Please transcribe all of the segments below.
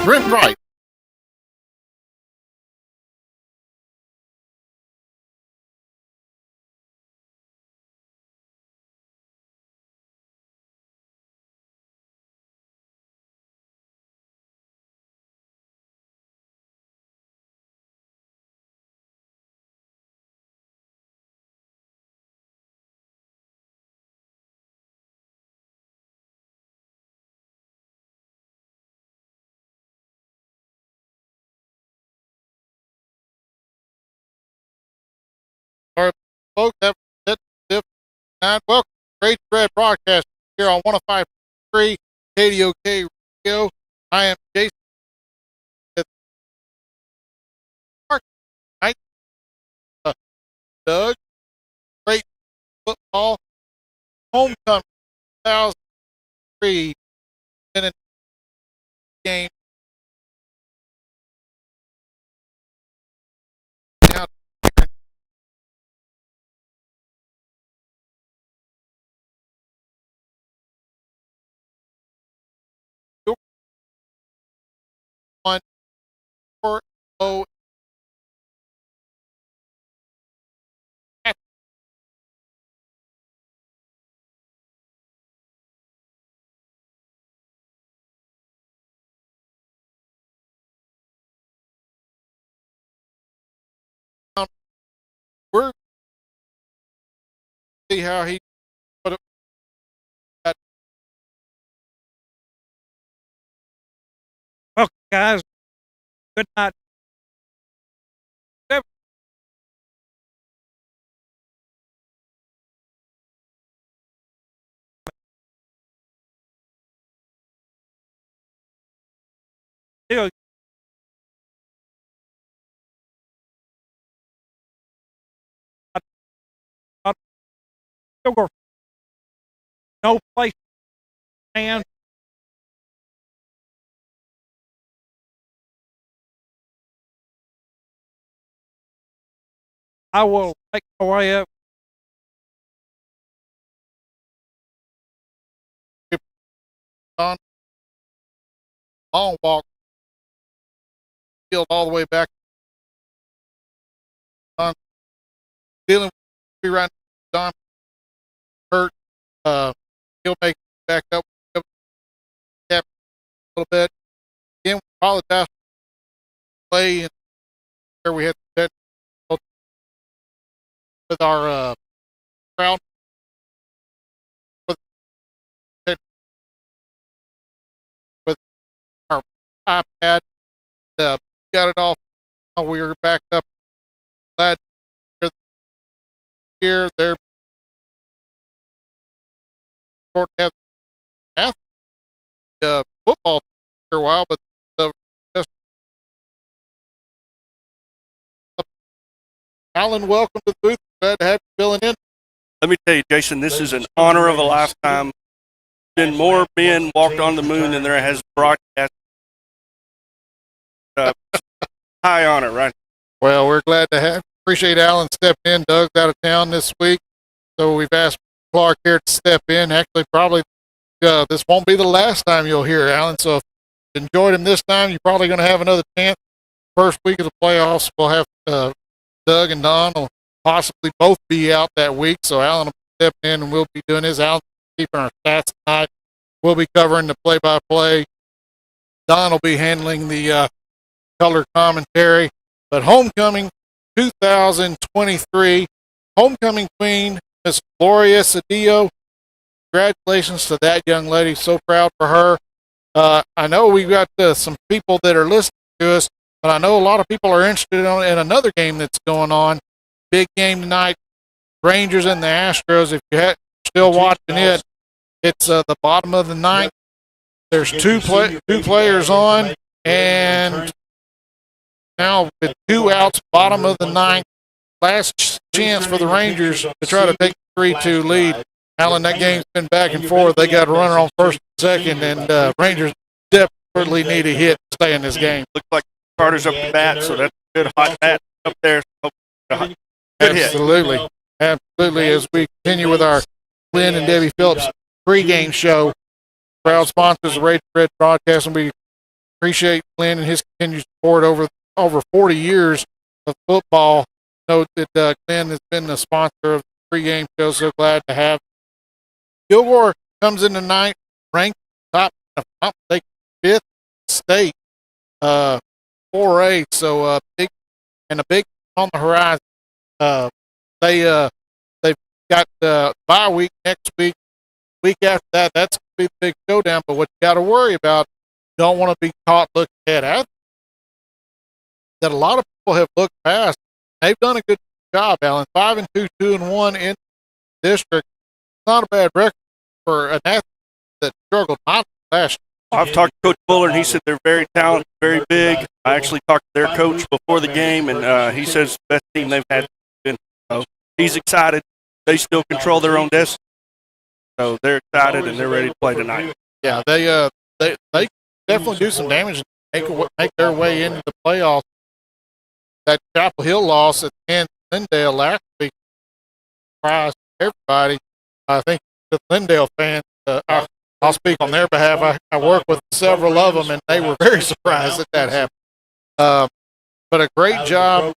Brent Wright. Our folks have set the nine. Welcome to Great Red Broadcast here on 105.3 KDOK Radio. I am Jason with Mark tonight. Doug, great football homecoming 2003 minute game. Now, one 4-0. We're see how he put it. Welcome, guys. Good night. Still, Kilgore, no place, and I will make my way up. On long walk field all the way back on dealing with right Don hurt he'll make it back up a little bit. Again, we apologize for play and where we had to with our crowd with our iPad. Got it off. We were back up. Glad here. They're short to have football for a while, but just Alan, welcome to the booth. Glad to have you filling in. Let me tell you, Jason, this is an honor of a lifetime. Been more men walked on the moon than there has broadcast. High honor, right? Well, we're glad to appreciate Alan stepping in. Doug's out of town this week, so we've asked Clark here to step in. Actually, probably this won't be the last time you'll hear Alan, so if you enjoyed him this time, you're probably going to have another chance. First week of the playoffs, we'll have Doug and Don will possibly both be out that week, so Alan will step in and we'll be doing his Alan keeping our stats tonight. We'll be covering the play-by-play. Don will be handling the color commentary. But homecoming 2023, homecoming queen, Miss Gloria Cedillo. Congratulations to that young lady. So proud for her. I know we've got some people that are listening to us, but I know a lot of people are interested in another game that's going on. Big game tonight, Rangers and the Astros. If you're still watching it, it's the bottom of the ninth. There's two players on, and now with 2 outs, bottom of the ninth, last chance for the Rangers to try to take the 3-2 lead. Alan, that game's been back and forth. They got a runner on first and second, and Rangers desperately need a hit to stay in this game. Looks like Carter's up the bat, so that's a good hot bat up there. Good Absolutely. Hit. Absolutely. As we continue with our Glenn and Debbie Phillips pregame show, proud sponsors of Red Broadcast, and we appreciate Glenn and his continued support over 40 years of football. Note that Glenn has been the sponsor of the pregame show. So glad to have. Kilgore comes in tonight, ranked top, if I'm not mistaken, fifth state, 4A. So a big on the horizon. They've got bye week next week. Week after that, that's gonna be the big showdown. But what you got to worry about, you don't want to be caught looking at Athens. That a lot of people have looked past. They've done a good job, Alan. 5-2, 2-1 in the district. Not a bad record for an Athens that struggled mightily last year. I've talked to Coach Fuller, and he said they're very talented, very big. I actually talked to their coach before the game, and he says the best team they've had been. He's excited. They still control their own destiny, so they're excited and they're ready to play tonight. Yeah, they definitely do some damage and make their way into the playoffs. That Chapel Hill loss at Glendale last week surprised everybody. I think the Glendale fans, I'll speak on their behalf. I work with several of them, and they were very surprised that happened. But a great job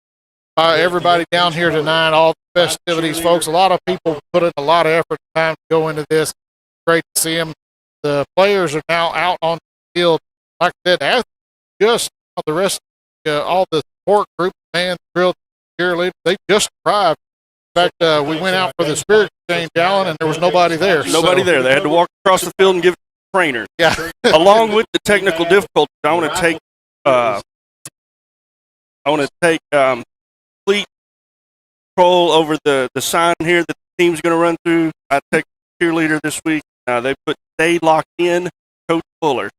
by everybody down here tonight, all the festivities, folks. A lot of people put in a lot of effort and time to go into this. Great to see them. The players are now out on the field. Like I said, just the rest, all the support group, man, drill, cheerleaders, they just arrived. In fact, we went out for the spirit exchange, Alan, and there was nobody there. Nobody there. They had to walk across the field and give it to the trainer. Yeah. Along with the technical difficulties, I want to take complete control over the sign here that the team's going to run through. I take cheerleader this week. They put "Stay Locked In," Coach Fuller.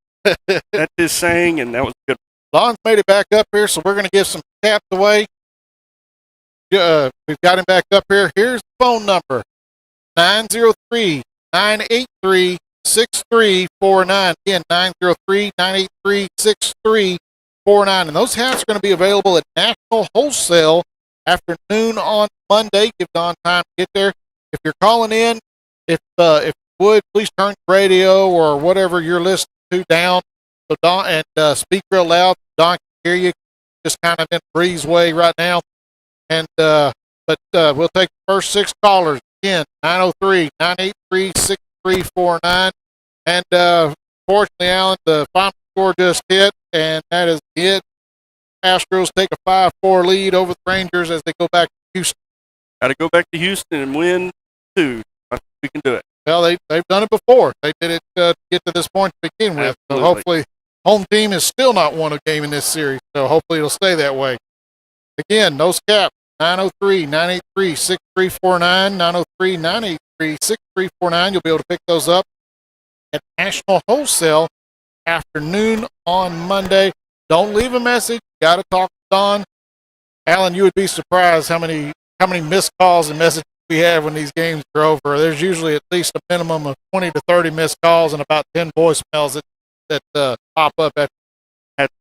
That's his saying, and that was good. Lon's made it back up here, so we're going to give some caps away. We've got him back up here. Here's the phone number, 903-983-6349. Again, 903-983-6349. And those hats are going to be available at National Wholesale afternoon on Monday. Give Don time to get there. If you're calling in, if you would, please turn the radio or whatever you're listening to down. So Don, and speak real loud. Don can hear you. Just kind of in breeze way right now. And but we'll take the first 6 callers. Again, 903-983-6349. And fortunately, Alan, the final score just hit, and that is it. Astros take a 5-4 lead over the Rangers as they go back to Houston. Got to go back to Houston and win 2. I think we can do it. Well, they've done it before. They did it to get to this point to begin with. Absolutely. So hopefully, home team has still not won a game in this series. So hopefully it'll stay that way. Again, those caps, 903-983-6349, 903-983-6349. You'll be able to pick those up at National Wholesale afternoon on Monday. Don't leave a message. Got to talk to Don. Alan, you would be surprised how many missed calls and messages we have when these games are over. There's usually at least a minimum of 20 to 30 missed calls and about 10 voicemails that pop up. That's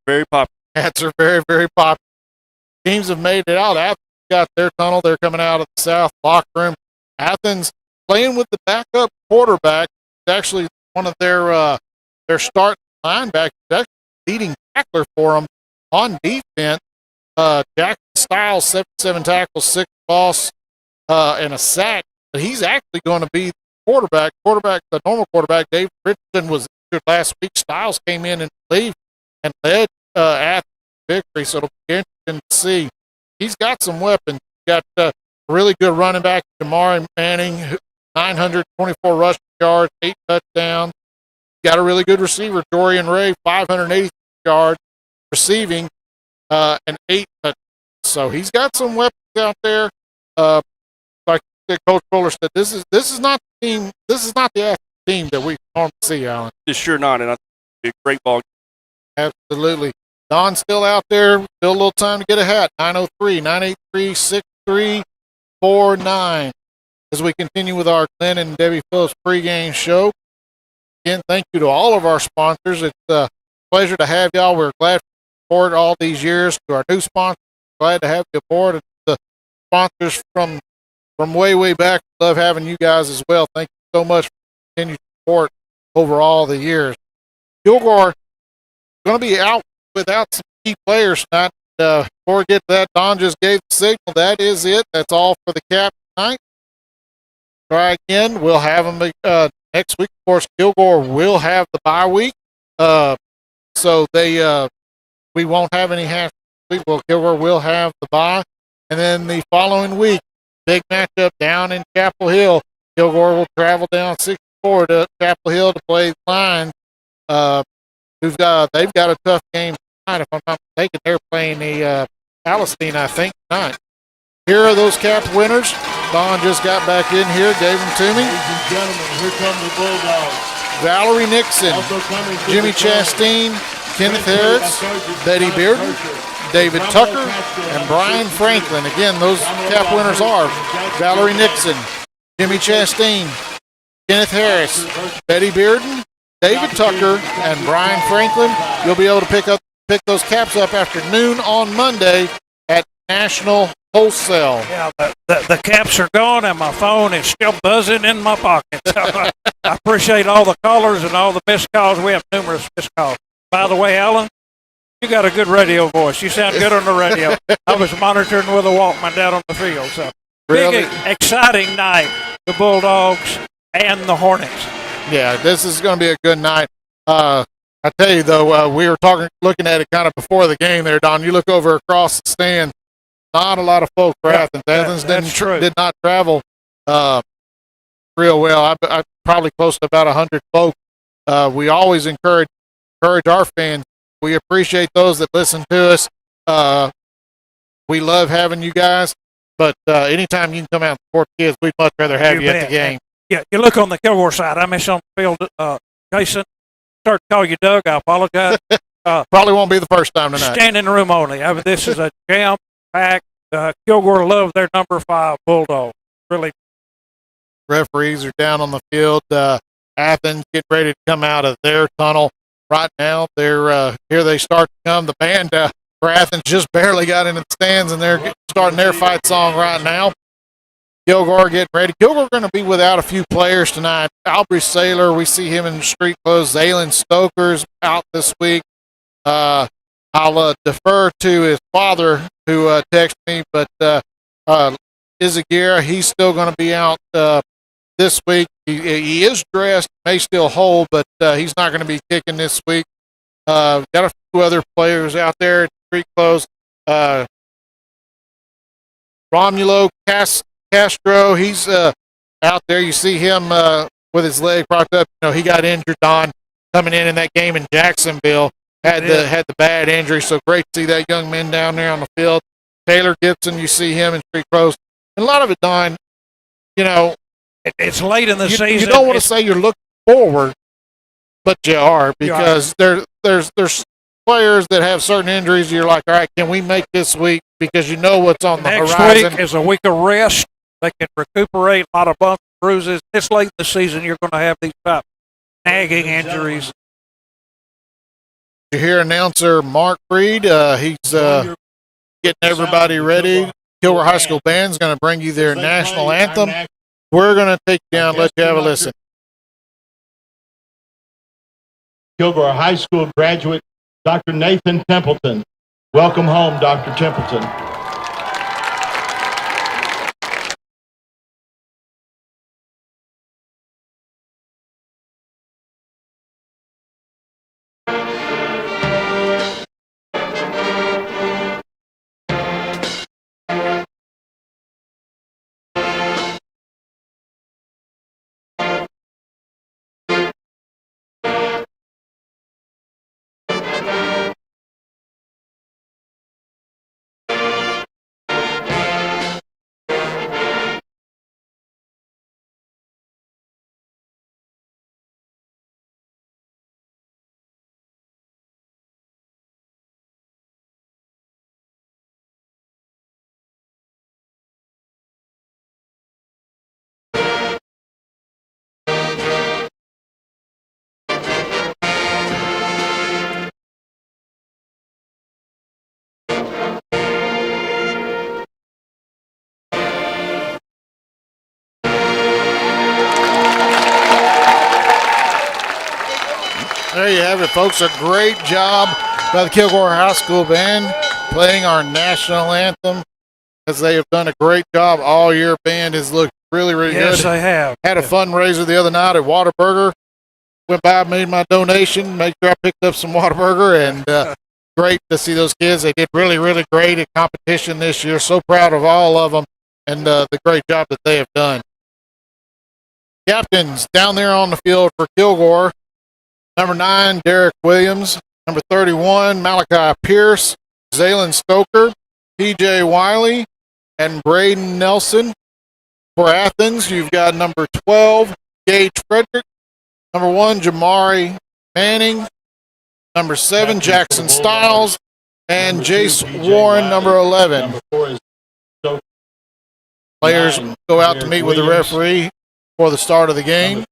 very popular. Hats are very, very popular. Teams have made it out. Athens got their tunnel. They're coming out of the south locker room. Athens playing with the backup quarterback. It's actually one of their starting linebackers. Actually leading tackler for them on defense. Jackson Styles, 77 tackles, 6 loss, and a sack. But he's actually going to be the quarterback. The normal quarterback, Dave Richardson, was injured last week. Styles came in and led Athens victory. So it'll be interesting to see. He's got some weapons. Got a really good running back, Jamari Manning, 924 rushing yards, 8 touchdowns. Got a really good receiver, Dorian Ray, 580 yards receiving, and 8 touchdowns. So he's got some weapons out there. Like Coach Fuller said, this is not the team. This is not the Athens team that we normally see, Alan. It's sure not, and I think it'll be a great ball game. Absolutely. Don's still out there. Still a little time to get a hat. 903-983-6349. As we continue with our Glenn and Debbie Phillips pregame show. Again, thank you to all of our sponsors. It's a pleasure to have y'all. We're glad to support all these years. To our new sponsors, glad to have you aboard. And the sponsors from way, way back, love having you guys as well. Thank you so much for continued support over all the years. Kilgore going to be out without some key players tonight. Before we get to that, Don just gave the signal. That is it. That's all for the Cap tonight. Try again. We'll have them next week. Of course, Kilgore will have the bye week. So we won't have any half week. Well, Kilgore will have the bye. And then the following week, big matchup down in Chapel Hill. Kilgore will travel down 64 to Chapel Hill to play the Lions. They've got a tough game tonight. If I'm not mistaken, they're playing the Palestine, I think, tonight. Here are those Cap winners. Don just got back in here, gave them to me. Ladies and gentlemen, here come the Bulldogs. Valerie Nixon, Jimmy Chastain, Kenneth Harris, Betty Bearden, David Tucker, and Brian Franklin. Again, those Cap winners are Valerie Nixon, Jimmy Chastain, Kenneth Harris, Betty Bearden, David Tucker, and Brian Franklin. You'll be able to pick those caps up after noon on Monday at National Wholesale. Yeah, the caps are gone, and my phone is still buzzing in my pocket. So I appreciate all the callers and all the missed calls. We have numerous missed calls. By the way, Alan, you got a good radio voice. You sound good on the radio. I was monitoring with a Walkman down on the field. So Really? big, exciting night. The Bulldogs and the Hornets. Yeah, this is going to be a good night. I tell you, though, we were looking at it kind of before the game there, Don. You look over across the stand, not a lot of folk for Athens. Athens did not travel real well. I probably close to about 100 folk. We always encourage our fans. We appreciate those that listen to us. We love having you guys, but anytime you can come out and support the kids, we'd much rather have you at the game. Yeah, you look on the Kilgore side. I miss on the field. Jason, start to call you Doug. I apologize. Probably won't be the first time tonight. Standing room only. I mean, this is a jam-packed. Kilgore love their number 5 Bulldog. Really. Referees are down on the field. Athens getting ready to come out of their tunnel. Right now, they're here. They start to come. The band for Athens just barely got into the stands, and they're starting their fight song right now. Kilgore getting ready. Kilgore going to be without a few players tonight. Aubrey Saylor, we see him in street clothes. Zaylen Stoker's out this week. I'll defer to his father who texted me, but Izaguirre, he's still going to be out this week. He is dressed, may still hold, but he's not going to be kicking this week. Got a few other players out there in street clothes. Romulo Castro, he's out there. You see him with his leg propped up. You know, he got injured on coming in that game in Jacksonville. Had the bad injury, so great to see that young man down there on the field. Taylor Gibson, you see him in street clothes. And a lot of it, Don, you know, it's late in the season. You don't want to say you're looking forward, but you are, because there's players that have certain injuries. You're like, all right, can we make this week? Because you know what's on the horizon. Next week is a week of rest. They can recuperate a lot of bumps and bruises. This late in the season, you're going to have these type nagging injuries. You hear announcer Mark Freed. He's getting everybody ready. Kilgore High School Band's going to bring you their national anthem. We're going to take you down, let you have a listen. Kilgore High School graduate, Dr. Nathan Templeton. Welcome home, Dr. Templeton. There you have it, folks. A great job by the Kilgore High School band playing our national anthem, as they have done a great job all year. Band has looked really, really good. Yes, they have. Had a fundraiser the other night at Whataburger. Went by, made my donation, made sure I picked up some Whataburger, and great to see those kids. They did really, really great at competition this year. So proud of all of them and the great job that they have done. Captains down there on the field for Kilgore. Number 9, Derek Williams. Number 31, Malachi Pierce. Zaylen Stoker. TJ Wiley. And Braden Nelson. For Athens, you've got number 12, Gage Frederick. Number 1, Jamari Manning. Number 7, Jackson Stiles. And Jace Warren, number 11. Players go out to meet with the referee for the start of the game.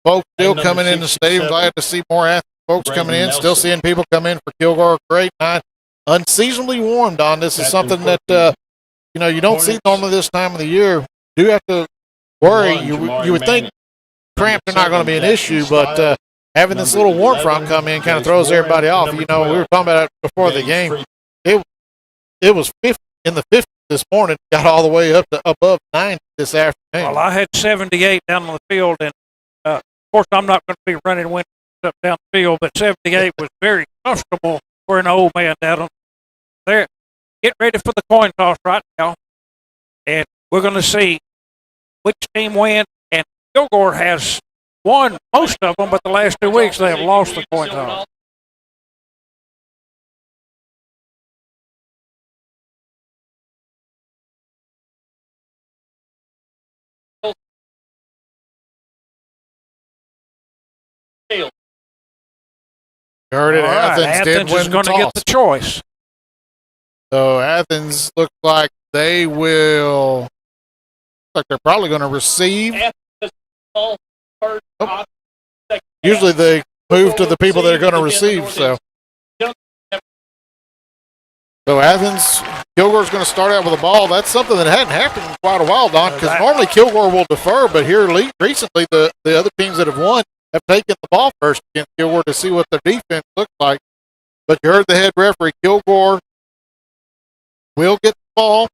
Folks still coming in the stadium. Glad to see more Athens folks coming in. Still seeing people come in for Kilgore. Great night. Unseasonably warm, Don. This is something that you don't see normally this time of the year. Do have to worry. You would think cramps are not going to be an issue, but having this little warm front come in kind of throws everybody off. We were talking about it before the game. It was 50 in the 50s this morning. Got all the way up to above 90 this afternoon. Well, I had 78 down on the field, and of course I'm not going to be running wind up down the field, but 78 was very comfortable for an old man down there. Get ready for the coin toss right now, and we're going to see which team wins. And Kilgore has won most of them, but the last 2 weeks they have lost the coin toss. You heard it. Athens did win is going the to toss. get the choice. So Athens looks like they will. Looks like they're probably going to receive. Usually they move to the people that are going to receive. So Athens, Kilgore's going to start out with the ball. That's something that hadn't happened in quite a while, Don, because normally Kilgore will defer, but here recently the other teams that have won have taken the ball first against Kilgore to see what their defense looks like. But you heard the head referee, Kilgore will get the ball.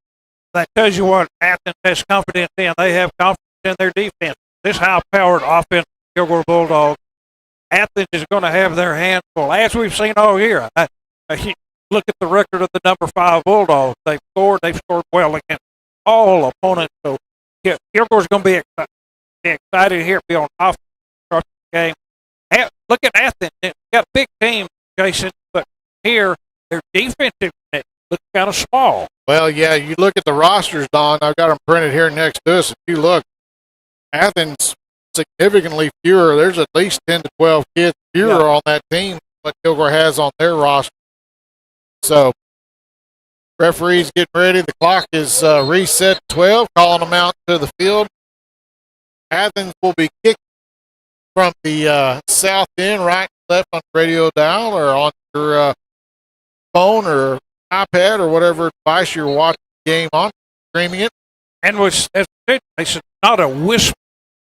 That tells you what Athens has confidence in. They have confidence in their defense. This high-powered offense, Kilgore Bulldogs, Athens is going to have their hands full, as we've seen all year. Look at the record of the number 5 Bulldogs. They've scored well against all opponents. So Kilgore's going to be excited here to be on offense game. Look at Athens. They've got a big team, Jason, but here their defensive unit looks kind of small. Well, yeah, you look at the rosters, Don. I've got them printed here next to us. If you look, Athens significantly fewer. There's at least 10 to 12 kids fewer on that team what Kilgore has on their roster. So, referees getting ready. The clock is reset to 12, calling them out to the field. Athens will be kicking from the south end, right and left on the radio dial or on your phone or iPad or whatever device you're watching the game on, streaming it. And it's not a wisp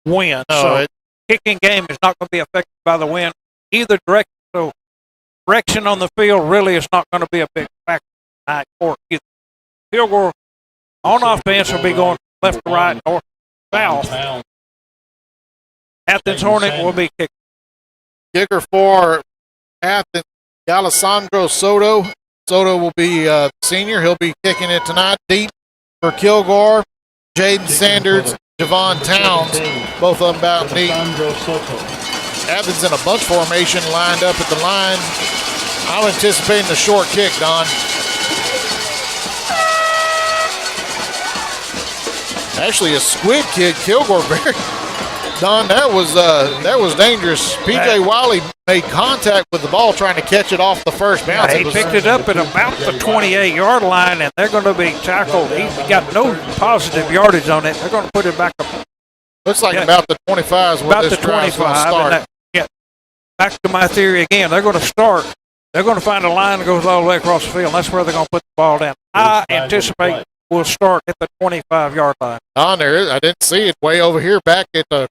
wind, so kicking game is not going to be affected by the wind either direction. So direction on the field really is not going to be a big factor tonight for either. Kilgore on offense will be going left to right, north to south. Athens Hornet will be kicking. Kicker for Athens, Alessandro Soto. Soto will be senior. He'll be kicking it tonight. Deep for Kilgore. Jaden Sanders, Javon Towns, both of them about deep. Athens in a bunch formation lined up at the line. I'm anticipating a short kick, Don. Actually, a squid kick. Kilgore very. Don, that was dangerous. P.J. Wiley made contact with the ball trying to catch it off the first bounce. He picked it up at about the 28-yard line, and they're going to be tackled. He got no positive yardage on it. They're going to put it back up. Looks like about the 25 is where about this the drive's going to 25. start. Back to my theory again. They're going to start. They're going to find a line that goes all the way across the field, and that's where they're going to put the ball down. I anticipate we'll start at the 25-yard line. Don, there is. I didn't see it way over here back at the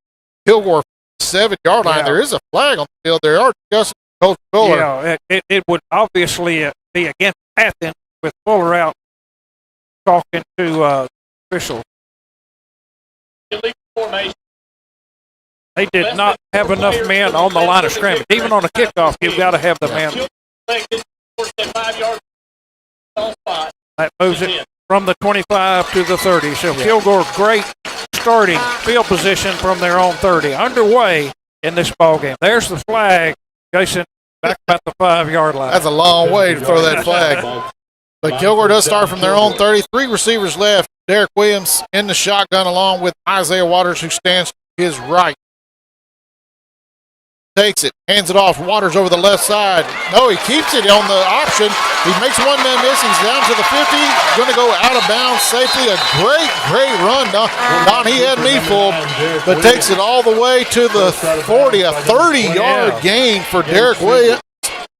Kilgore 7-yard line. Yeah. There is a flag on the field. They are discussing Coach Fuller. Yeah, it would obviously be against Athens with Fuller out talking to officials. They did not have enough men on the line of scrimmage. Even on a kickoff, you've got to have the men. That moves it from the 25 to the 30. So Kilgore, great starting field position from their own 30. Underway in this ballgame. There's the flag. Jason, back about the 5-yard line. That's a long way to throw that flag. But Kilgore does start from their own 30. 3 receivers left. Derek Williams in the shotgun along with Isaiah Waters, who stands to his right. Takes it, hands it off. Waters over the left side. No, he keeps it on the option. He makes one man miss. He's down to the 50. Going to go out of bounds safely. A great run. Don, he had me fooled, but takes it all the way to the 40. A 30-yard gain for Derek Williams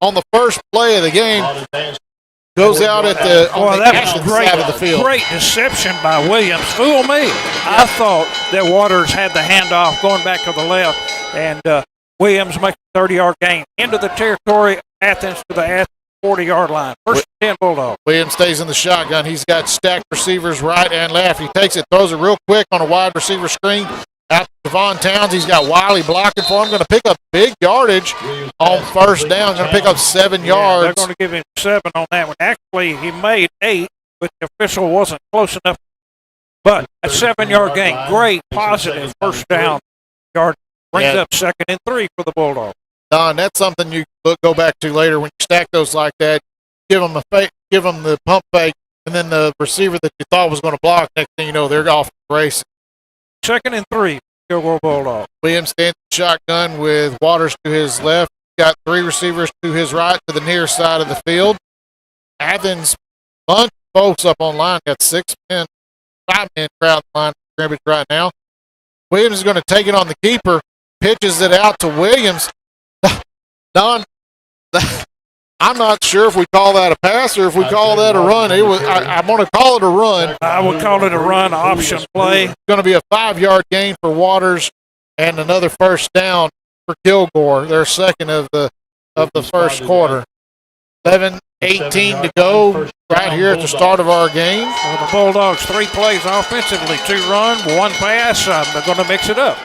on the first play of the game. Goes out at the Athens side of the field. Great deception by Williams. Fool me. I thought that Waters had the handoff going back to the left, and Williams makes a 30-yard gain into the territory. Athens to the Athens 40-yard line. First and 10 Bulldogs. Williams stays in the shotgun. He's got stacked receivers right and left. He takes it, throws it real quick on a wide receiver screen. Out to Devon Towns. He's got Wiley blocking for him. Going to pick up big yardage on first down. Going to pick up 7 yards. They're going to give him 7 on that one. Actually, he made 8, but the official wasn't close enough. But a 7-yard gain. Great positive first down yard. Brings up 2nd and 3 for the Bulldogs. Don, that's something you go back to later when you stack those like that. Give them a fake, give them the pump fake, and then the receiver that you thought was going to block. Next thing you know, they're off the race. 2nd and 3, Kilgore Bulldogs. Williams stands in shotgun with Waters to his left. Got 3 receivers to his right to the near side of the field. Athens, bunch of folks up on line. Got 6 men, 5 men crowd line of scrimmage right now. Williams is going to take it on the keeper. Pitches it out to Williams. Don, I'm not sure if we call that a pass or if we call that a run. I'm going to call it a run. I would call it a run option play. It's going to be a 5-yard gain for Waters and another first down for Kilgore. Their second of the first quarter. 7:18 to go right here at the start of our game. Well, the Bulldogs 3 plays offensively, 2 run, 1 pass. They're going to mix it up.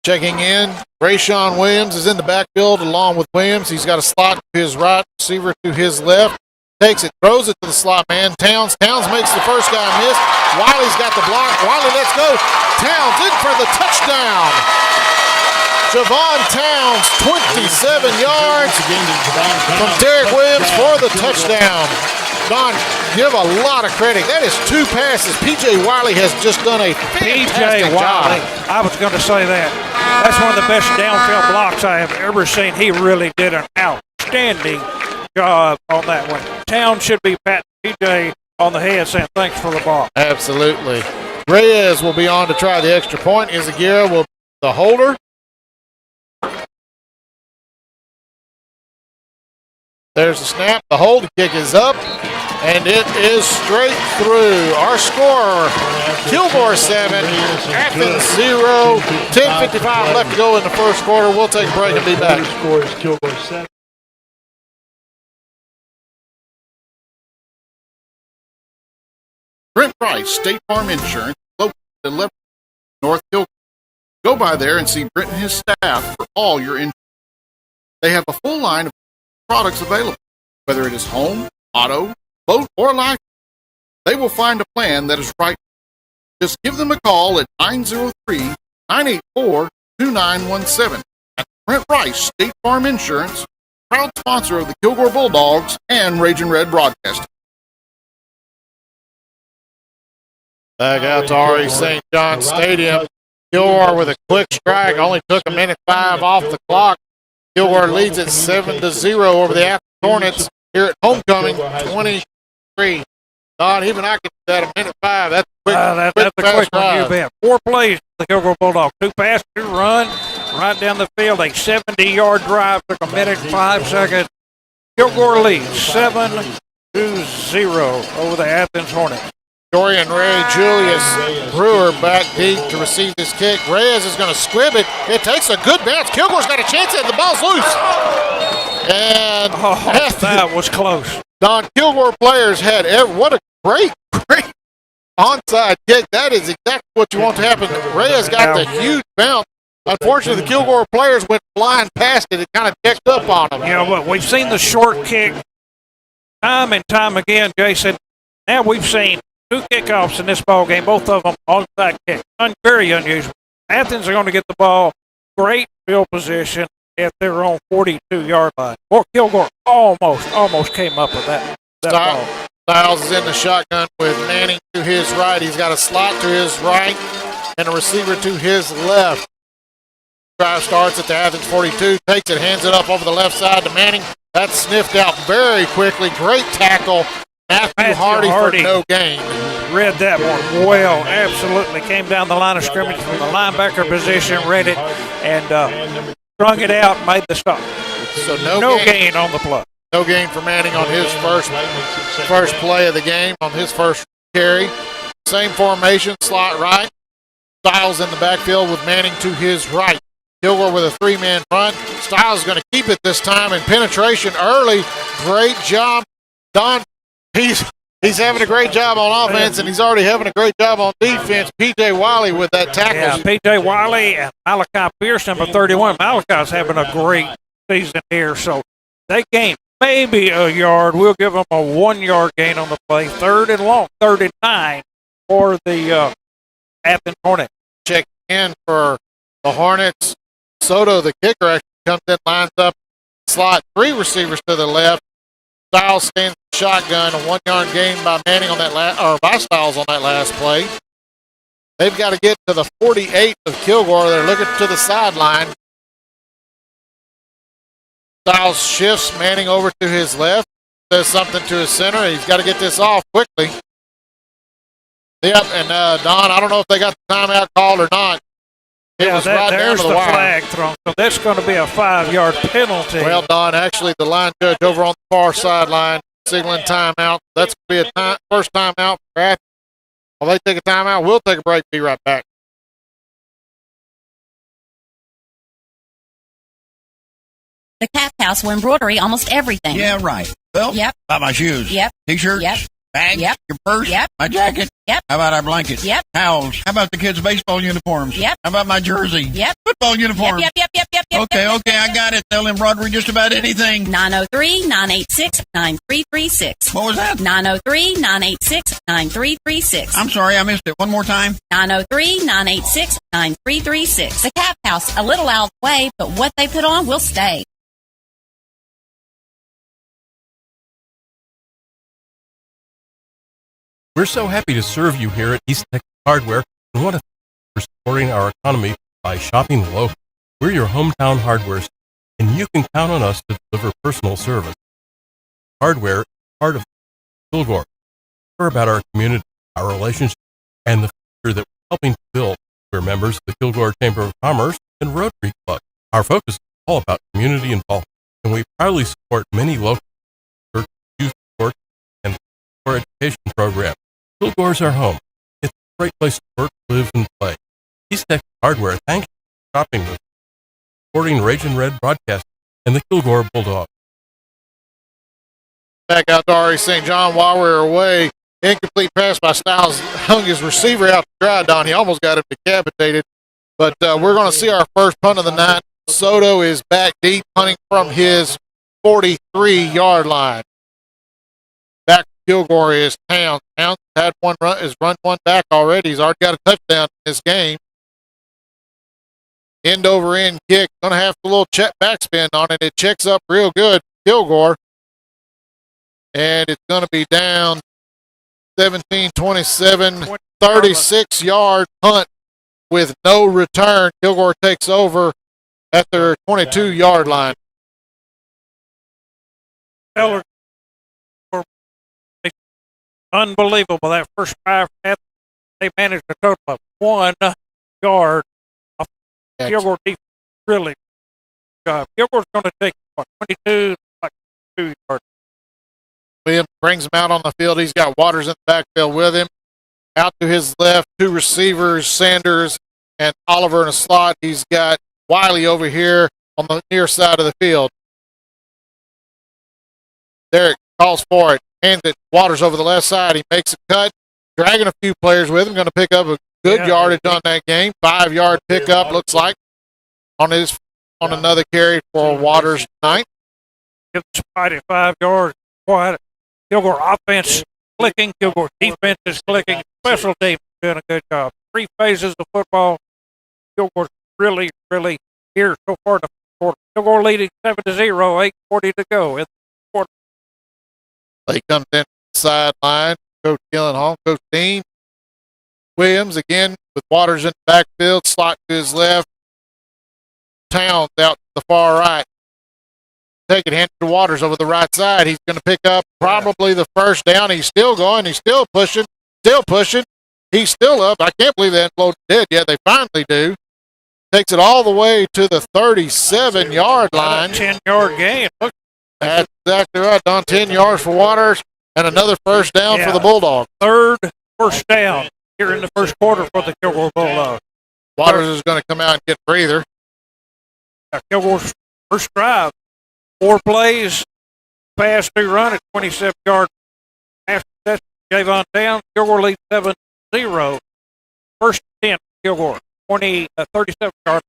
Checking in, Rayshawn Williams is in the backfield along with Williams. He's got a slot to his right, receiver to his left. Takes it, throws it to the slot man. Towns makes the first guy miss. Wiley's got the block. Wiley lets go. Towns in for the touchdown. Javon Towns, 27 yards from Derek Williams for the touchdown. Don, give a lot of credit. That is 2 passes. P.J. Wiley has just done a fantastic job. I was going to say that. That's one of the best downfield blocks I have ever seen. He really did an outstanding job on that one. Town should be patting P.J. on the head saying thanks for the ball. Absolutely. Reyes will be on to try the extra point. Izaguirre will be the holder. There's the snap. The hold kick is up, and it is straight through. Our score, Kilgore 7, Athens 0, 10:55 left to go in the first quarter. We'll take a break and be back. Score is Kilgore 7. Brent Price, State Farm Insurance, located in Lebanon, North Kilgore. Go by there and see Brent and his staff for all your insurance. They have a full line of products available, whether it is home, auto, boat, or life. They will find a plan that is right. Just give them a call at 903-984-2917. At Brent Rice State Farm Insurance, proud sponsor of the Kilgore Bulldogs and Ragin' Red Broadcasting. Back out to RE St. John Stadium. Kilgore with a quick strike. Only took 1:05 off the clock. Kilgore leads at 7-0 over the Athens Hornets here at homecoming, 23. Not even I can do that, 1:05. That's a quick one, you bet. 4 plays for the Kilgore Bulldogs. 2 pass, 2 run, right down the field. A 70-yard drive took 1:05. Kilgore leads 7-0 over the Athens Hornets. Dorian Ray Julius Brewer back deep to receive this kick. Reyes is going to squib it. It takes a good bounce. Kilgore's got a chance at it. The ball's loose. And that was close. Don, Kilgore players had what a great onside kick. That is exactly what you want to happen. Reyes got the huge bounce. Unfortunately, the Kilgore players went flying past it. It kind of checked up on them. You know what? We've seen the short kick time and time again, Jason. Now we've seen 2 kickoffs in this ball game, both of them onside kick. Very unusual. Athens are going to get the ball. Great field position at their own 42-yard line. Or Kilgore almost came up with that ball. Styles is in the shotgun with Manning to his right. He's got a slot to his right and a receiver to his left. Drive starts at the Athens 42, takes it, hands it up over the left side to Manning. That's sniffed out very quickly. Great tackle. Matthew Hardy for no gain. Read that one well. Absolutely. Came down the line of scrimmage from the linebacker position, read it, and strung it out, made the stop. So no gain on the play. No gain for Manning on his first play of the game, on his first carry. Same formation, slot right. Styles in the backfield with Manning to his right. Kilgore with a 3-man front. Styles is going to keep it this time, and penetration early. Great job. Don, he's having a great job on offense, and he's already having a great job on defense. P.J. Wiley with that tackle. Yeah, P.J. Wiley and Malachi Pierce, number 31. Malachi's having a great season here, so they gained maybe a yard. We'll give them a 1-yard gain on the play. 3rd and long, 3rd and 9 for the Athens Hornets. Check in for the Hornets. Soto, the kicker, actually comes in, lines up, slot 3 receivers to the left. Styles stands shotgun, a 1-yard gain by Manning on that by Styles on that last play. They've got to get to the 48 of Kilgore. They're looking to the sideline. Styles shifts Manning over to his left, says something to his center. He's got to get this off quickly. Yep, and Don, I don't know if they got the timeout called or not. There's the flag thrown. So that's going to be a 5-yard penalty. Well, Don, actually, the line judge over on the far sideline signaling timeout. That's going to be a first timeout for Athens. While they take a timeout, we'll take a break. Be right back. The Cap House will embroidery almost everything. Yeah, right. Well, Yep. About my shoes. Yep. T-shirts. Yep. Bag. Yep. Your purse. Yep. My jacket. Yep. How about our blankets? Yep. Towels. How about the kids' baseball uniforms? Yep. How about my jersey? Yep. Football uniform. Yep. Okay, I got it. They'll embroidery just about anything. 903-986-9336. What was that? 903-986-9336. I'm sorry, I missed it. One more time. 903-986-9336. The Cap House, a little out of the way, but what they put on will stay. We're so happy to serve you here at East Texas Hardware and want to thank you for supporting our economy by shopping local. We're your hometown hardware store, and you can count on us to deliver personal service. Hardware is part of Kilgore. We're about our community, our relationship, and the future that we're helping to build. We're members of the Kilgore Chamber of Commerce and Rotary Club. Our focus is all about community involvement, and we proudly support many local church, youth sports, and education programs. Kilgore's our home. It's a great place to work, live, and play. East Texas Hardware, thank you for shopping with us, supporting Rage and Red Broadcasting and the Kilgore Bulldogs. Back out to Ari St. John while we're away. Incomplete pass by Styles. Hung his receiver out to dry, Don. He almost got him decapitated. But we're going to see our first punt of the night. Soto is back deep, punting from his 43-yard line. Back to Kilgore is Towns. Towns has run one back already. He's already got a touchdown in this game. End over end kick. Going to have a little check backspin on it. It checks up real good. Kilgore. And it's going to be down 17-27, 36-yard punt with no return. Kilgore takes over at their 22-yard line. Unbelievable. That first 5, they managed a total of 1 yard. Kilgore defense really good job. Kilgore's going to take 22, like 2 yards. Williams brings him out on the field. He's got Waters in the backfield with him. Out to his left, two receivers, Sanders and Oliver in a slot. He's got Wiley over here on the near side of the field. Derek calls for it. Hands it. Waters over the left side. He makes a cut. Dragging a few players with him. Going to pick up a good yardage on that game. 5-yard pickup, looks like, on another carry for Waters tonight. Give somebody 5 yards. Quiet. Kilgore offense clicking. Kilgore defense is clicking. Special team doing a good job. 3 phases of football. Kilgore's really, really here so far in the quarter. Kilgore leading 7-0, 8:40 to go in the quarter. He comes in the sideline. Coach Gillenholm, Coach Dean Williams again with Waters in the backfield. Slot to his left. Towns out to the far right. Take it, hand to Waters over the right side. He's going to pick up probably the first down. He's still going. He's still pushing. Still pushing. He's still up. I can't believe they haven't loaded dead yet. They finally do. Takes it all the way to the 37-yard line. 10-yard gain. Look. That's exactly right, Don. 10 yards for Waters and another first down for the Bulldogs. Third first down here in the first quarter for the Kilgore Bulldogs. Waters is going to come out and get a breather. Kilgore's first drive. 4 plays, pass, 2 run at 27-yard. After that, Javon down. Kilgore leads 7-0. First 10, Kilgore, 37-yard.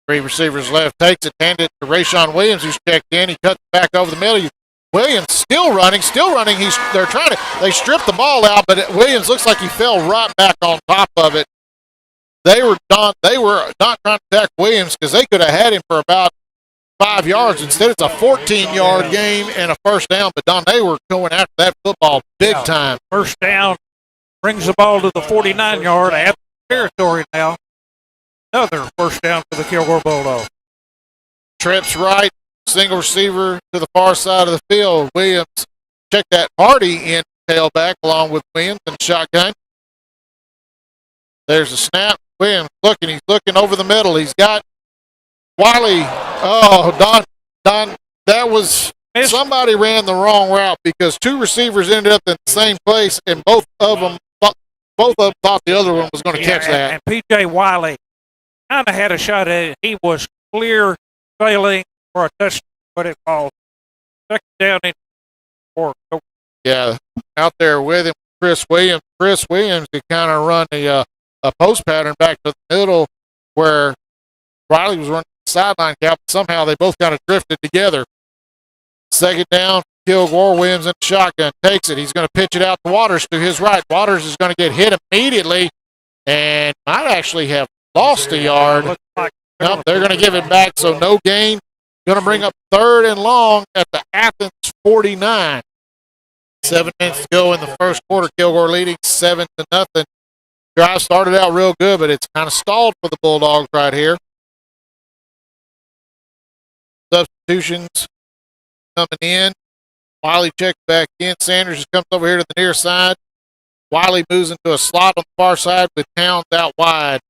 3 receivers left. Takes it, handed it to Rayshawn Williams, who's checked in. He cuts back over the middle. Williams still running. They stripped the ball out, but Williams looks like he fell right back on top of it. They were not trying to attack Williams because they could have had him for about 5 yards. Instead, it's a 14-yard game and a first down. But, Don, they were going after that football big time. First down brings the ball to the 49-yard Athens territory now. Another first down for the Kilgore Bulldogs. Trips right, single receiver to the far side of the field. Williams, check that, Hardy in tailback along with Williams and shotgun. There's a snap. Williams looking. He's looking over the middle. He's got Wiley. Oh, Don, that was somebody ran the wrong route because 2 receivers ended up in the same place, and both of them thought the other one was going to catch that. And P.J. Wiley kind of had a shot at it. He was clear sailing for a touchdown, what it called. Second down in 4. Yeah, out there with him, Chris Williams. Chris Williams could kind of run a post pattern back to the middle where Riley was running the sideline cap. Somehow they both kind of drifted together. Second down, Kilgore. Williams in the shotgun. Takes it. He's going to pitch it out to Waters to his right. Waters is going to get hit immediately and might actually have lost a yard. No, they're going to give it back, so no gain. Going to bring up 3rd and long at the Athens 49. 7 minutes to go in the first quarter. Kilgore leading 7-0. Drive started out real good, but it's kind of stalled for the Bulldogs right here. Substitutions coming in. Wiley checks back in. Sanders just comes over here to the near side. Wiley moves into a slot on the far side with Towns out wide.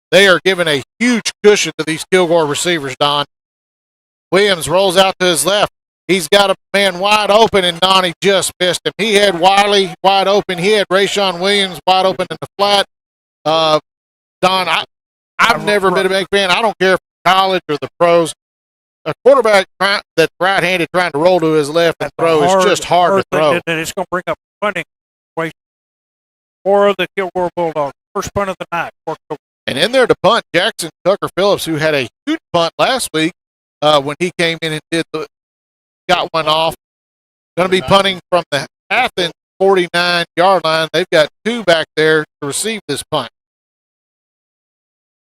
They are giving a huge cushion to these Kilgore receivers, Don. Williams rolls out to his left. He's got a man wide open, and Donnie just missed him. He had Wiley wide open. He had Rayshawn Williams wide open in the flat. Don, I've never been a big fan. I don't care if it's college or the pros. A quarterback that's right-handed trying to roll to his left and throw is just hard to throw. And it's going to bring up punting for the Kilgore Bulldogs. First punt of the night. And in there to punt, Jackson Tucker Phillips, who had a huge punt last week when he came in and got one off. Going to be punting from the Athens 49-yard line. They've got 2 back there to receive this punt.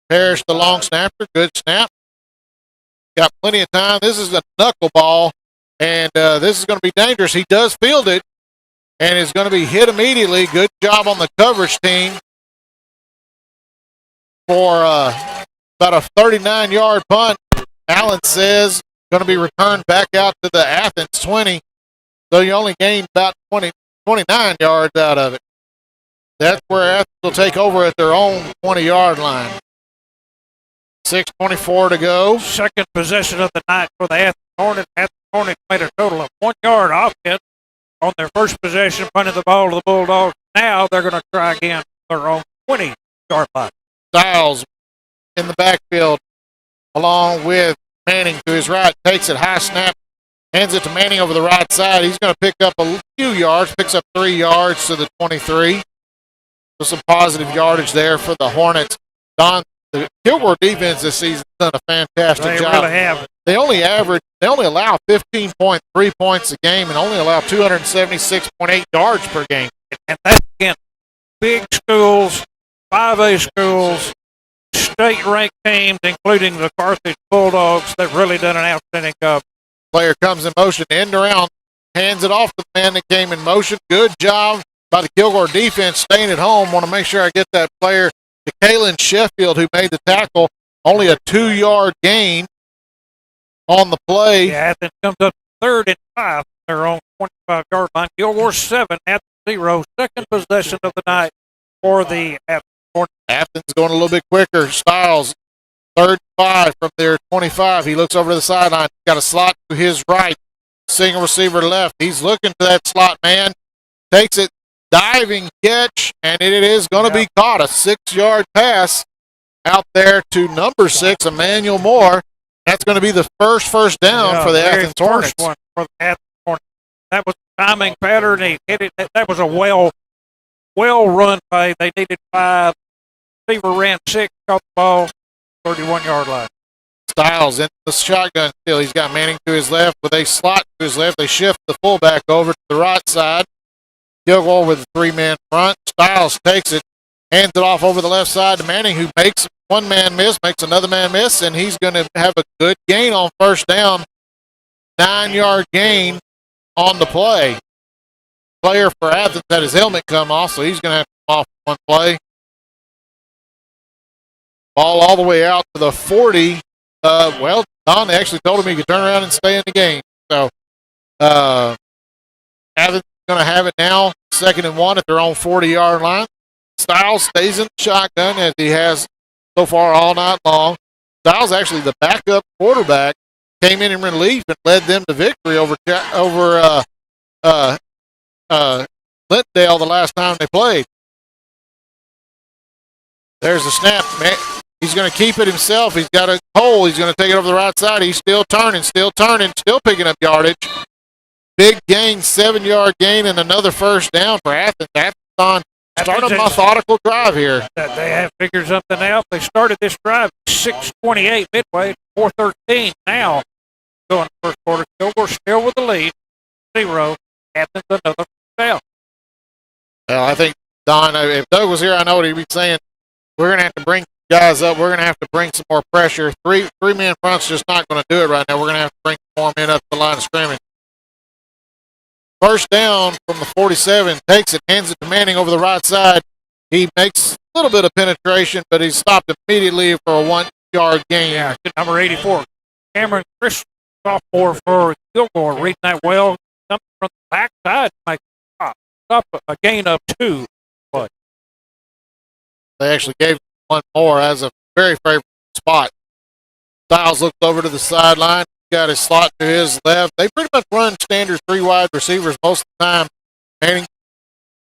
Parrish, the long snapper, good snap. Got plenty of time. This is a knuckleball, and this is going to be dangerous. He does field it, and is going to be hit immediately. Good job on the coverage team for about a 39-yard punt. Allen says going to be returned back out to the Athens 20. So you only gained about 29 yards out of it. That's where Athens will take over at their own 20-yard line. 6:24 to go. Second possession of the night for the Athens Hornets. Athens Hornets made a total of 1 yard offense on their first possession, punted the ball to the Bulldogs. Snap now they're going to try again their own 20-yard line. Styles in the backfield along with Manning to his right. Takes it, high snap, hands it to Manning over the right side. He's going to pick up a few yards, picks up 3 yards to the 23. So some positive yardage there for the Hornets. Don, the Kilgore defense this season has done a fantastic job. They really have. They only allow 15.3 points a game and only allow 276.8 yards per game. And that's again big schools, 5A schools, state-ranked teams, including the Carthage Bulldogs, that really done an outstanding job. Player comes in motion, end around, hands it off to the man that came in motion. Good job by the Kilgore defense staying at home. Want to make sure I get that player to Kalen Sheffield, who made the tackle. Only a 2-yard gain on the play. Yeah, Athens comes up 3rd and 5, their own 25-yard line. Kilgore 7, Athens 0. Second possession of the night for the Athens Hornets. Athens going a little bit quicker. Styles, 3rd and 5 from their 25. He looks over to the sideline. Got a slot to his right. Single receiver left. He's looking to that slot man. Takes it, diving catch, and it is going to be caught. A 6-yard pass out there to number 6, Emmanuel Moore. That's going to be the first down for the Athens Hornets. First one for the Athens Hornets. That was a timing pattern. He hit it. That was a well run play. They needed 5. Receiver ran 6, caught the ball, 31-yard line. Styles in the shotgun still. He's got Manning to his left with a slot to his left. They shift the fullback over to the right side. Kilgore with a 3-man front. Styles takes it, hands it off over the left side to Manning, who makes one man miss, makes another man miss, and he's going to have a good gain on first down. 9-yard gain on the play. Player for Athens had his helmet come off, so he's going to have to come off one play. Ball all the way out to the 40. Don actually told him he could turn around and stay in the game. So Athens is going to have it now, 2nd and 1 at their own 40-yard line. Styles stays in the shotgun as he has so far all night long. Styles, actually the backup quarterback, came in relief and led them to victory over Lintdale the last time they played. There's the snap. He's going to keep it himself. He's got a hole. He's going to take it over the right side. He's still turning, still picking up yardage. Big gain, 7-yard gain, and another first down for Athens. Athens start a methodical drive here. They have figured something out. They started this drive 6:28 midway, 4:13 now. Going first quarter. Kilgore still with the lead, 0. Athens another down. Well, I think, Don, if Doug was here, I know what he'd be saying. We're going to have to bring guys up. We're going to have to bring some more pressure. Three-man front's just not going to do it right now. We're going to have to bring more men up the line of scrimmage. First down from the 47, takes it, hands it to Manning over the right side. He makes a little bit of penetration, but he's stopped immediately for a 1-yard gain. Yeah, number 84, Cameron Chris, sophomore for Kilgore, reading that well. Coming from the backside, make stop a gain of 2. But they actually gave him one more as a very favorite spot. Styles looked over to the sideline. Got his slot to his left. They pretty much run standard 3 wide receivers most of the time. Manning,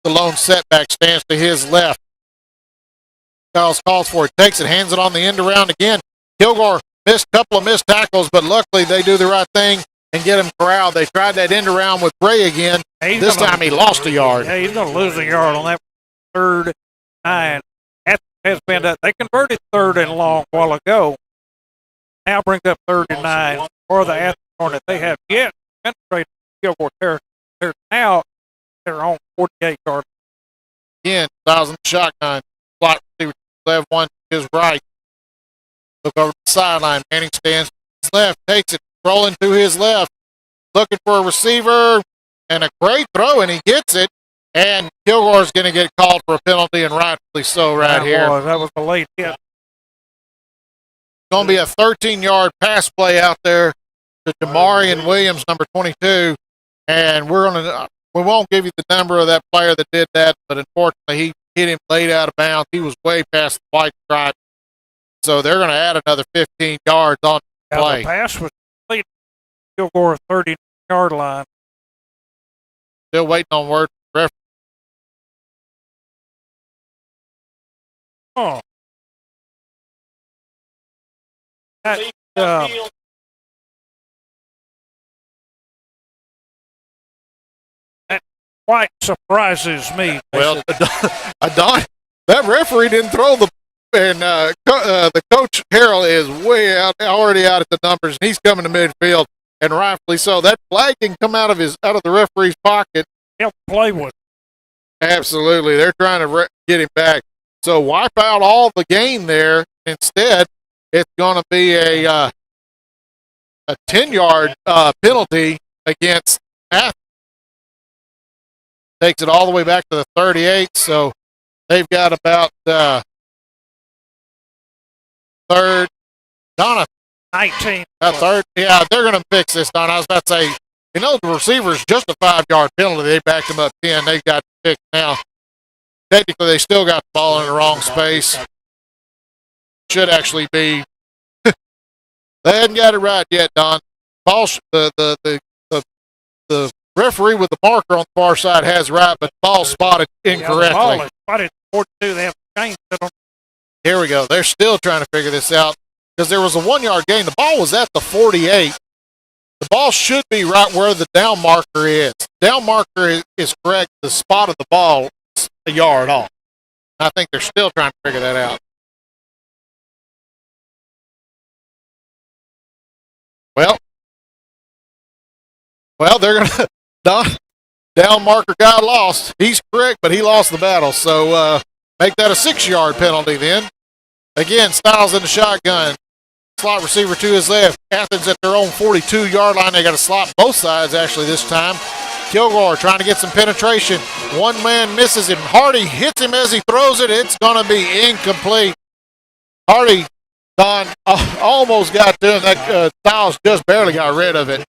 the lone setback, stands to his left. Styles calls for it, takes it, hands it on the end around again. Kilgore missed a couple of missed tackles, but luckily they do the right thing and get him corralled. They tried that end around with Bray again. This time he lost a yard. Yeah, he's going to lose a yard on that 3rd and 9. Athens has been they converted 3rd and long a while ago. Now brings up 3rd and 9 for the Athens Hornets. They have yet penetrated Kilgore territory. They're now their own 48-yard. Again, Styles in the shotgun. Slot receiver left, one to his right. Look over the sideline. Manning stands to his left, takes it, rolling to his left, looking for a receiver, and a great throw, and he gets it. And Kilgore's going to get called for a penalty, and rightfully so here. That was a late hit. Going to be a 13-yard pass play out there to Jamarian Williams, number 22, and we won't give you the number of that player that did that, but unfortunately he hit him late out of bounds. He was way past the white stripe, so they're going to add another 15 yards on the play. The pass was complete. Kilgore 30-yard line. Still waiting on word from the referee. Oh. That, that quite surprises me. Well, that referee didn't throw the, and the coach Harrell is way out, already out at the numbers, and he's coming to midfield, and rightfully so. That flag didn't come out of the referee's pocket. He'll play with it. Absolutely, they're trying to get him back. So wipe out all the gain there. Instead, it's going to be a 10-yard penalty against Athens. Takes it all the way back to the 38. So they've got about third. Donna. 19. Third. Yeah, they're going to fix this, Donna. I was about to say, the receiver's just a 5-yard penalty. They backed him up 10. They've got it fixed now. Technically, they still got the ball in the wrong space. Should actually be. They hadn't got it right yet, Don. Ball, the referee with the marker on the far side has right, but the ball spotted incorrectly. The ball is spotted 42. They have changed it. Here we go. They're still trying to figure this out because there was a 1-yard gain. The ball was at the 48. The ball should be right where the down marker is. Down marker is correct. The spot of the ball is a yard off. I think they're still trying to figure that out. Well, they're going to down marker got lost. He's correct, but he lost the battle. So make that a 6-yard penalty then. Again, Styles in the shotgun. Slot receiver to his left. Athens at their own 42-yard line. They got to slot both sides actually this time. Kilgore trying to get some penetration. One man misses him. Hardy hits him as he throws it. It's going to be incomplete. Hardy, Don, almost got to him. That Styles just barely got rid of it.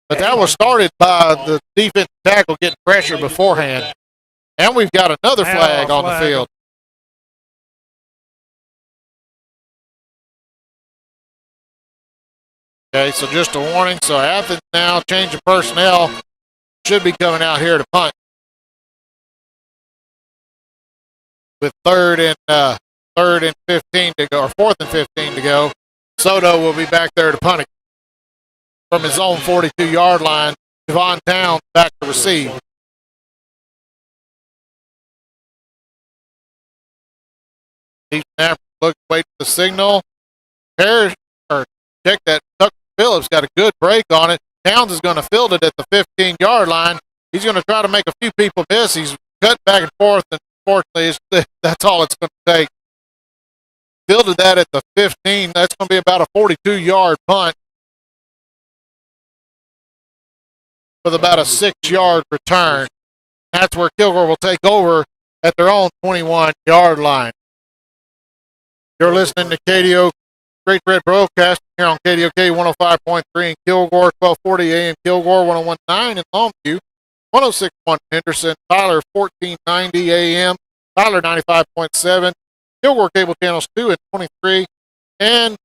But that was started by the defensive tackle getting pressure beforehand. And we've got another flag on the field. Okay, so just a warning. So Athens now changing personnel. Should be coming out here to punt. With third and 15 to go, or 4th and 15 to go. Soto will be back there to punt it. From his own 42-yard line, Devon Towns back to receive. Steve Snapper looks, wait for the signal. Check that. Tucker Phillips got a good break on it. Towns is going to field it at the 15-yard line. He's going to try to make a few people miss. He's cut back and forth, and fortunately, that's all it's going to take. Fielded that at the 15. That's going to be about a 42-yard punt with about a 6-yard return. That's where Kilgore will take over at their own 21-yard line. You're listening to KDO Great Red Broadcast here on KDOK 105.3 in Kilgore, 1240 AM Kilgore, 101.9 in Longview, 106.1 Henderson, Tyler 1490 AM, Tyler 95.7, Kilgore Cable Channels 2 and 23, and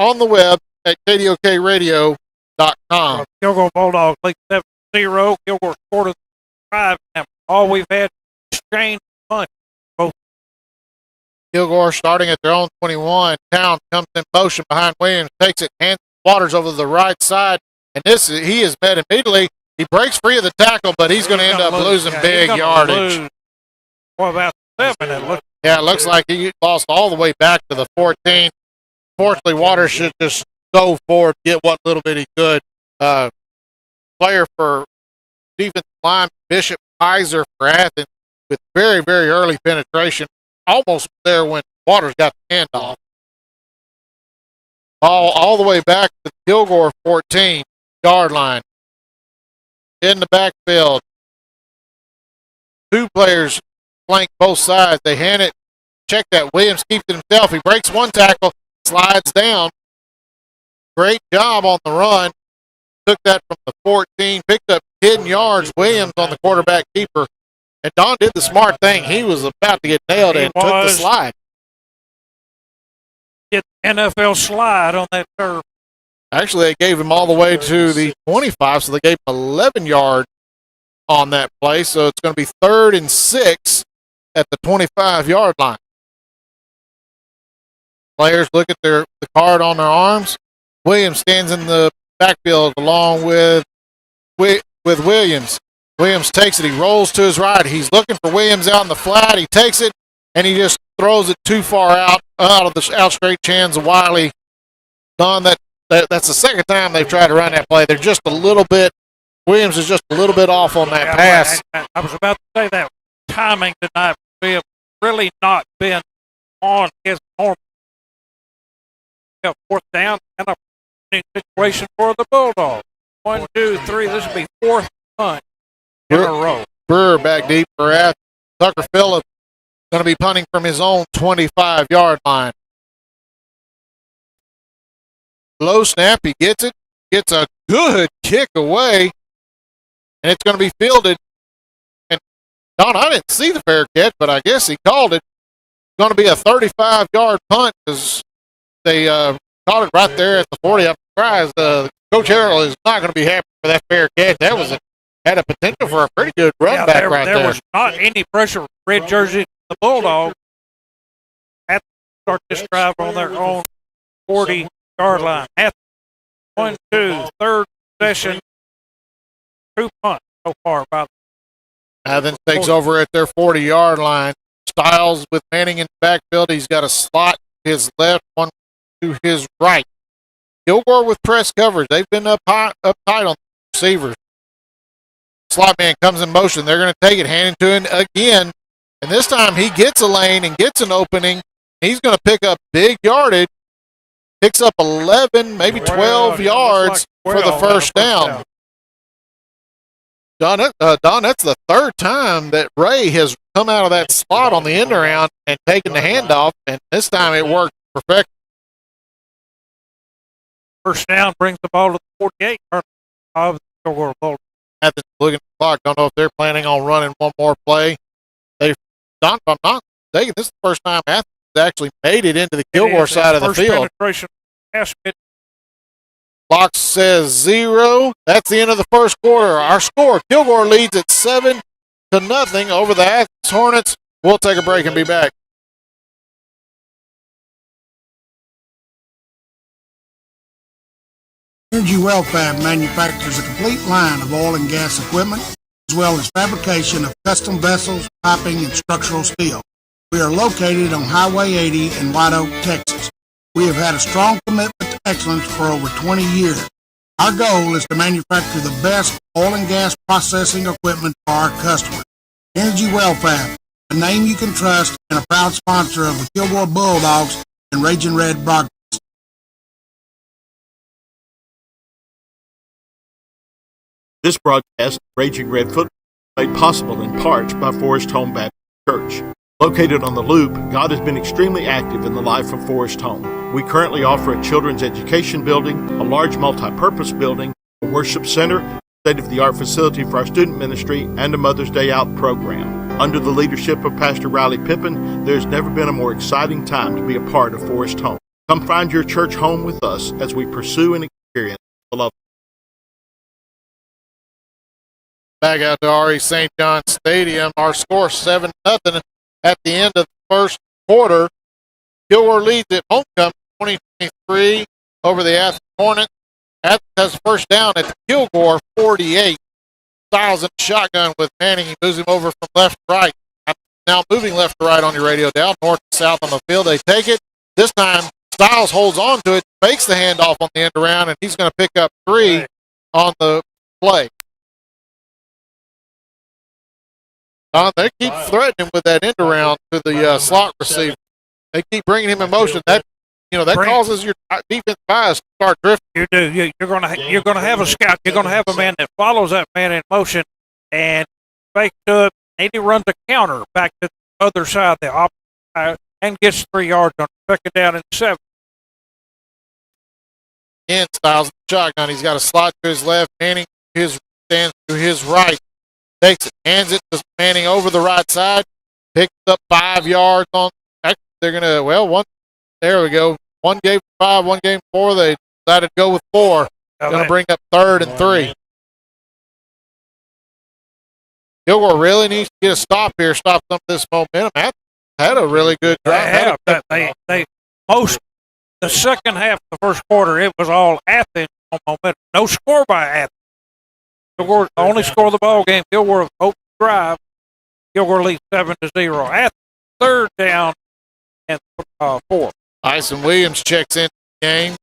on the web at KDOKradio.com. Kilgore Bulldogs lead 7-0. Kilgore scored a 5. All we've had is strange punch. Kilgore starting at their own 21. Towns comes in motion behind Williams, takes it, hands Waters over to the right side, and he is met immediately. He breaks free of the tackle, but he's going to end up losing big yardage. What about 7? It looks like he lost all the way back to the 14. Fortunately, Waters should just go forward, get what little bit he could. Player for defensive line, Bishop Heiser for Athens, with very, very early penetration. Almost there when Waters got the handoff. Ball all the way back to the Kilgore 14-yard line. In the backfield. 2 players flank both sides. They hand it. Check that. Williams keeps it himself. He breaks one tackle, slides down. Great job on the run. Took that from the 14, picked up 10 yards. Williams on the quarterback keeper. And Don did the smart thing. He was about to get nailed and took the slide. Get NFL slide on that turf. Actually, they gave him all the way to the 25, so they gave him 11 yards on that play. So it's going to be 3rd and 6 at the 25-yard line. players look at the card on their arms. Williams stands in the backfield along with Williams. Williams takes it. He rolls to his right. He's looking for Williams out in the flat. He takes it, and he just throws it too far out of the outstretched hands of Wiley. Don, that's the second time they've tried to run that play. They're just a little bit. Williams is just a little bit off on that pass. I was about to say that timing tonight have really not been on his normal. Fourth down and a situation for the Bulldogs. 1, 2, 3. This will be fourth punt in a row. Brewer back deep for Athens. Tucker Phillips going to be punting from his own 25-yard line. Low snap. He gets it. Gets a good kick away. And it's going to be fielded. And, Don, I didn't see the fair catch, but I guess he called it. It's going to be a 35-yard punt because they caught it right there at the 40. I'm surprised Coach Harrell is not going to be happy for that fair catch. That had a potential for a pretty good run back right there. There was not any pressure from red jersey. The Bulldogs had to start this drive on their own 40-yard line. Athens, 1, 2, third possession. 2 punts so far. Athens takes over at their 40-yard line. Styles with Manning in the backfield. He's got a slot to his left, one to his right. Kilgore with press coverage. They've been up tight on the receivers. Slot man comes in motion. They're going to take it, hand it to him again. And this time he gets a lane and gets an opening. He's going to pick up big yardage. Picks up 11, maybe 12 yards for the first down. Don, that's the third time that Ray has come out of that slot on the end around and taken the handoff, and this time it worked perfect. First down brings the ball to the 48 of the Kilgore Bulldogs. Athens looking at the clock. Don't know if they're planning on running one more play. Don, if I'm not mistaken, this is the first time Athens has actually made it into the Kilgore side of the field. Penetration. Clock says 0. That's the end of the first quarter. Our score, Kilgore leads at 7-0 over the Athens Hornets. We'll take a break and be back. Energy Well Fab manufactures a complete line of oil and gas equipment, as well as fabrication of custom vessels, piping, and structural steel. We are located on Highway 80 in White Oak, Texas. We have had a strong commitment to excellence for over 20 years. Our goal is to manufacture the best oil and gas processing equipment for our customers. Energy Well Fab, a name you can trust and a proud sponsor of the Kilgore Bulldogs and Raging Red broadcast. This broadcast, Raging Red Football, is made possible in part by Forest Home Baptist Church. Located on the Loop, God has been extremely active in the life of Forest Home. We currently offer a children's education building, a large multi-purpose building, a worship center, state-of-the-art facility for our student ministry, and a Mother's Day Out program. Under the leadership of Pastor Riley Pippin, there's never been a more exciting time to be a part of Forest Home. Come find your church home with us as we pursue and experience the love. Back out to R.E. St. John Stadium. Our score 7-0 at the end of the first quarter. Kilgore leads at homecoming 2023 over the Athens Hornets. Athens has first down at the Kilgore 48. Styles in shotgun with Manning. He moves him over from left to right. Now moving left to right on your radio, down north to south on the field. They take it. This time Styles holds on to it, fakes the handoff on the end around, and he's going to pick up 3 on the play. They keep threatening with that end around to the slot receiver. They keep bringing him in motion. That causes your defense bias to start drifting. You do. You're going to have a scout. You're going to have a man that follows that man in motion and fakes to it. And he runs a counter back to the other side, the opposite side, and gets 3 yards on it. Second down and 7. In Styles the shotgun. He's got a slot to his left. Manning stands to his right. Takes it, hands it to Manning over the right side, picks up 5 yards on. Actually, they're going to, there we go. One game 5, one game 4. They decided to go with 4. Going to bring up 3rd and 3. Kilgore really needs to get a stop here, stop some of this momentum. Athens had a really good drive. Most the second half of the first quarter, it was all Athens on momentum. No score by Athens. Kilgore only score of the ball game. Kilgore open drive. Kilgore leads 7-0. Athens third down and 4. Tyson Williams checks in the game.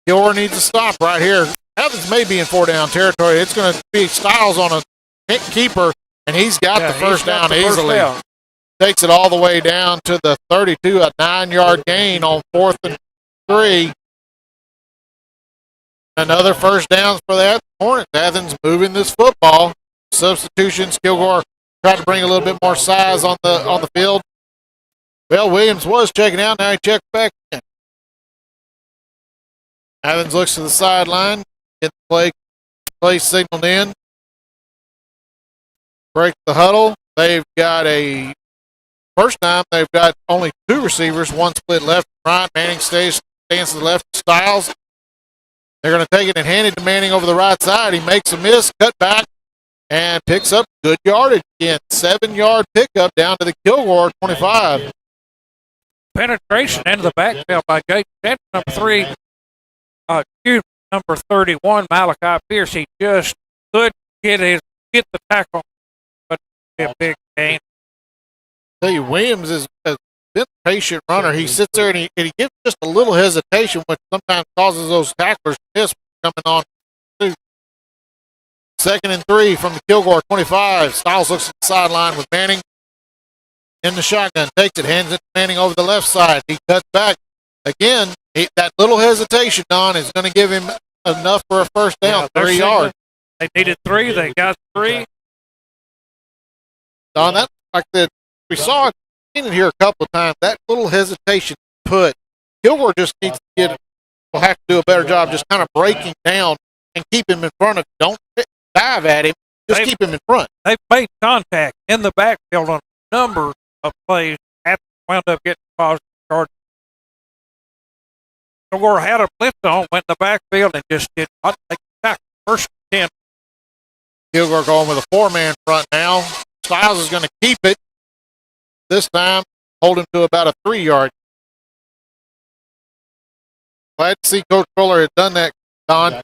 Kilgore needs to stop right here. Athens may be in 4-down territory. It's going to be Styles on a keeper, and he's got the first down easily. Takes it all the way down to the 32, a 9-yard gain on 4th and 3. Another first down for the Hornets. Athens moving this football. Substitutions. Kilgore tried to bring a little bit more size on the field. Well, Williams was checking out. Now he checks back in. Athens looks to the sideline. Get the play signaled in. Break the huddle. They've got first time they've got only 2 receivers, one split left and right. Manning stands to the left of Styles. They're going to take it and hand it to Manning over the right side. He makes a miss, cut back, and picks up good yardage again. 7-yard pickup down to the Kilgore 25. Penetration into the backfield by Gates. Number 3, number 31, Malachi Pierce. He just could get the tackle, but a big gain. I tell you, Williams has been a patient runner. He sits there and he gives just a little hesitation, which sometimes causes those tacklers to miss coming on. 2nd and 3 from the Kilgore 25. Styles looks at the sideline with Manning in the shotgun. Takes it, hands it to Manning over the left side. He cuts back. Again, that little hesitation, Don, is going to give him enough for a first down, 3 yards. They needed 3. They got 3. Don, that like that we saw it in here a couple of times. That little hesitation put Kilgore just needs to will have to do a better job just kind of breaking down and keep him in front of him. Don't dive at him. Just keep him in front. They've made contact in the backfield on a number of plays. Athens wound up getting positive charges. Kilgore had a blitz on, went in the backfield, and just did not make the tackle. First and 10. Kilgore going with a 4-man front now. Styles is going to keep it. This time, hold him to about a 3-yard. Glad to see Coach Fuller had done that, Don.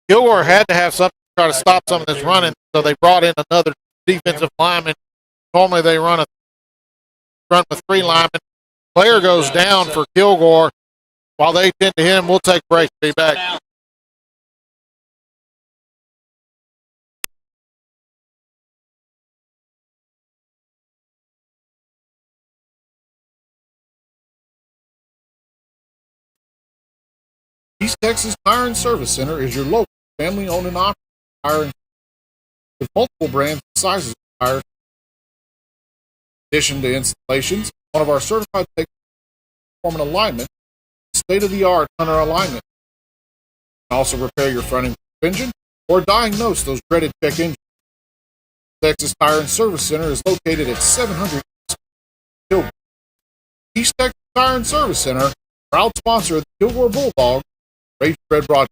Kilgore had to have something to try to stop some of this running, so they brought in another defensive lineman. Normally they run with 3 linemen. Player goes down for Kilgore. While they tend to hit him, we'll take a break. Be back. East Texas Tire and Service Center is your local family-owned and operated tire with multiple brands and sizes of tires. In addition to installations, one of our certified technicians perform an alignment, state-of-the-art hunter alignment. You can also repair your front engine or diagnose those dreaded check engines. Texas Tire and Service Center is located at 700 Kilgore. East Texas Tire and Service Center, proud sponsor of the Kilgore Bulldogs, Rage Red Broadcast.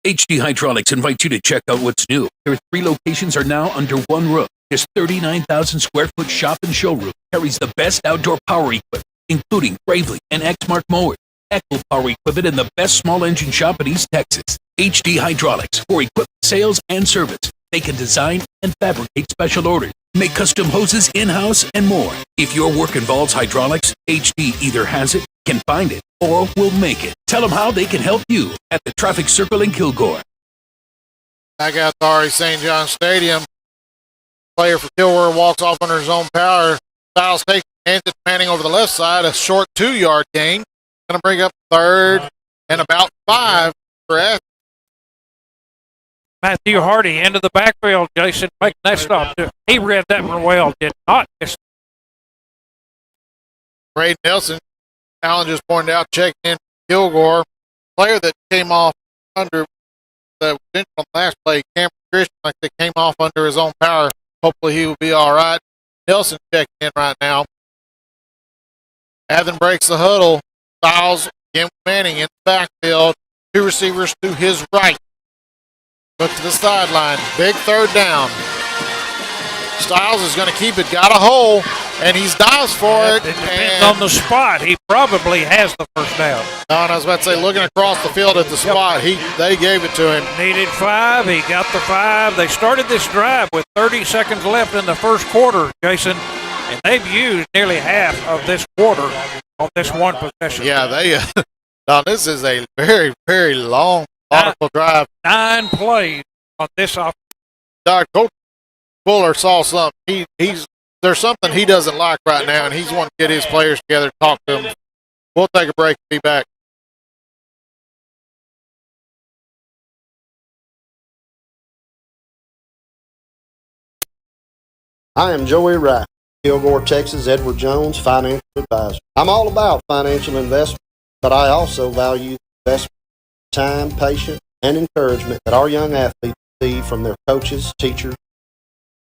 HD Hydraulics invites you to check out what's new. Their 3 locations are now under one roof. This 39,000 square foot shop and showroom carries the best outdoor power equipment, including Bravely and Exmark mowers, Echo power equipment, and the best small engine shop in East Texas. HD Hydraulics for equipment sales and service. They can design and fabricate special orders, make custom hoses in-house, and more. If your work involves hydraulics, HD either has it, can find it, or will make it. Tell them how they can help you at the Traffic Circle in Kilgore. Back out to RE St. John Stadium. Player for Kilgore walks off under his own power. Styles takes hands it to Manning over the left side. A short 2-yard gain. Going to bring up 3rd and about 5 for Athens. Matthew Hardy into the backfield. Jason making that stop. He read that one well. Did not miss. Ray Nelson, Allen just pointed out, checking in Kilgore. Player that came off under the bench on the last play, Cameron Christian, like they came off under his own power. Hopefully he will be all right. Nelson checking in right now. Athens breaks the huddle. Styles again with Manning in the backfield. 2 receivers to his right. Look to the sideline. Big third down. Styles is going to keep it. Got a hole, and he dives for it. It depends on the spot. He probably has the first down. I was about to say, looking across the field at the spot, they gave it to him. Needed 5. He got the 5. They started this drive with 30 seconds left in the first quarter, Jason, and they've used nearly half of this quarter on this one possession. Yeah, now this is a very, very long, methodical drive. 9 plays on this offense. Coach Fuller saw something. There's something he doesn't like right now, and he's wanting to get his players together to talk to them. We'll take a break and be back. I am Joey Wright, Kilgore, Texas, Edward Jones Financial Advisor. I'm all about financial investment, but I also value the investment, time, patience, and encouragement that our young athletes receive from their coaches, teachers.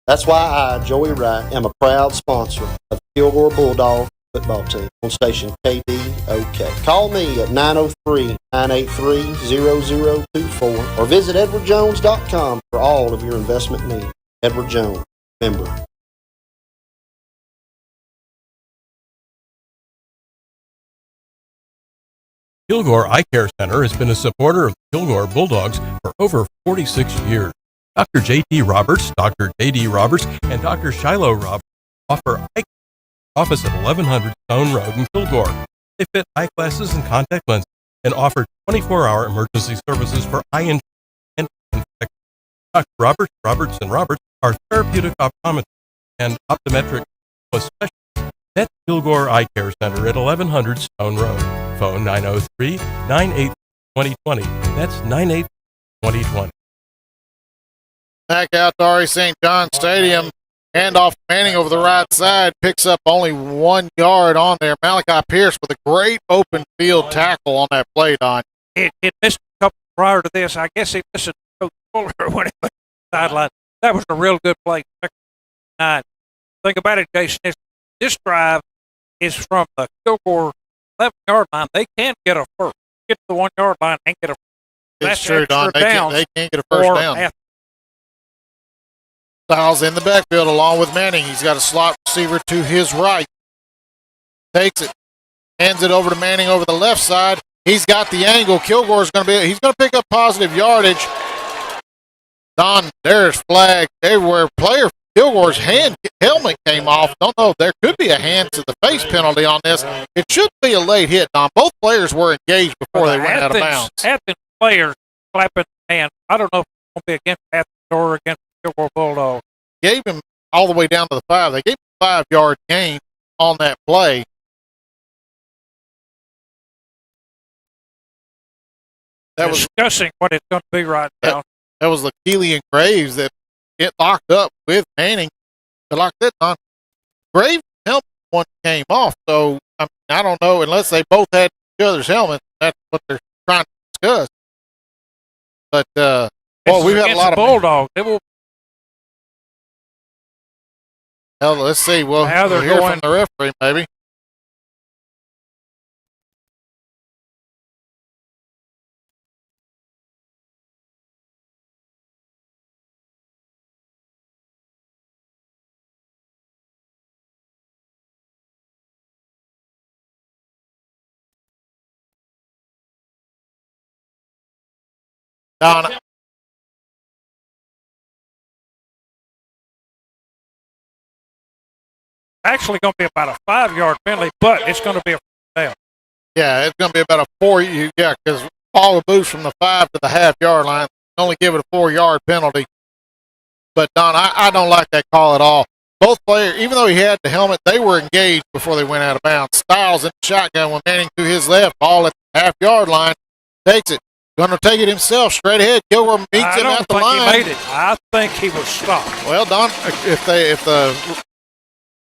That's why I, Joey Wright, am a proud sponsor of the Kilgore Bulldog football team on station KDOK. Call me at 903-983-0024 or visit edwardjones.com for all of your investment needs. Edward Jones, member. Kilgore Eye Care Center has been a supporter of the Kilgore Bulldogs for over 46 years. Dr. J.T. Roberts, Dr. J.D. Roberts, and Dr. Shiloh Roberts offer eye care office at 1100 Stone Road in Kilgore. They fit eyeglasses and contact lenses and offer 24-hour emergency services for eye injury and infection. Dr. Roberts, Roberts, and Roberts are therapeutic optometrists and optometric specialists at Kilgore Eye Care Center at 1100 Stone Road. Phone 903-98-2020. That's 98-2020. Back out to R.E. St. John Stadium. Handoff to Manning over the right side. Picks up only 1 yard on there. Malachi Pierce with a great open field tackle on that play, Don. It missed a couple prior to this. I guess he missed Coach Fuller when he went to the sideline. That was a real good play. 9. Think about it, Jason. This drive is from the Kilgore 11-yard line. They can't get a first. Get to the 1 yard line and get a first. It's true, Don. They can't get a first down. Styles in the backfield along with Manning. He's got a slot receiver to his right. Takes it. Hands it over to Manning over the left side. He's got the angle. Kilgore's going to pick up positive yardage. Don, there's flag everywhere. Player Kilgore's helmet came off. Don't know. There could be a hand to the face penalty on this. It should be a late hit, Don. Both players were engaged before they went out of bounds. Athens players clapping hands. I don't know if it's going to be against Athens or against Kilgore Bulldogs. Gave him all the way down to the 5. They gave him a 5-yard gain on that play. That was discussing what it's going to be right now. That was Keely and Graves that get locked up with Manning. They locked it on. Graves' helmet one came off, so I don't know unless they both had each other's helmets. That's what they're trying to discuss. But we've had a lot of Bulldogs. It will. Well, let's see. We'll hear from the referee, maybe. Don, actually going to be about a 5-yard penalty, but it's going to be a down. Yeah, it's going to be about a 4. Yeah, because ball moves from the 5 to the half-yard line. Only give it a 4-yard penalty. But Don, I don't like that call at all. Both players, even though he had the helmet, they were engaged before they went out of bounds. Styles in the shotgun with Manning to his left, ball at the half-yard line, takes it. Going to take it himself straight ahead. Kilgore meets him at the line. I don't think he made it. I think he was stopped. Well, Don, if the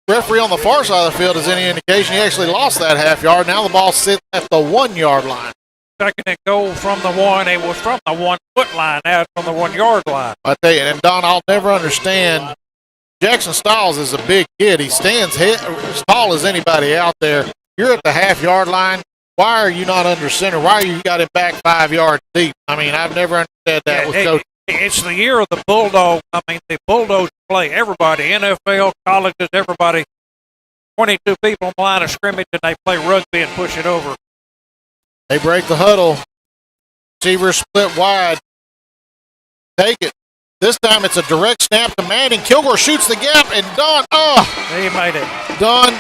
referee on the far side of the field is any indication, he actually lost that half-yard. Now the ball sits at the 1-yard line. Second and goal from the 1. It was from the 1-foot line. Now it's from the 1-yard line. I tell you, and Don, I'll never understand. Jackson Styles is a big kid. He stands as tall as anybody out there. you're at the half-yard line. Why are you not under center? Why are you got him back 5 yards deep? I mean, I've never understood that with coach. It's the year of the Bulldog. I mean, the Bulldogs play everybody, NFL, colleges, everybody. 22 people on the line of scrimmage, and they play rugby and push it over. They break the huddle. Receivers split wide. Take it. This time it's a direct snap to Manning. Kilgore shoots the gap, and He made it. Don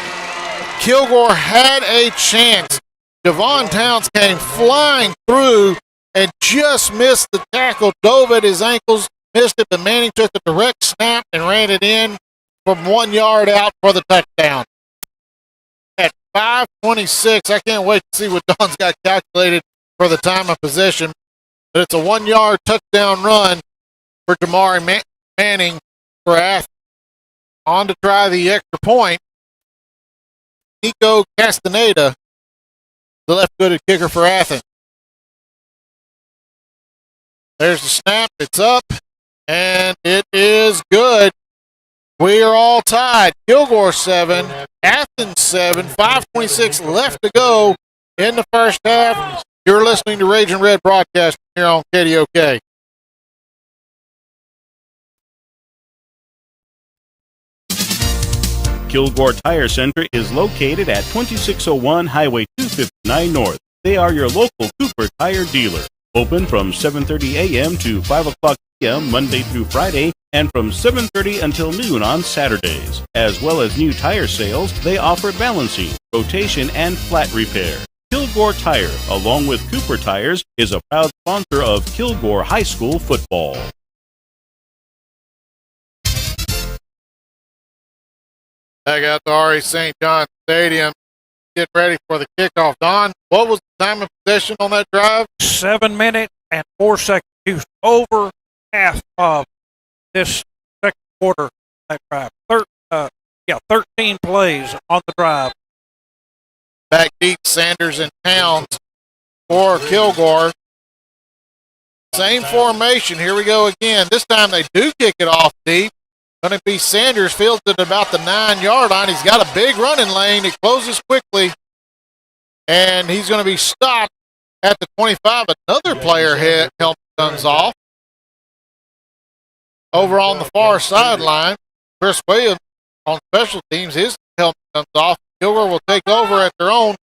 Kilgore had a chance. Javon Towns came flying through and just missed the tackle, dove at his ankles, missed it, but Manning took the direct snap and ran it in from 1 yard out for the touchdown. At 5:26, I can't wait to see what Don's got calculated for the time of possession, but it's a 1 yard touchdown run for Jamari Manning for Athens. On to try the extra point, Nico Castaneda, the left-footed kicker for Athens. There's the snap. It's up, and it is good. We are all tied. Kilgore 7, Athens 7, 5:26 left to go in the first half. You're listening to Raging Red broadcast here on KDOK. Kilgore Tire Center is located at 2601 Highway 259 North. They are your local Cooper Tire dealer. Open from 7:30 a.m. to 5 o'clock p.m. Monday through Friday, and from 7:30 until noon on Saturdays. As well as new tire sales, they offer balancing, rotation, and flat repair. Kilgore Tire, along with Cooper Tires, is a proud sponsor of Kilgore High School football. Back out to R.E. St. John Stadium. Get ready for the kickoff. Don, what was the time of possession on that drive? 7 minutes and 4 seconds. He was over half of this second quarter. That drive. 13 plays on the drive. Back deep, Sanders and Towns for Kilgore. Same formation. Here we go again. This time they do kick it off deep. Going to be Sanders, fields at about the 9 yard line. He's got a big running lane. It closes quickly, and he's going to be stopped at the 25. Another player helmet comes off. Over on the far sideline, Chris Williams on special teams, his helmet comes off. Kilgore will take over at their own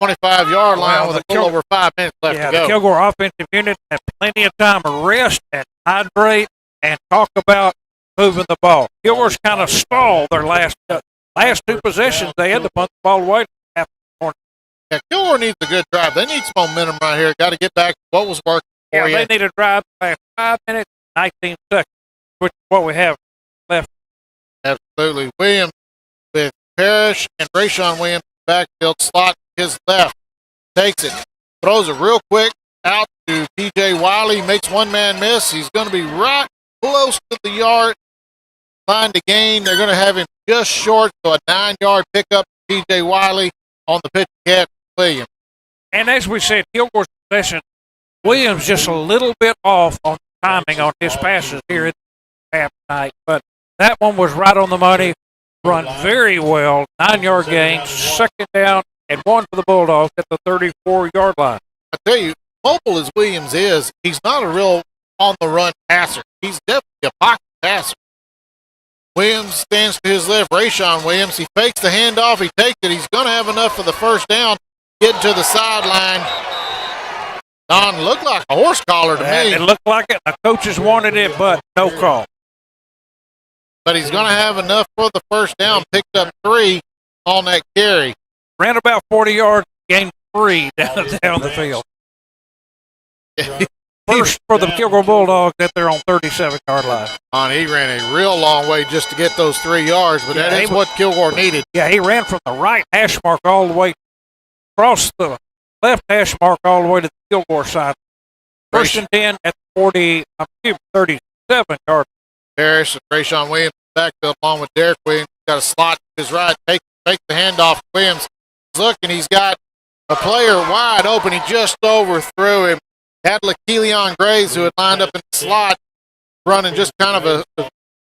25-yard line with a little over 5 minutes left to go. The Kilgore offensive unit had plenty of time to rest and hydrate and talk about moving the ball. Kilgore's kind of stalled their last two possessions. They had to punt the ball away half the corner. Yeah, Kilgore needs a good drive. They need some momentum right here. Got to get back to what was working for you. They need a drive the last 5 minutes, 19 seconds, which is what we have left. Absolutely. Williams with Parrish and Rayshawn Williams backfield, slot to his left. Takes it, throws it real quick out to T.J. Wiley, makes one man miss. He's going to be right close to the yard line to gain. They're going to have him just short, so a 9-yard pickup to T.J. Wiley on the pitch catch Williams. And as we said, Kilgore's possession, Williams just a little bit off on timing on his passes here at half night, but that one was right on the money. Run very well, 9-yard gain, second down, and 1 for the Bulldogs at the 34-yard line. I tell you, mobile as Williams is, he's not a real on-the-run passer. He's definitely a pocket passer. Williams stands to his left, Rayshawn Williams. He fakes the handoff. He takes it. He's going to have enough for the first down. Getting to the sideline. Don, looked like a horse collar to me. It looked like it. The coaches wanted it, but no call. But he's going to have enough for the first down. Picked up 3 on that carry. Ran about 40 yards, gained 3 down the field. First for the Kilgore Bulldogs at their own 37-yard line. He ran a real long way just to get those 3 yards, but that is what Kilgore needed. Yeah, he ran from the right hash mark all the way across the left hash mark all the way to the Kilgore side. First and 10 at the 37-yard. Harris and Rayshawn Williams backfield along with Derek Williams. Got a slot to his right. Take the handoff. Williams is looking. He's got a player wide open. He just overthrew him. Had LaKelion Graves, who had lined up in the slot, running just kind of a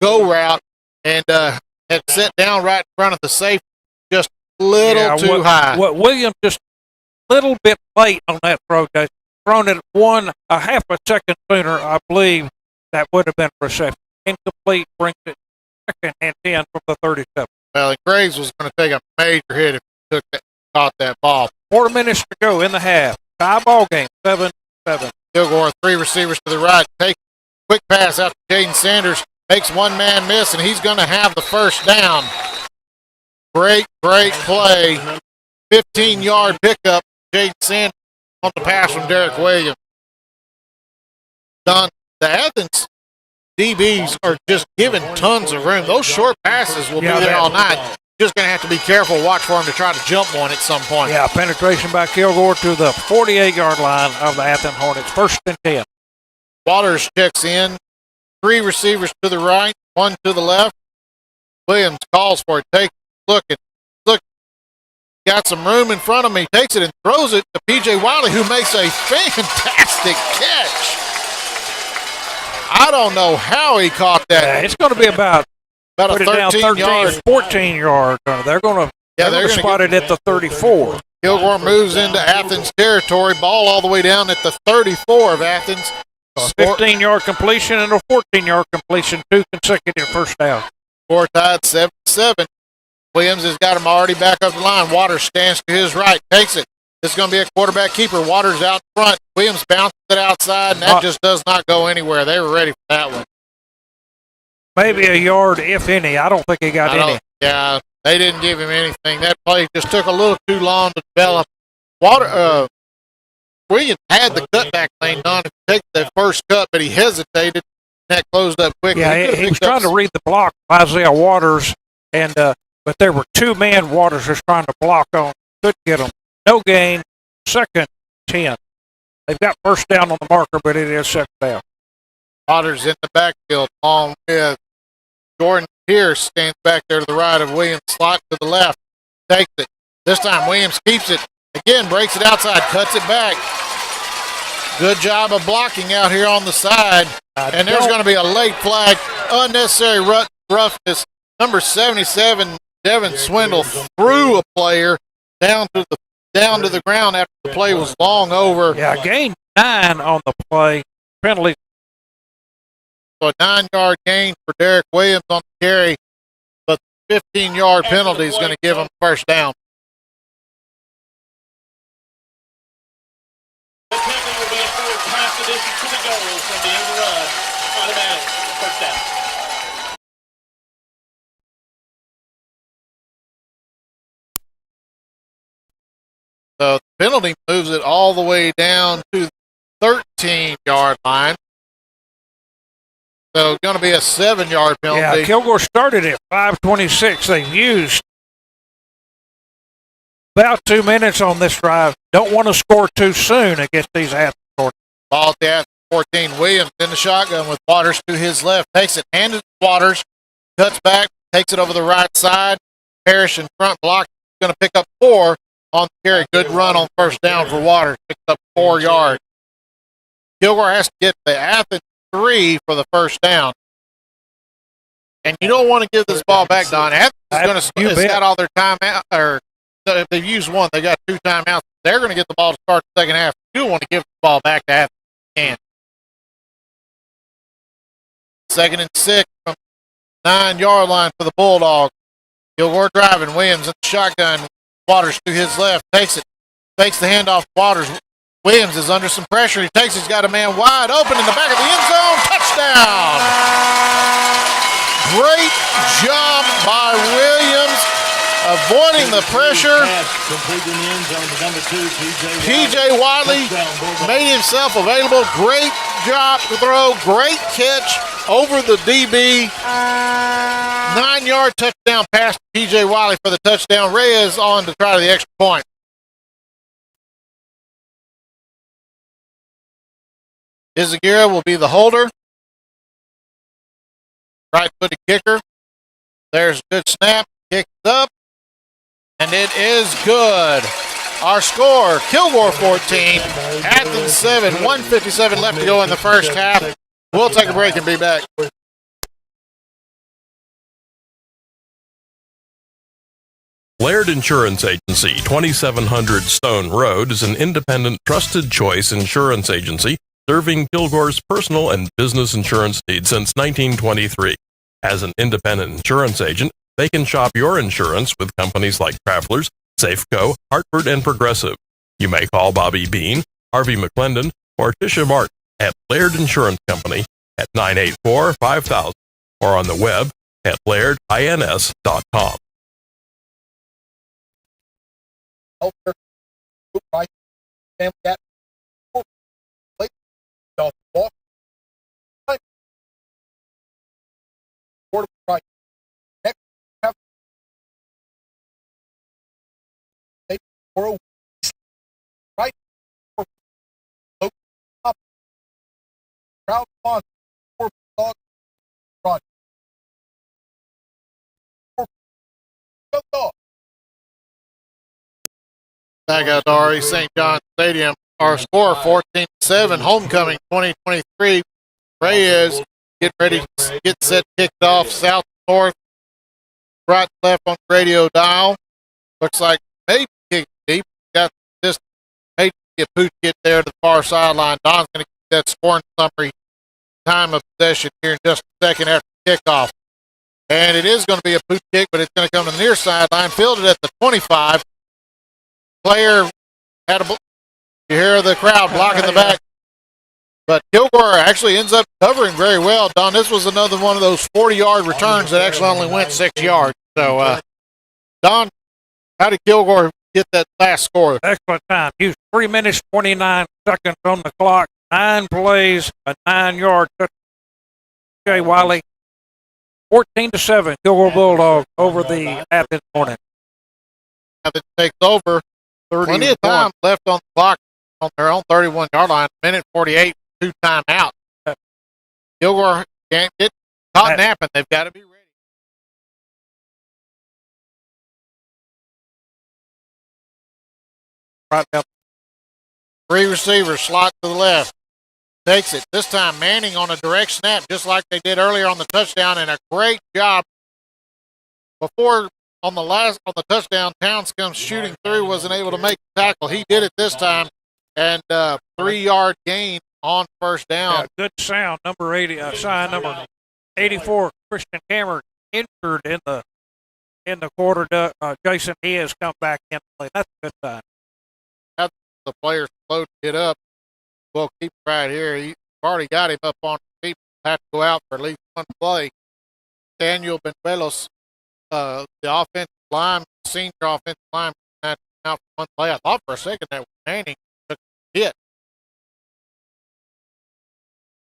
go route, and had set down right in front of the safety. Just little too high. What Williams just a little bit late on that throw. They thrown it a half a second sooner, I believe that would have been reception. Incomplete, brings it second and 10 from the 37. Well, and Graves was going to take a major hit if he caught that ball. 4 minutes to go in the half. Tie ball game, 7-7. Kilgore, 3 receivers to the right. Take quick pass out to Jaden Sanders. Makes one man miss, and he's going to have the first down. Great play. 15-yard pickup. Jaden Sanders on the pass from Derek Williams. Done. The Athens DBs are just giving tons of room. Those short passes will be there all night. Just going to have to be careful. Watch for him to try to jump one at some point. Yeah, penetration by Kilgore to the 48-yard line of the Athens Hornets. 1st and 10. Waters checks in. 3 receivers to the right, 1 to the left. Williams calls for it. Look. Got some room in front of him. He takes it and throws it to P.J. Wiley, who makes a fantastic catch. I don't know how he caught that. Yeah, it's going to be about a 13-yard. 14 yards. They're going to spot it at the 34. Kilgore moves into Athens territory. Ball all the way down at the 34 of Athens. A 15-yard completion and a 14-yard completion, 2 consecutive first down. Score tied 7-7. Williams has got him already back up the line. Waters stands to his right, takes it. This is going to be a quarterback keeper. Waters out front. Williams bounces it outside, and that just does not go anywhere. They were ready for that one. Maybe a yard, if any. I don't think he got any. Yeah, they didn't give him anything. That play just took a little too long to develop. Williams had the cutback lane done to take that first cut, but he hesitated. That closed up quickly. Yeah, he was trying to read the block of Isaiah Waters, and but there were 2 men Waters was trying to block on. Couldn't get them. No gain. 2nd, 10. They've got first down on the marker, but it is 2nd down. Waters in the backfield along with Jordan Pierce stands back there to the right of Williams. Slot to the left. Takes it. This time Williams keeps it. Again, breaks it outside. Cuts it back. Good job of blocking out here on the side. And there's going to be a late flag. Unnecessary roughness. Number 77, Devin Swindle, threw a player down to the ground after the play was long over. Yeah, gained 9 on the play. Penalty. So a 9-yard gain for Derek Williams on the carry, but 15-yard penalty is going to give him first down. The penalty will be enforced half the distance to the goal from the overrun. Automatic first down. So the penalty moves it all the way down to the 13-yard line. So going to be a 7-yard penalty. Yeah, Kilgore started at 5:26. They've used about 2 minutes on this drive. Don't want to score too soon against these Athens. Ball at the Athens 14. Williams in the shotgun with Waters to his left. Takes it, handed to Waters. Cuts back, takes it over the right side. Parrish in front block. Going to pick up 4 on the carry. Good run on first down for Waters. Picks up 4 yards. Kilgore has to get the Athens 3 for the first down. And you don't want to give this ball back, Don. Athens is going to got all their time out, or if they've used 1, they got 2 timeouts. They're going to get the ball to start the second half. You want to give the ball back to Athens. And 2nd and 6 from the 9-yard line for the Bulldogs. Kilgore driving. Williams in the shotgun. Waters to his left. Takes it. Takes the handoff. Waters. Williams is under some pressure. He takes it. He's got a man wide open in the back of the end zone. Touchdown! Great job by Williams avoiding the pressure. P.J. Wiley made himself available. Great job to throw. Great catch over the DB. 9-yard touchdown pass to P.J. Wiley for the touchdown. Reyes on to try the extra point. Izaguirre will be the holder. Right-footed kicker. There's a good snap. Kicks up. And it is good. Our score, Kilgore 14, Athens 7, 1:57 left to go in the first half. We'll take a break and be back. Laird Insurance Agency, 2700 Stone Road, is an independent, trusted choice insurance agency serving Kilgore's personal and business insurance needs since 1923. As an independent insurance agent, they can shop your insurance with companies like Travelers, Safeco, Hartford, and Progressive. You may call Bobby Bean, Harvey McClendon, or Tisha Martin at Laird Insurance Company at 984-5000 or on the web at lairdins.com. Proud sponsor for Dog Project. Back at RE St. John Stadium, our score 14-7, homecoming 2023. Reyes getting ready to get set, kicked off south to north, right to left on the radio dial. Looks like maybe kick deep. Got this maybe get Pooch get there to the far sideline. Don's going to get that scoring summary time of possession here in just a second after kickoff. And it is going to be a Pooch kick, but it's going to come to the near sideline, fielded at the 25. Player had a, you hear the crowd blocking the back. But Kilgore actually ends up covering very well. Don, this was another one of those 40-yard returns that actually only went 6 yards. So, Don, how did Kilgore get that last score? Excellent time. Used 3 minutes, 29 seconds on the clock. 9 plays, a 9-yard touchdown. Jay Wiley, 14-7, Kilgore Bulldogs over the Athens Hornets. Athens takes over. Plenty of time left on the clock on their own 31-yard line. Minute 48, 2 timeouts. Kilgore can't get caught napping. They've got to be ready. Right now, 3 receivers, slot to the left. Takes it. This time Manning on a direct snap, just like they did earlier on the touchdown, and a great job. Before on the touchdown, Towns comes shooting through, wasn't able to make the tackle. He did it this time, and 3-yard gain on first down. Yeah, good sound. Number 80, sign number 84, Christian Cameron injured in the quarter. Jason he has come back in play. That's a good sign. The players slow to get up. We'll keep right here. You've already got him up on his feet. Have to go out for at least one play. Daniel Benuelos, the offensive line, senior offensive line, out for one play. I thought for a second that was Manning took a hit.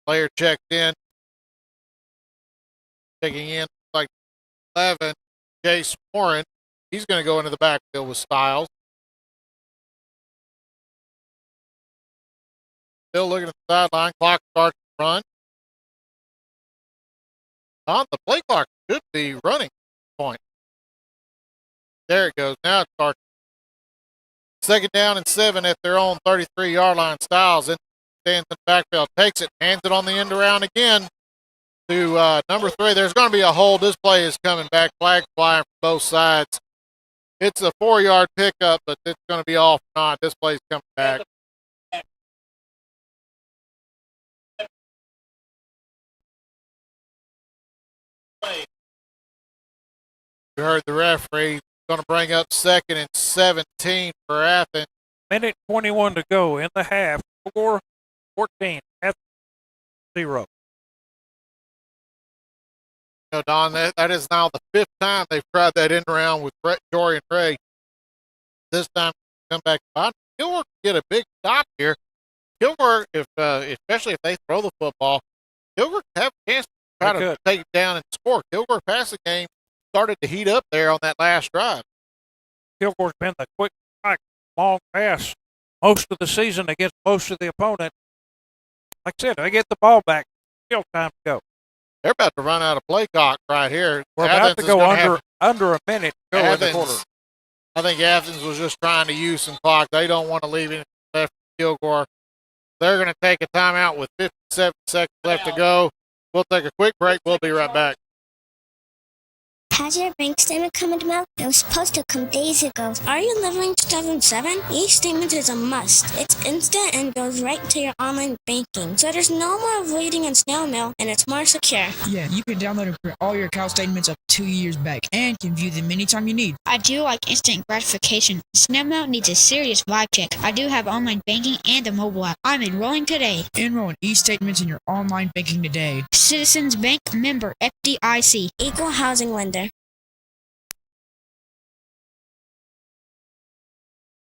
Player checked in. Checking in like 11, Chase Warren. He's going to go into the backfield with Styles. Still looking at the sideline. Clock starts to run. On the play clock should be running point. There it goes. Now it starts. 2nd down and 7 at their own 33-yard line. Styles stands in the backfield, takes it, hands it on the end around again to number 3. There's going to be a hold. This play is coming back. Flag flying from both sides. It's a 4-yard pickup, but it's going to be off or not. This play's coming back. You heard the referee going to bring up 2nd and 17 for Athens. Minute 21 to go in the half. Score 14, Athens 0. You know, Don, that is now the 5th time they've tried that end around with Jory and Ray. This time, come back. Kilgore can get a big stop here. Kilgore, especially if they throw the football, Kilgore can have a chance to try to take it down and score. Kilgore passing game started to heat up there on that last drive. Kilgore's been the quick strike, long pass most of the season against most of the opponent. Like I said, they get the ball back. Still time to go. They're about to run out of play clock right here. We're about to go under a minute to go in the quarter. I think Athens was just trying to use some clock. They don't want to leave it left for Kilgore. They're going to take a timeout with 57 seconds left to go. We'll take a quick break. We'll be right back. Has your bank statement come in the mail? It was supposed to come days ago. Are you living in 2007? E-statement is a must. It's instant and goes right to your online banking. So there's no more waiting in snail mail, and it's more secure. Yeah, you can download and print all your account statements up to 2 years back and can view them anytime you need. I do like instant gratification. Snail mail needs a serious vibe check. I do have online banking and a mobile app. I'm enrolling today. Enroll in e-statements in your online banking today. Citizens Bank, member FDIC. Equal housing lender.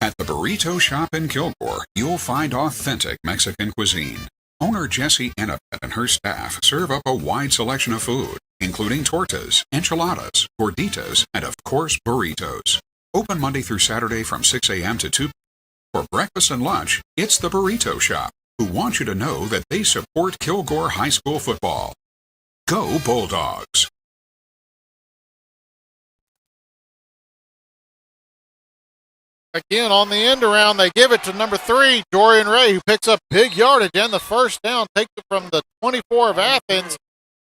At the Burrito Shop in Kilgore, you'll find authentic Mexican cuisine. Owner Jessie Enapet and her staff serve up a wide selection of food, including tortas, enchiladas, gorditas, and of course burritos. Open Monday through Saturday from 6 a.m. to 2 p.m. For breakfast and lunch, it's the Burrito Shop, who want you to know that they support Kilgore High School football. Go Bulldogs! Again, on the end around, they give it to number 3, Dorian Ray, who picks up big yardage and the first down, takes it from the 24 of Athens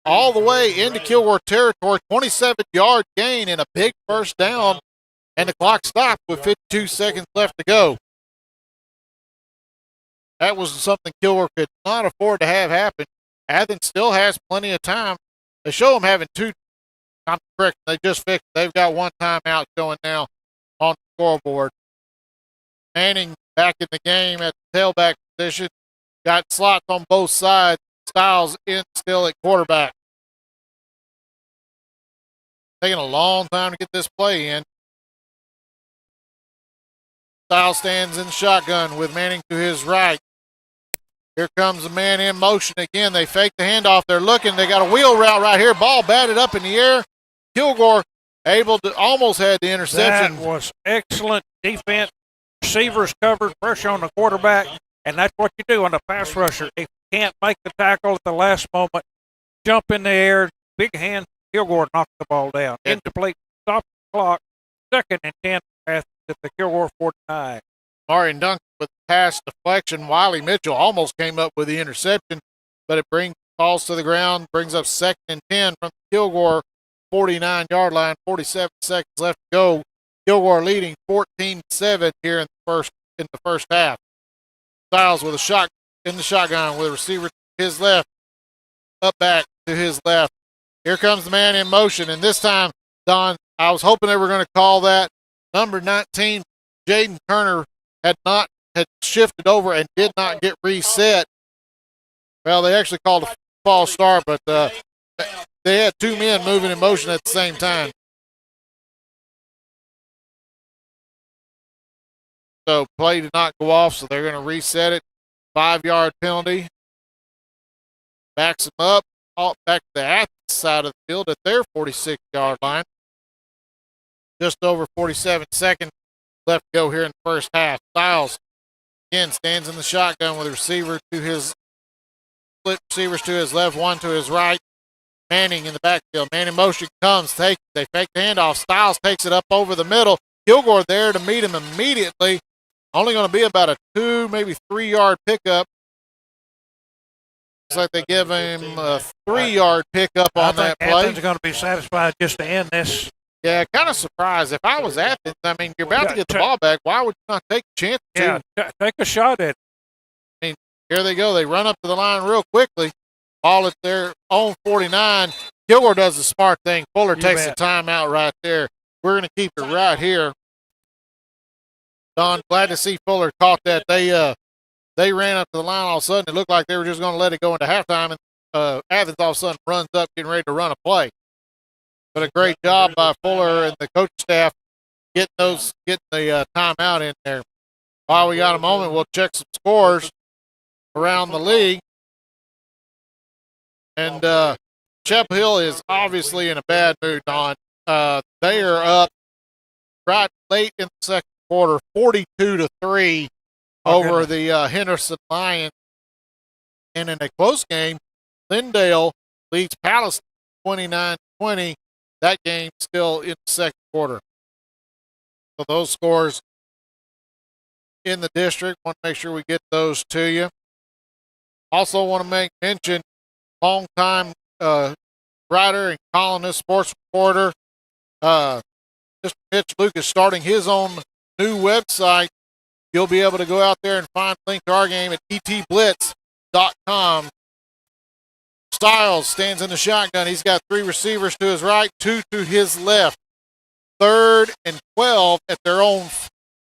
all the way into Kilgore territory. 27-yard gain and a big first down, and the clock stopped with 52 seconds left to go. That was something Kilgore could not afford to have happen. Athens still has plenty of time. They show them having two. I'm correct. They just fixed it. They've got one timeout showing now on the scoreboard. Manning back in the game at the tailback position. Got slots on both sides. Styles in still at quarterback. Taking a long time to get this play in. Styles stands in the shotgun with Manning to his right. Here comes the man in motion again. They fake the handoff. They're looking. They got a wheel route right here. Ball batted up in the air. Kilgore able to almost had the interception. That was excellent defense. Receivers covered, pressure on the quarterback, and that's what you do on a pass rusher. If you can't make the tackle at the last moment, jump in the air, big hand, Kilgore knocked the ball down. Incomplete, stop the clock, 2nd and 10 at the Kilgore 49. Martin Duncan with pass deflection. Wiley Mitchell almost came up with the interception, but it falls to the ground, brings up 2nd and 10 from the Kilgore 49-yard line, 47 seconds left to go. Kilgore leading 14-7 here in the first half. Styles with a shot in the shotgun with a receiver to his left, up back to his left. Here comes the man in motion, and this time, Don, I was hoping they were going to call that. Number 19, Jaden Turner, had shifted over and did not get reset. Well, they actually called a false start, but they had two men moving in motion at the same time. So play did not go off, so they're going to reset it. 5-yard penalty. Backs them up, back to the Athens side of the field at their 46-yard line. Just over 47 seconds left to go here in the first half. Styles again stands in the shotgun with a receiver to his split receivers to his left, one to his right. Manning in the backfield. Manning motion comes, they fake the handoff. Styles takes it up over the middle. Kilgore there to meet him immediately. Only going to be about a 2, maybe 3-yard pickup. Looks like they give him a 3-yard pickup on that play. Athens are going to be satisfied just to end this. Yeah, kind of surprised. If I was Athens, I mean, you're about to get the ball back. Why would you not take a chance to? Yeah, take a shot at it. I mean, here they go. They run up to the line real quickly. Ball at their own 49. Kilgore does the smart thing. Fuller takes the timeout right there. We're going to keep it right here. Don, glad to see Fuller caught that. They ran up to the line all of a sudden. It looked like they were just going to let it go into halftime, and Athens all of a sudden runs up, getting ready to run a play. But a great job by Fuller and the coaching staff getting the timeout in there. While we got a moment, we'll check some scores around the league. And Chapel Hill is obviously in a bad mood, Don. They are up right late in the second quarter, 42-3 over the Henderson Lions. And in a close game, Lindale leads Palestine 29-20. That game still in the second quarter. So those scores in the district, want to make sure we get those to you. Also want to make mention, longtime writer and columnist, sports reporter, Mr. Mitch Lucas starting his own new website. You'll be able to go out there and find a link to our game at etblitz.com. Styles stands in the shotgun. He's got 3 receivers to his right, 2 to his left. 3rd and 12 at their own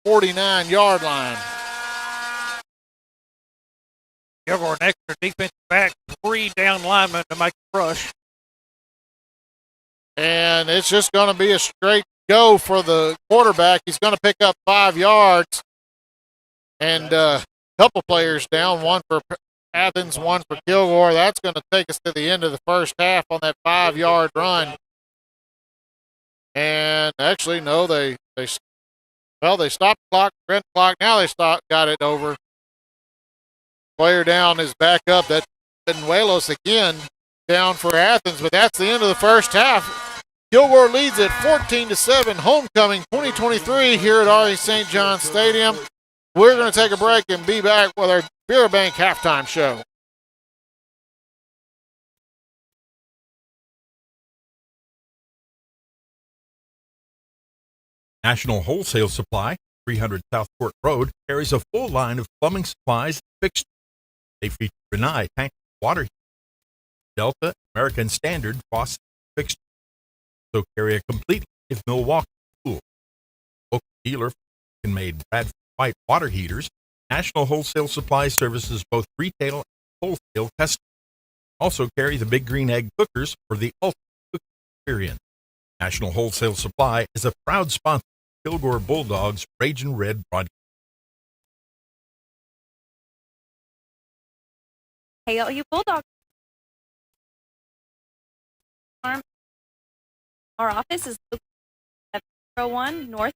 49-yard line. Kilgore an extra defensive back, 3 down linemen to make the rush. And it's just going to be a straight go for the quarterback. He's going to pick up 5 yards. And a couple players down, one for Athens, one for Kilgore. That's going to take us to the end of the first half on that 5-yard run. And actually, no, they stopped the clock, red clock. Now they got it over. Player down is back up. That's Benuelos again down for Athens, but that's the end of the first half. Kilgore leads at 14-7. Homecoming 2023 here at R.E. St. John Stadium. We're going to take a break and be back with our Beer Bank halftime show. National Wholesale Supply, 300 South Court Road, carries a full line of plumbing supplies and fixtures. They feature Renai tank water heaters, Delta, American Standard faucet fixtures. So carry a complete line of Milwaukee pool. Local dealer for American-made Bradford White water heaters. National Wholesale Supply services both retail and wholesale customers. Also carry the Big Green Egg cookers for the ultimate cooking experience. National Wholesale Supply is a proud sponsor of Kilgore Bulldogs Ragin' Red broadcast. Hey, all you Bulldogs. Our office is located at 01 North.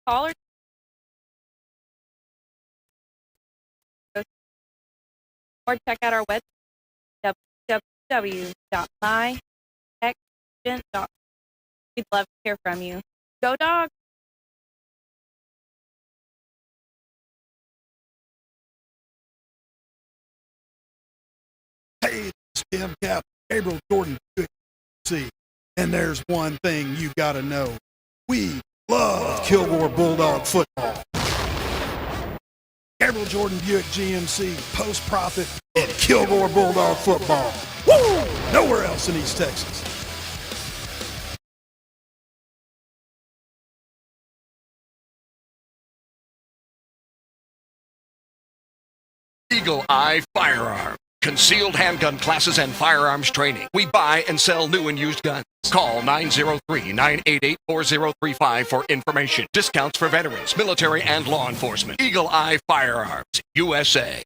Call or check out our website, www.myexagent.com. We'd love to hear from you. Go Dogs! Hey, it's Kim Cap, Gabriel Jordan, see. And there's one thing you gotta know. We love Kilgore Bulldog football. Gabriel Jordan Buick GMC, Post Profit, and Kilgore Bulldog football. Woo! Nowhere else in East Texas. Eagle Eye Firearm. Concealed handgun classes and firearms training. We buy and sell new and used guns. Call 903-988-4035 for information. Discounts for veterans, military, and law enforcement. Eagle Eye Firearms, USA.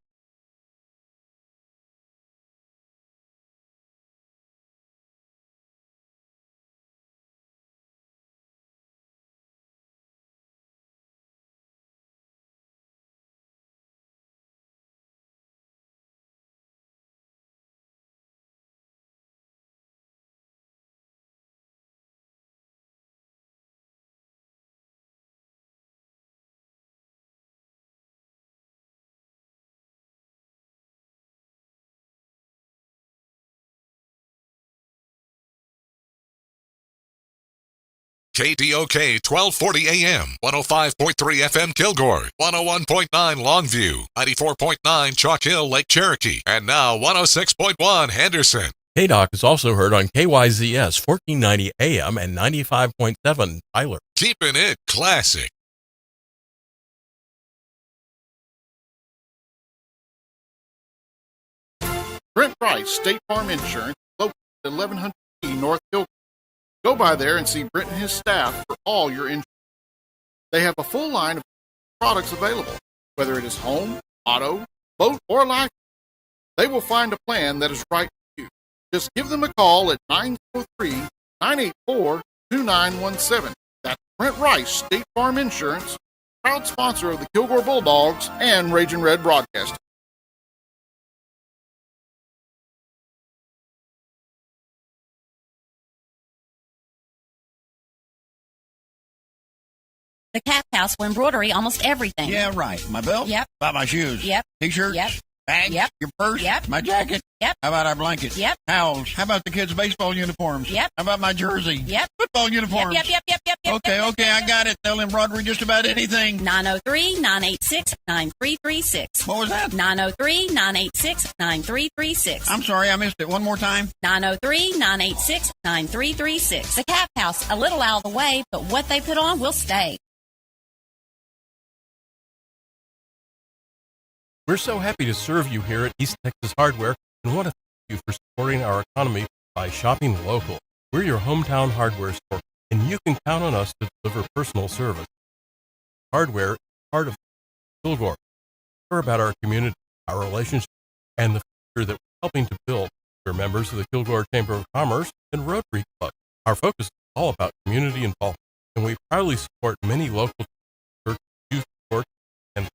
KDOK 1240 AM, 105.3 FM Kilgore, 101.9 Longview, 94.9 Chalk Hill, Lake Cherokee, and now 106.1 Henderson. KDOK is also heard on KYZS 1490 AM and 95.7 Tyler. Keeping it classic. Brent Price, State Farm Insurance, located at 1100 North Kilgore. Go by there and see Brent and his staff for all your insurance. They have a full line of products available, whether it is home, auto, boat, or life. They will find a plan that is right for you. Just give them a call at 943-984-2917. That's Brent Rice, State Farm Insurance, proud sponsor of the Kilgore Bulldogs and Ragin' Red Broadcasting. The Cap House will embroidery almost everything. Yeah, right. My belt? Yep. Buy my shoes. Yep. T-shirts? Yep. Bags? Yep. Your purse? Yep. My jacket? Yep. How about our blankets? Yep. Towels? How about the kids' baseball uniforms? Yep. How about my jersey? Yep. Football uniforms? Yep. Okay, I got it. They'll embroidery just about anything. 903-986-9336. What was that? 903-986-9336. I'm sorry, I missed it. One more time. 903-986-9336. The Cap House, a little out of the way, but what they put on will stay. We're so happy to serve you here at East Texas Hardware and want to thank you for supporting our economy by shopping local. We're your hometown hardware store, and you can count on us to deliver personal service. Hardware is part of Kilgore. We're about our community, our relationship, and the future that we're helping to build. We're members of the Kilgore Chamber of Commerce and Rotary Club. Our focus is all about community involvement, and we proudly support many local church, youth sports, and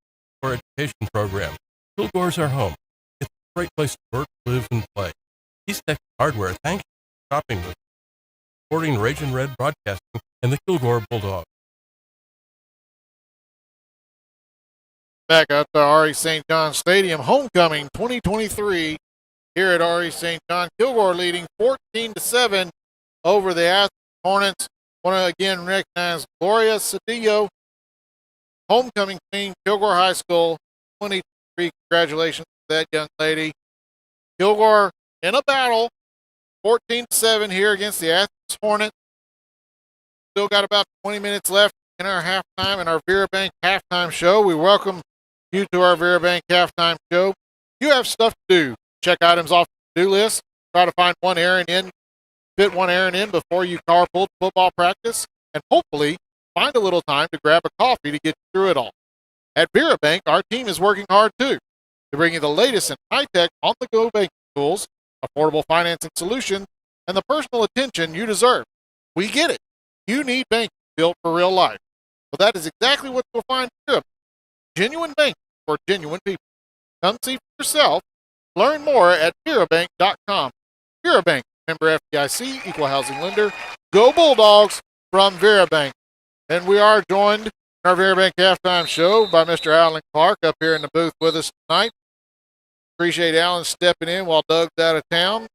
education programs. Kilgore's our home. It's a great place to work, live, and play. East Texas Hardware, thank you for shopping with us, supporting Ragin' Red Broadcasting and the Kilgore Bulldogs. Back at the R.E. St. John Stadium, homecoming 2023 here at R.E. St. John. Kilgore leading 14-7 over the Athens Hornets. Want to again recognize Gloria Cedillo, homecoming queen, Kilgore High School 23. Congratulations to that young lady. Kilgore in a battle, 14-7 here against the Athens Hornets. Still got about 20 minutes left in our halftime and our Vera Bank halftime show. We welcome you to our Vera Bank halftime show. You have stuff to do. Check items off the to-do list. Try to find one errand in, fit one errand in before you carpool to football practice, and hopefully find a little time to grab a coffee to get you through it all. At Vera Bank, our team is working hard too to bring you the latest in high-tech on-the-go banking tools, affordable financing solutions, and the personal attention you deserve. We get it. You need banking built for real life. Well, that is exactly what you'll find here. Genuine banking for genuine people. Come see for yourself. Learn more at VeraBank.com. Vera Bank, member FDIC, equal housing lender. Go Bulldogs from Vera Bank. And we are joined in our Vera Bank halftime show by Mr. Alan Clark up here in the booth with us tonight. Appreciate Alan stepping in while Doug's out of town.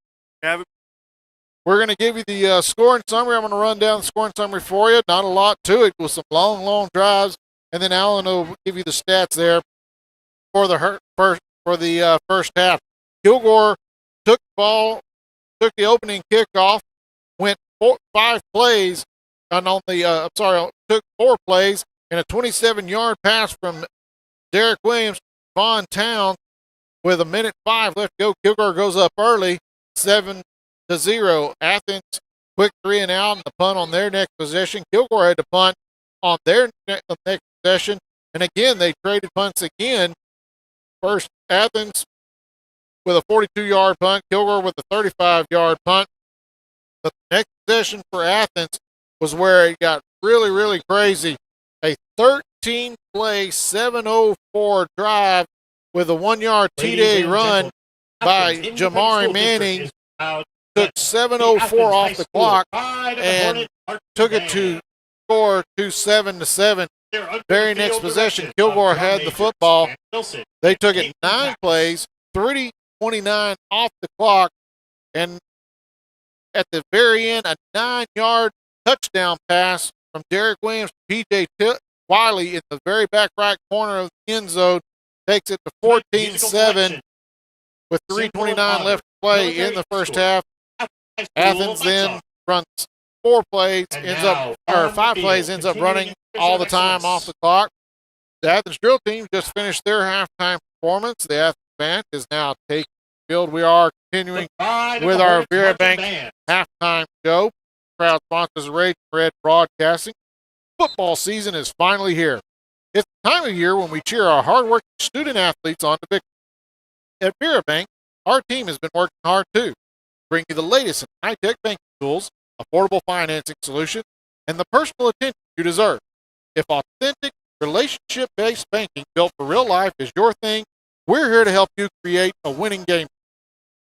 We're going to give you the scoring summary. I'm going to run down the scoring summary for you. Not a lot to it with some long drives. And then Alan will give you the stats there for the first half. Kilgore took the opening kickoff, went 5 plays, and took 4 plays and a 27-yard pass from Derek Williams, Vaughn Towns, with 1:05 left to go. Kilgore goes up early, 7-0. Athens, quick 3 and out, and the punt on their next possession. Kilgore had to punt on their next possession, and again, they traded punts again. First, Athens with a 42-yard punt, Kilgore with a 35-yard punt. But the next possession for Athens was where it got really crazy. A 13-play, 7:04 drive with a 1-yard TD run by Jamari Manning. Took 7:04 off the clock and took it to score to 7-7. Very next possession, Kilgore had the football. They took it 9 plays, 30:29 off the clock, and at the very end, a 9-yard touchdown pass from Derek Williams to P.J. Wiley in the very back right corner of the end zone takes it to 14-7 with 3:29 left to play in the first half. Athens then runs 5 plays, ends up running all the time off the clock. The Athens drill team just finished their halftime performance. The Athens band is now taking the field. We are continuing with our Vera Bank halftime show. Proud sponsors of Ragin' Red Broadcasting. Football season is finally here. It's the time of year when we cheer our hardworking student athletes on to victory. At Vera Bank, our team has been working hard too to bring you the latest in high-tech banking tools, affordable financing solutions, and the personal attention you deserve. If authentic, relationship-based banking built for real life is your thing, we're here to help you create a winning game.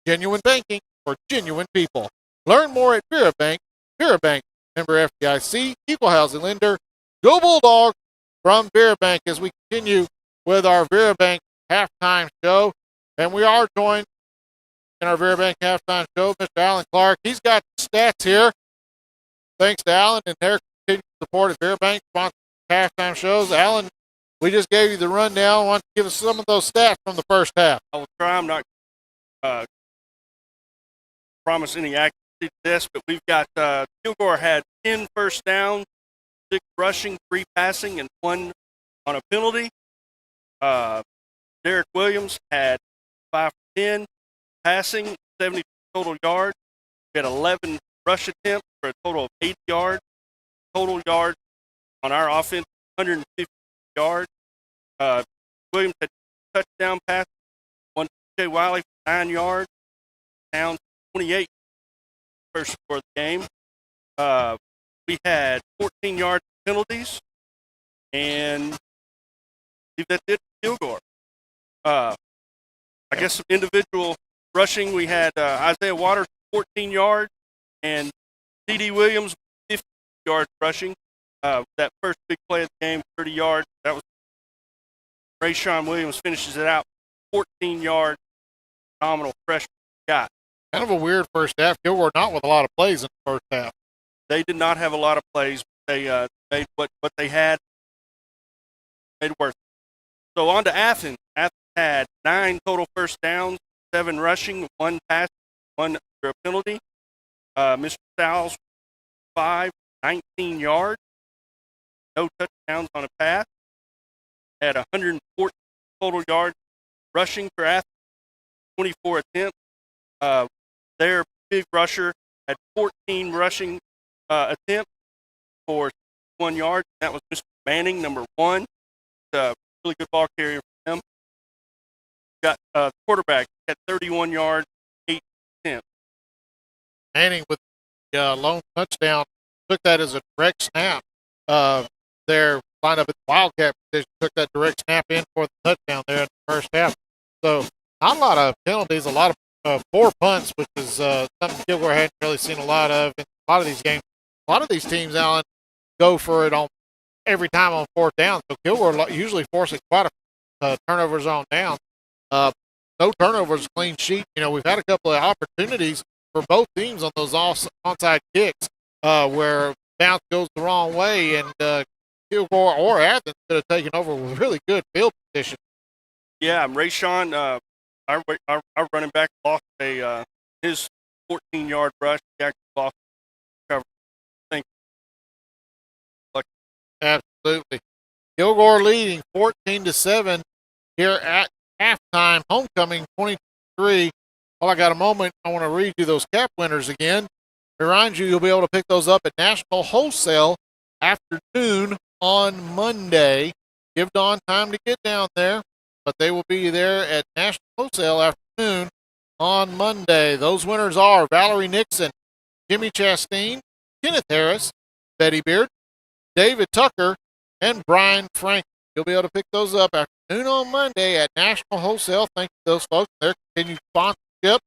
Genuine banking for genuine people. Learn more at Vera Bank. Vera Bank, member FDIC, equal housing lender. Go Bulldogs from Vera Bank as we continue with our Vera Bank halftime show. And we are joined in our Vera Bank halftime show, Mr. Alan Clark. He's got the stats here. Thanks to Alan and their continued support at Vera Bank, sponsoring halftime shows. Alan, we just gave you the rundown. Why don't you give us some of those stats from the first half? I will try. I'm not promise any accuracy to this, but we've got Kilgore had 10 first downs, 6 rushing, 3 passing, and 1 on a penalty. Derek Williams had 5 for 10 passing, 70 total yards. We had 11 rush attempts for a total of 80 yards. Total yards on our offense, 150 yards. Williams had touchdown pass, 1 to Jay Wiley for 9 yards. Towns 28 first score of the game. We had 14 yard penalties, and I believe that did Kilgore. I guess some individual rushing. We had Isaiah Waters 14 yards, and D.D. Williams 50 yards rushing. That first big play of the game, 30 yards. That was Rayshawn Williams finishes it out, 14 yards. Phenomenal freshman guy. Kind of a weird first half. Kilgore not with a lot of plays in the first half. They did not have a lot of plays. They made what they had, made it worth it. So on to Athens. Athens had 9 total first downs, 7 rushing, 1 pass, 1 for a penalty. Mr. Sowles, 19 yards, no touchdowns on a pass. Had 114 total yards rushing for Athens, 24 attempts. Their big rusher had 14 rushing attempts for 1 yard. That was Mr. Manning, number 1. Really good ball carrier for him. Got quarterback had 31 yards, 8 attempts. Manning with the lone touchdown took that as a direct snap. Their lineup at the Wildcat position took that direct snap in for the touchdown there in the first half. So not a lot of penalties, a lot of 4 punts, which is something Kilgore hadn't really seen a lot of in a lot of these games. A lot of these teams, Alan, go for it on every time on 4th down. So Kilgore usually forcing quite a turnovers on down. No turnovers, clean sheet. You know, we've had a couple of opportunities for both teams on those onside kicks where bounce goes the wrong way, and Kilgore or Athens could have taken over with really good field position. Yeah, Rayshawn, our running back lost his 14-yard rush. He actually lost cover. Absolutely. Kilgore leading 14-7 here at halftime. Homecoming 23. While I got a moment, I want to read you those cap winners again. Remind you, you'll be able to pick those up at National Wholesale afternoon on Monday. Give Dawn time to get down there, but they will be there at National Wholesale afternoon on Monday. Those winners are Valerie Nixon, Jimmy Chastain, Kenneth Harris, Betty Beard, David Tucker, and Brian Frank. You'll be able to pick those up afternoon on Monday at National Wholesale. Thank you to those folks for their continued sponsorship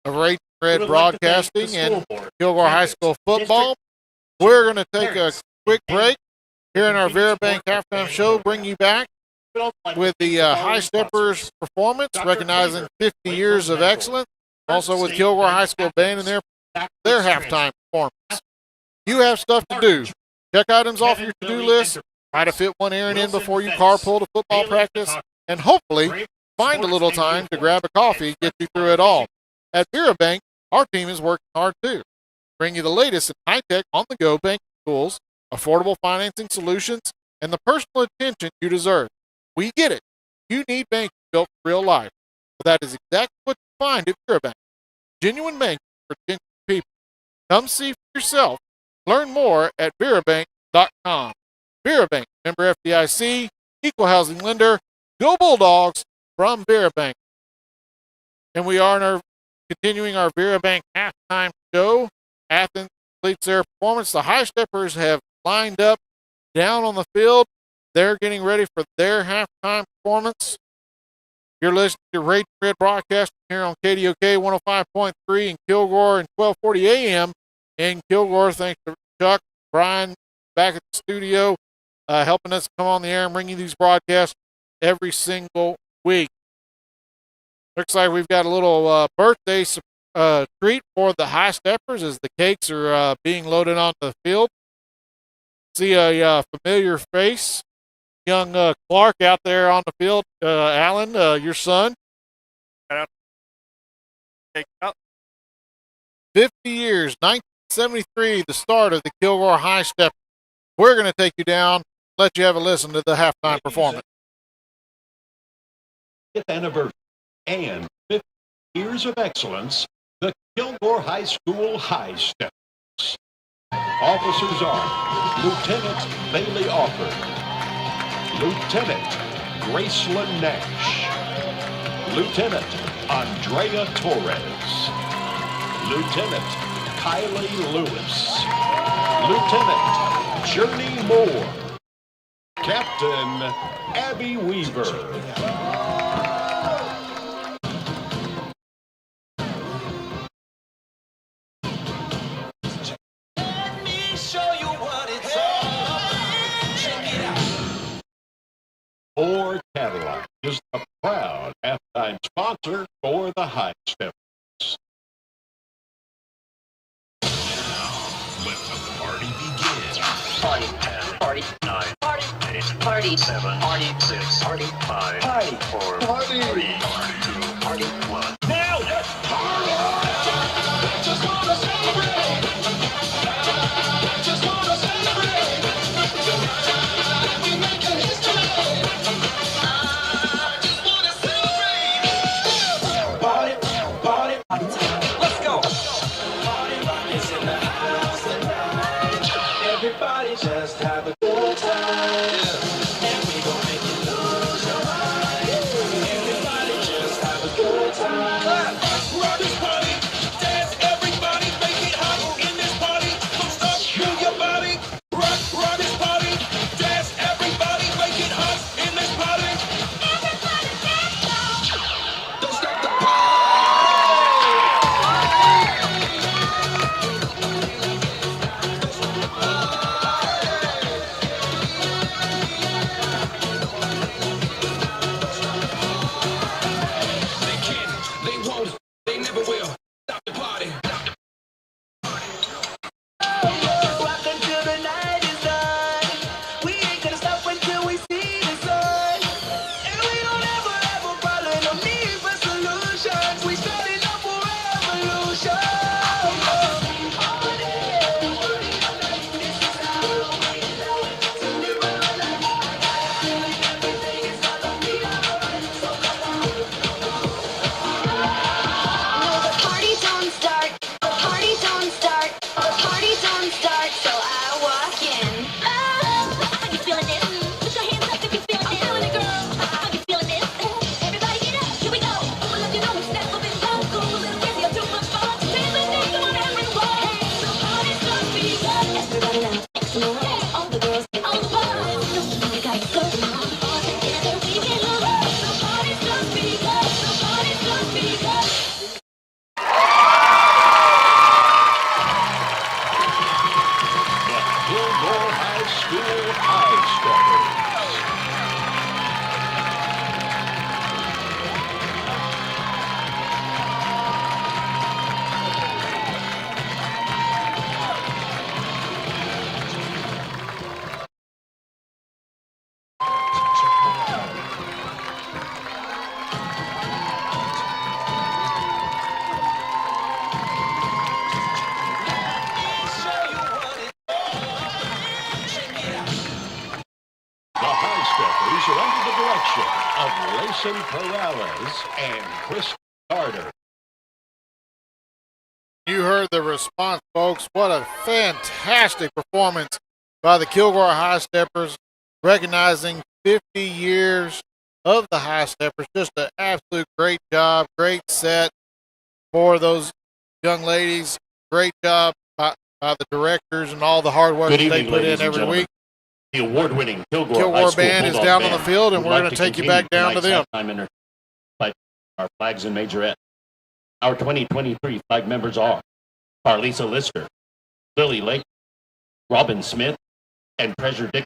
of Raging Red Broadcasting and Kilgore High School football. We're going to take a quick break here in our Vera Bank halftime show. Bring you back with the High Steppers performance, recognizing 50 years of excellence. Also with Kilgore High School Band and their halftime performance. You have stuff to do. Check items off your to-do list. Try to fit one errand in before you carpool to football practice, and hopefully find a little time to grab a coffee, get you through it all. At Vera Bank, our team is working hard too. Bring you the latest in high-tech, on-the-go banking tools, affordable financing solutions, and the personal attention you deserve. We get it. You need banking built for real life. But that is exactly what you find at Vera Bank. Genuine banking for genuine people. Come see for yourself. Learn more at verabank.com. Vera Bank, member FDIC, equal housing lender. Go Bulldogs from Vera Bank. And we are continuing our Vera Bank halftime show. Athens completes their performance. The High Steppers have lined up down on the field. They're getting ready for their halftime performance. You're listening to Raging Red Broadcasting here on KDOK 105.3 in Kilgore and 1240 AM in Kilgore. Thanks to Chuck, Brian, back at the studio, helping us come on the air and bring you these broadcasts every single week. Looks like we've got a little birthday treat for the high steppers as the cakes are being loaded onto the field. See a familiar face, young Clark out there on the field. Alan, your son. Take out. 50 years, 1973, the start of the Kilgore High Step. We're going to take you down, let you have a listen to the halftime performance. 5th anniversary and 50 years of excellence, the Kilgore High School High Steppers. Officers are Lieutenant Bailey Offer, Lieutenant Graceland Nash, Lieutenant Andrea Torres, Lieutenant Kylie Lewis, Lieutenant Journey Moore, Captain Abby Weaver. Ford Cadillac is the proud halftime sponsor for the High Steppers. Let the party begin. Party 10, party 9, party 8, party 7, party 6, party 5, party 4, party 3, party 2, party 1. Now let's party! Just wanna celebrate! Just wanna celebrate! We making history! I just wanna celebrate! Party, party, party time. Let's go! Party rock is in the house tonight. Everybody just have a good time. And we gon' make you lose your mind. Everybody just have a good time. Rock this party, dance everybody, make it hot in this party. Don't stop, move your body. Rock this party, dance everybody, make it hot in this party. Everybody dance, don't stop the party. They can't, they won't, they never will stop the party. Rock until the night is done. We ain't gonna stop until we see the sun. And we don't ever follow no need for solutions. We started up for revolution. No, the party don't start. The party don't start. The party don't start. So I walk in. Oh, are you feeling this? Put your hands up if you feel it. I'm feeling it, girl. Are you feeling this? Everybody get up. Here we go. I'ma let you know we step up and go. Go a little crazy or too much fun. Dance and dance, come on everyone. The party's gonna be good. Everybody now, excellent. All the girls get on the bus. You gotta go. All together we can love. The party's gonna be good. The party's gonna be good. Kilgore High School High Steppers. The High Steppers are under the direction of Layson Perales and Chris Carter. You heard the response, folks. What a fantastic performance by the Kilgore High Steppers, recognizing 50 years of the High Steppers. Just an absolute great job, great set for those young ladies. Great job by the directors and all the hard work Good that they evening, put ladies in and every week. The award-winning Kilgore, High Kilgore School band is Bulldog down on the Band field, and would we're like going to to take you continue back down to them. tonight's halftime entertainment by our flags and majorette. Our 2023 flag members are Carlisa Lister, Lily Lake, Robin Smith, and Treasure Dick.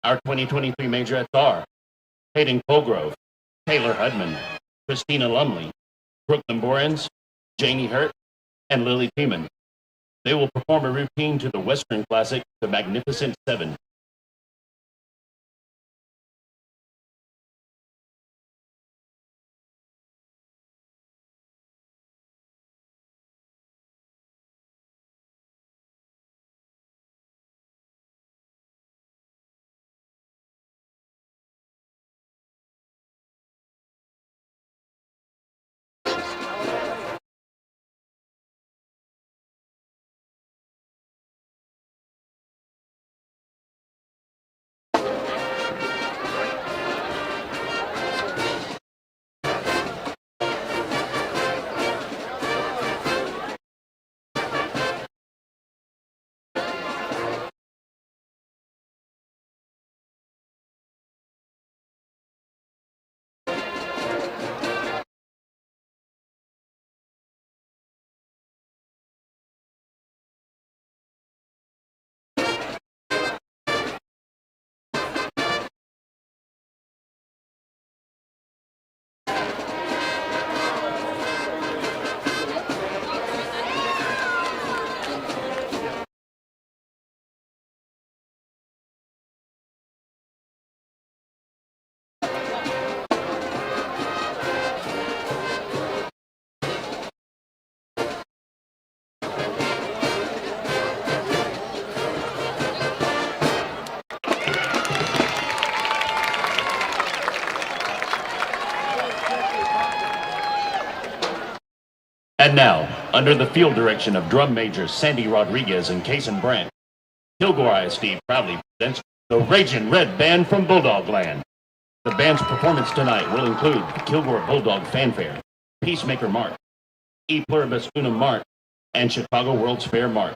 Our 2023 majorettes are Hayden Colgrove, Taylor Hudman, Christina Lumley, Brooklyn Borens, Janie Hurt, and Lily Freeman. They will perform a routine to the Western classic, The Magnificent Seven. And now, under the field direction of drum majors Sandy Rodriguez and Kason Brandt, Kilgore ISD proudly presents the Ragin' Red Band from Bulldog Land. The band's performance tonight will include the Kilgore Bulldog Fanfare, Peacemaker March, E Pluribus Unum March, and Chicago World's Fair March.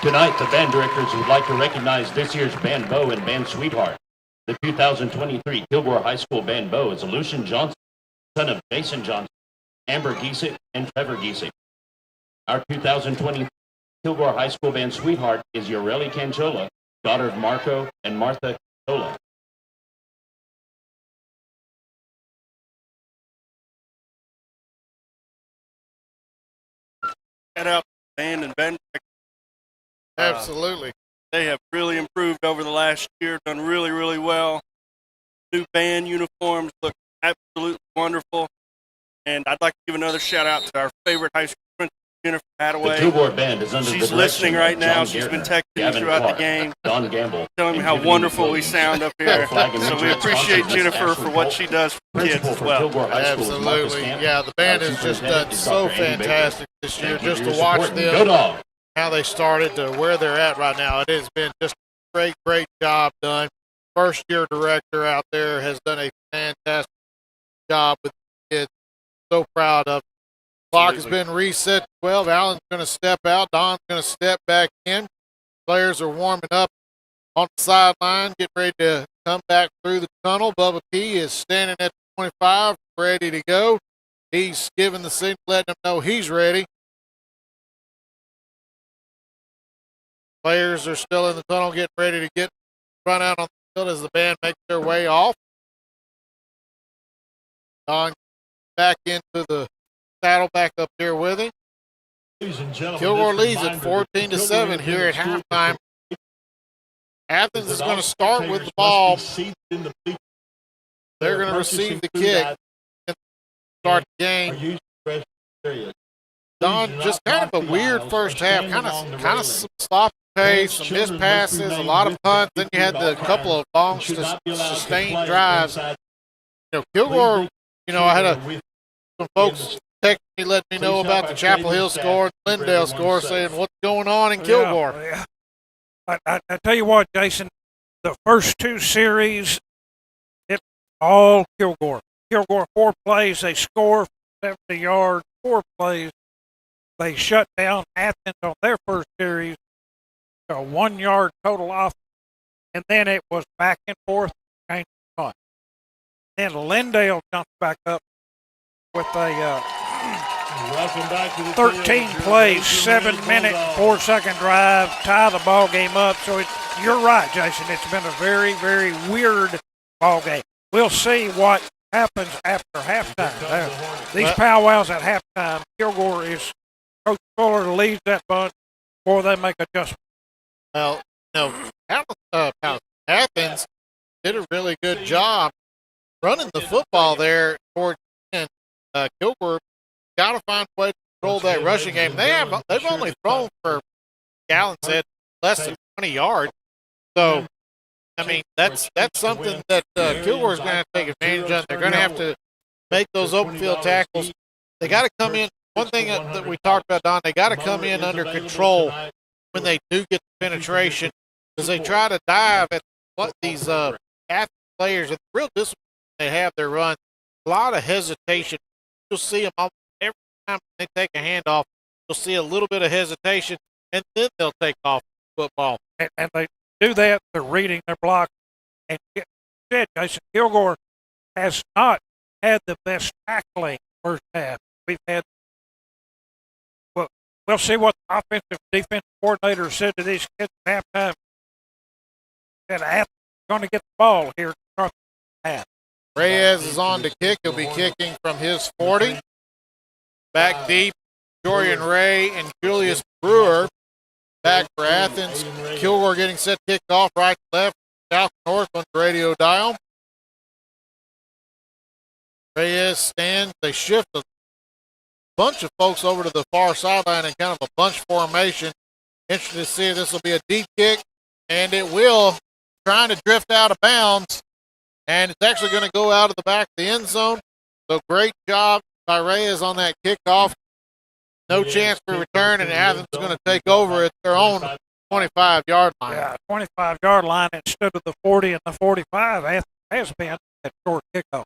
Tonight, the band directors would like to recognize this year's Band Beau and Band Sweetheart. The 2023 Kilgore High School Band Beau is Lucian Johnson, son of Jason Johnson, Amber Giesick, and Trevor Giesick. Our 2020 Kilgore High School Band Sweetheart is Yoreli Canchola, daughter of Marco and Martha Canchola. Shout out band and band. Absolutely. They have really improved over the last year, done really, really well. New band uniforms look absolutely wonderful. And I'd like to give another shout out to our favorite high school principal, Jennifer Hadaway. The Kilgore Band is under She's the listening right now. John She's been Garrett, texting me Gavin throughout Clark, the game, Don Gamble, telling me and how Tiffany wonderful we Williams. sound up here. Flag and So we Richard appreciate Thompson, Jennifer Ashley for what Polk. she does for kids Principal as for well. Kilgore High School is Marcus Absolutely. Camp. Yeah, the band Our has just superintendent done is so Dr. Andy Baker. fantastic this year. Thank you Just for to your watch support. Go them, Dog! how they started to where they're at right now. It has been just a great, great job done. First year director out there has done a fantastic job with the kids. So proud of them. Clock has been reset to 12. Allen's going to step out. Don's going to step back in. Players are warming up on the sideline, getting ready to come back through the tunnel. Bubba P is standing at the 25, ready to go. He's giving the signal, letting them know he's ready. Players are still in the tunnel, getting ready to get run out on the field as the band makes their way off. Don back into the saddle, back up there with him. Kilgore leads at 14-7 here at halftime. Athens is going to start with the ball. They're going to receive the kick and start the game. Don, just kind of a weird first half, kind of some sloppy pace, some missed passes, a lot of punts. Then you had the couple of long sustained drives. Kilgore, I had some folks text me, let me know about the Chapel Hill score, Glendale score, saying what's going on in Kilgore. Yeah. I tell you what, Jason, the first two series, it's all Kilgore. Kilgore, 4 plays, they score 70 yards, 4 plays. They shut down Athens on their first series, a 1-yard total off, and then it was back and forth, change of punt. Then Glendale jumped back up with a 13 plays, 7-minute, 4-second drive, tie the ball game up. So you're right, Jason. It's been a very, very weird ball game. We'll see what happens after halftime. These powwows at halftime, Kilgore is Coach Fuller leads that bunch before they make adjustments. Well, Athens did a really good job running the football there toward the end. Kilgore got to find a way to control that rushing game. They've only thrown, for Allen said, less than 20 yards. So, I mean, that's something that Kilgore is going to have to take advantage of. They're going to have to make those open field tackles. They got to come in. One thing that we talked about, Don, they got to come in under control when they do get the penetration, because they try to dive at what these athlete players, and the real discipline they have their run. A lot of hesitation. You'll see them every time they take a handoff. You'll see a little bit of hesitation, and then they'll take off football. And they do that. They're reading their block. And Jason, Kilgore has not had the best tackling first half. We've we'll see what the offensive defensive coordinator said to these kids at halftime. Said Athens is going to get the ball here to start the half. Reyes is on to kick. He'll be kicking from his 40. Back deep, Dorian Ray and Julius Brewer. Back for Athens. Kilgore getting set to kick off right to left, south to north on the radio dial. Reyes stands. They shift a bunch of folks over to the far sideline in kind of a bunch formation. Interested to see if this will be a deep kick, and it will. Trying to drift out of bounds, and it's actually going to go out of the back of the end zone. So great job by Reyes on that kickoff. No chance for return, and Athens is going to take over at their own 25-yard line. Yeah, 25-yard line instead of the 40 and the 45. Athens has been at short kickoff.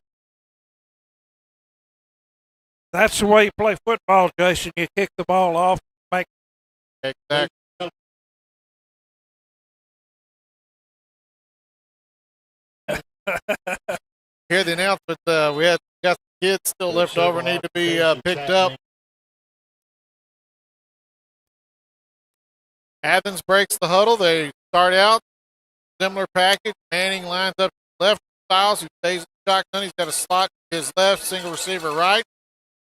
That's the way you play football, Jason. You kick the ball off, make. Exactly. Hear the announcement. We got the kids still left over, need to be picked up. Athens breaks the huddle. They start out similar package. Manning lines up to the left. Styles, who stays in the shotgun. He's got a slot to his left, single receiver right.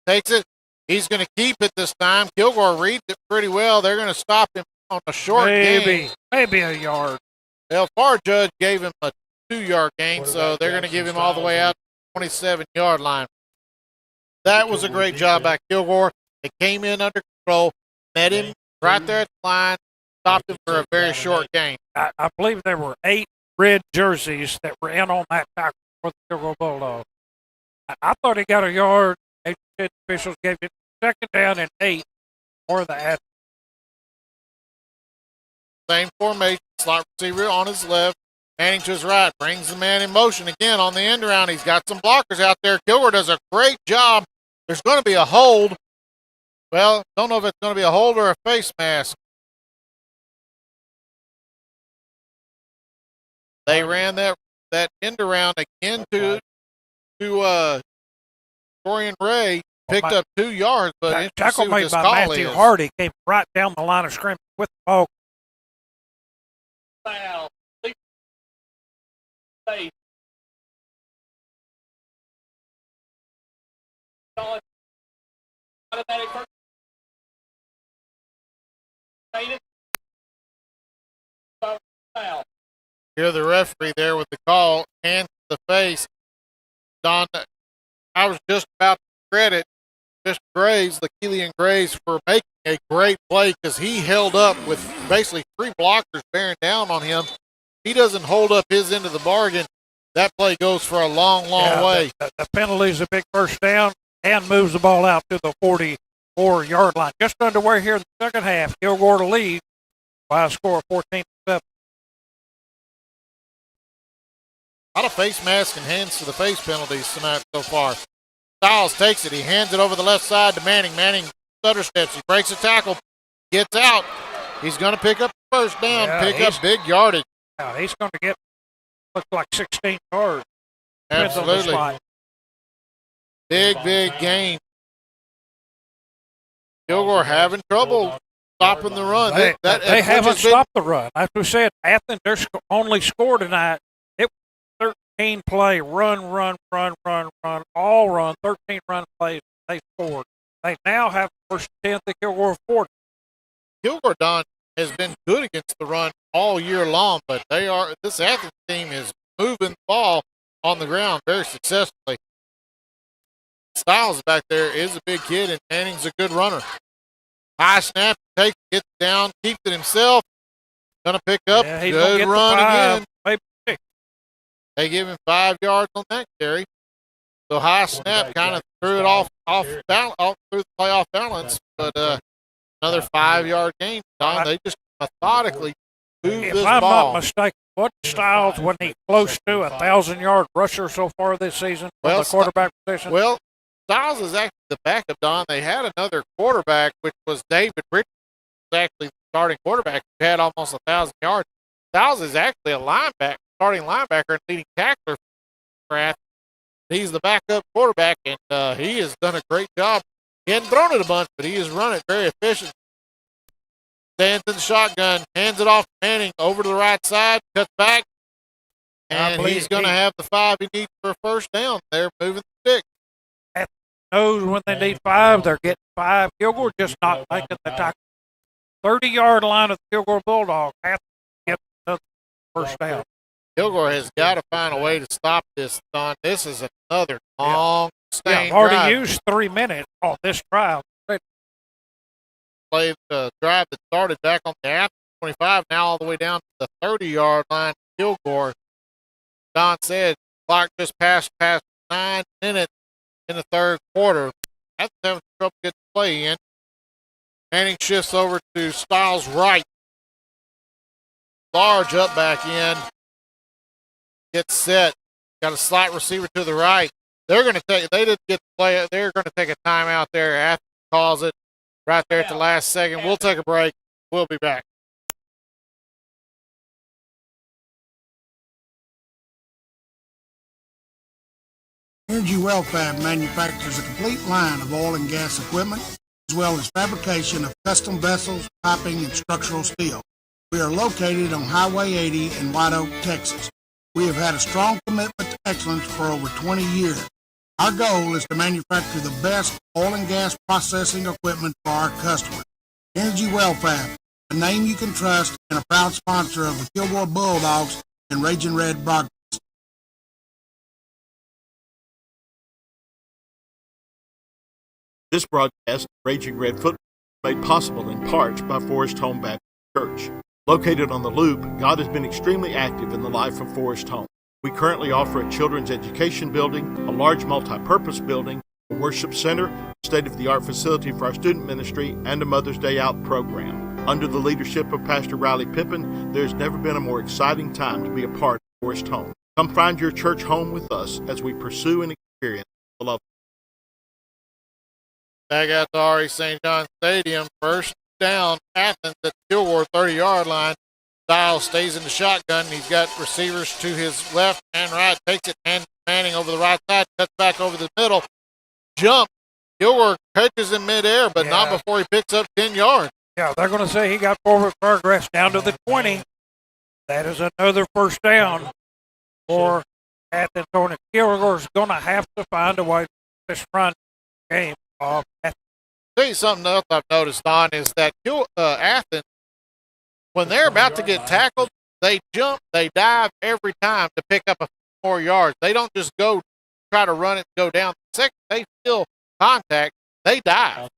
Takes it. He's going to keep it this time. Kilgore reads it pretty well. They're going to stop him on a short gain. Maybe a yard. Well, far judge gave him a 2-yard gain, so they're going to give him all the way out to the 27-yard line. That was a great job by Kilgore. They came in under control, met him right there at the line, stopped him for a very short gain. I believe there were 8 red jerseys that were in on that tackle for the Kilgore Bulldogs. I thought he got a yard. Officials gave it second down and 8 for the Athens. Same formation, slot receiver on his left, Manning to his right, brings the man in motion again on the end around. He's got some blockers out there. Kilgore does a great job. There's going to be a hold. Well, don't know if it's going to be a hold or a face mask. They ran that end around again to Dorian Ray, picked up 2 yards, but that tackle made by Matthew Hardy came right down the line of scrimmage with the ball. Foul. Face. Automatic first. Foul. Hear the referee there with the call, hands to the face. Don, I was just about to credit Mr. Graves, Lakelian Graves, for making a great play because he held up with basically 3 blockers bearing down on him. He doesn't hold up his end of the bargain. That play goes for a long way. The penalty is a big first down and moves the ball out to the 44-yard line. Just underway here in the second half. Kilgore to lead by a score of 14-7. A lot of face mask and hands to the face penalties tonight so far. Styles takes it. He hands it over the left side to Manning. Manning stutter steps. He breaks a tackle. Gets out. He's going to pick up the first down, pick up big yardage. Yeah, he's going to get, looks like 16 yards. Absolutely. Big gain. Kilgore having trouble stopping the run. They haven't stopped the run. As we said, Athens, they're only scored tonight. It was 13 play, run, all run, 13 run plays they scored. They now have the first 10 that Kilgore 40. Kilgore, Don, has been good against the run all year long, but this Athens team is moving the ball on the ground very successfully. Styles back there is a big kid, and Manning's a good runner. High snap, gets down, keeps it himself. Gonna pick up. Good run again. Maybe. They give him 5 yards on that carry. So high snap kind of threw it off threw the play off balance, but another 5-yard gain. Don, they just methodically move this ball. If I'm not mistaken, what Styles wasn't he close to 1,000-yard rusher so far this season from the quarterback position? Well, Styles is actually the backup, Don. They had another quarterback, which was David Richards, actually the starting quarterback, who had almost 1,000 yards. Styles is actually a starting linebacker and leading tackler for Athens. He's the backup quarterback, and he has done a great job. He hadn't thrown it a bunch, but he has run it very efficient. stands in the shotgun, hands it off to Manning over to the right side, cuts back, and he's going to have the 5 he needs for a first down. They're moving the stick. Knows when they need 5, they're getting 5. Kilgore just not making the tackle. 30-yard line of the Kilgore Bulldogs. Have to get another first down. Kilgore has got to find a way to stop this, Don. This is another long, sustained I've already drive. used 3 minutes on this drive. Played the drive that started back on the Athens 25, now all the way down to the 30-yard line. Kilgore, Don said, clock just passed 9 minutes in the third quarter. That's having trouble getting the play in. Manning shifts over to Styles right. Large up back in. Gets set. Got a slot receiver to the right. They're going to take, they didn't get the play. They're going to take a timeout there. Athens calls it right there at the last second. We'll take a break. We'll be back. Energy Welfare manufactures a complete line of oil and gas equipment, as well as fabrication of custom vessels, piping, and structural steel. We are located on Highway 80 in White Oak, Texas. We have had a strong commitment to excellence for over 20 years. Our goal is to manufacture the best oil and gas processing equipment for our customers. Energy Welfare, a name you can trust and a proud sponsor of the Kilgore Bulldogs and Raging Red broadcast. This broadcast, Raging Red Football, is made possible in part by Forest Home Baptist Church. Located on the Loop, God has been extremely active in the life of Forest Home. We currently offer a children's education building, a large multi-purpose building, a worship center, a state-of-the-art facility for our student ministry, and a Mother's Day Out program. Under the leadership of Pastor Riley Pippin, there's never been a more exciting time to be a part of Forest Home. Come find your church home with us as we pursue and experience the love. Back out to R.E. St. John Stadium. First down, Athens at the Kilgore 30-yard line. Styles stays in the shotgun. He's got receivers to his left and right. Takes it, hands Manning over the right side. Cuts back over the middle. Jump. Kilgore catches in midair, but not before he picks up 10 yards. Yeah, they're going to say he got forward progress down to the 20. That is another first down for Athens. Kilgore's going to have to find a way to this run game. Tell you something else I've noticed, Don, is that Athens, when they're about to get tackled, they jump, they dive every time to pick up a few more yards. They don't just go try to run it and go down. The second they feel contact, they dive.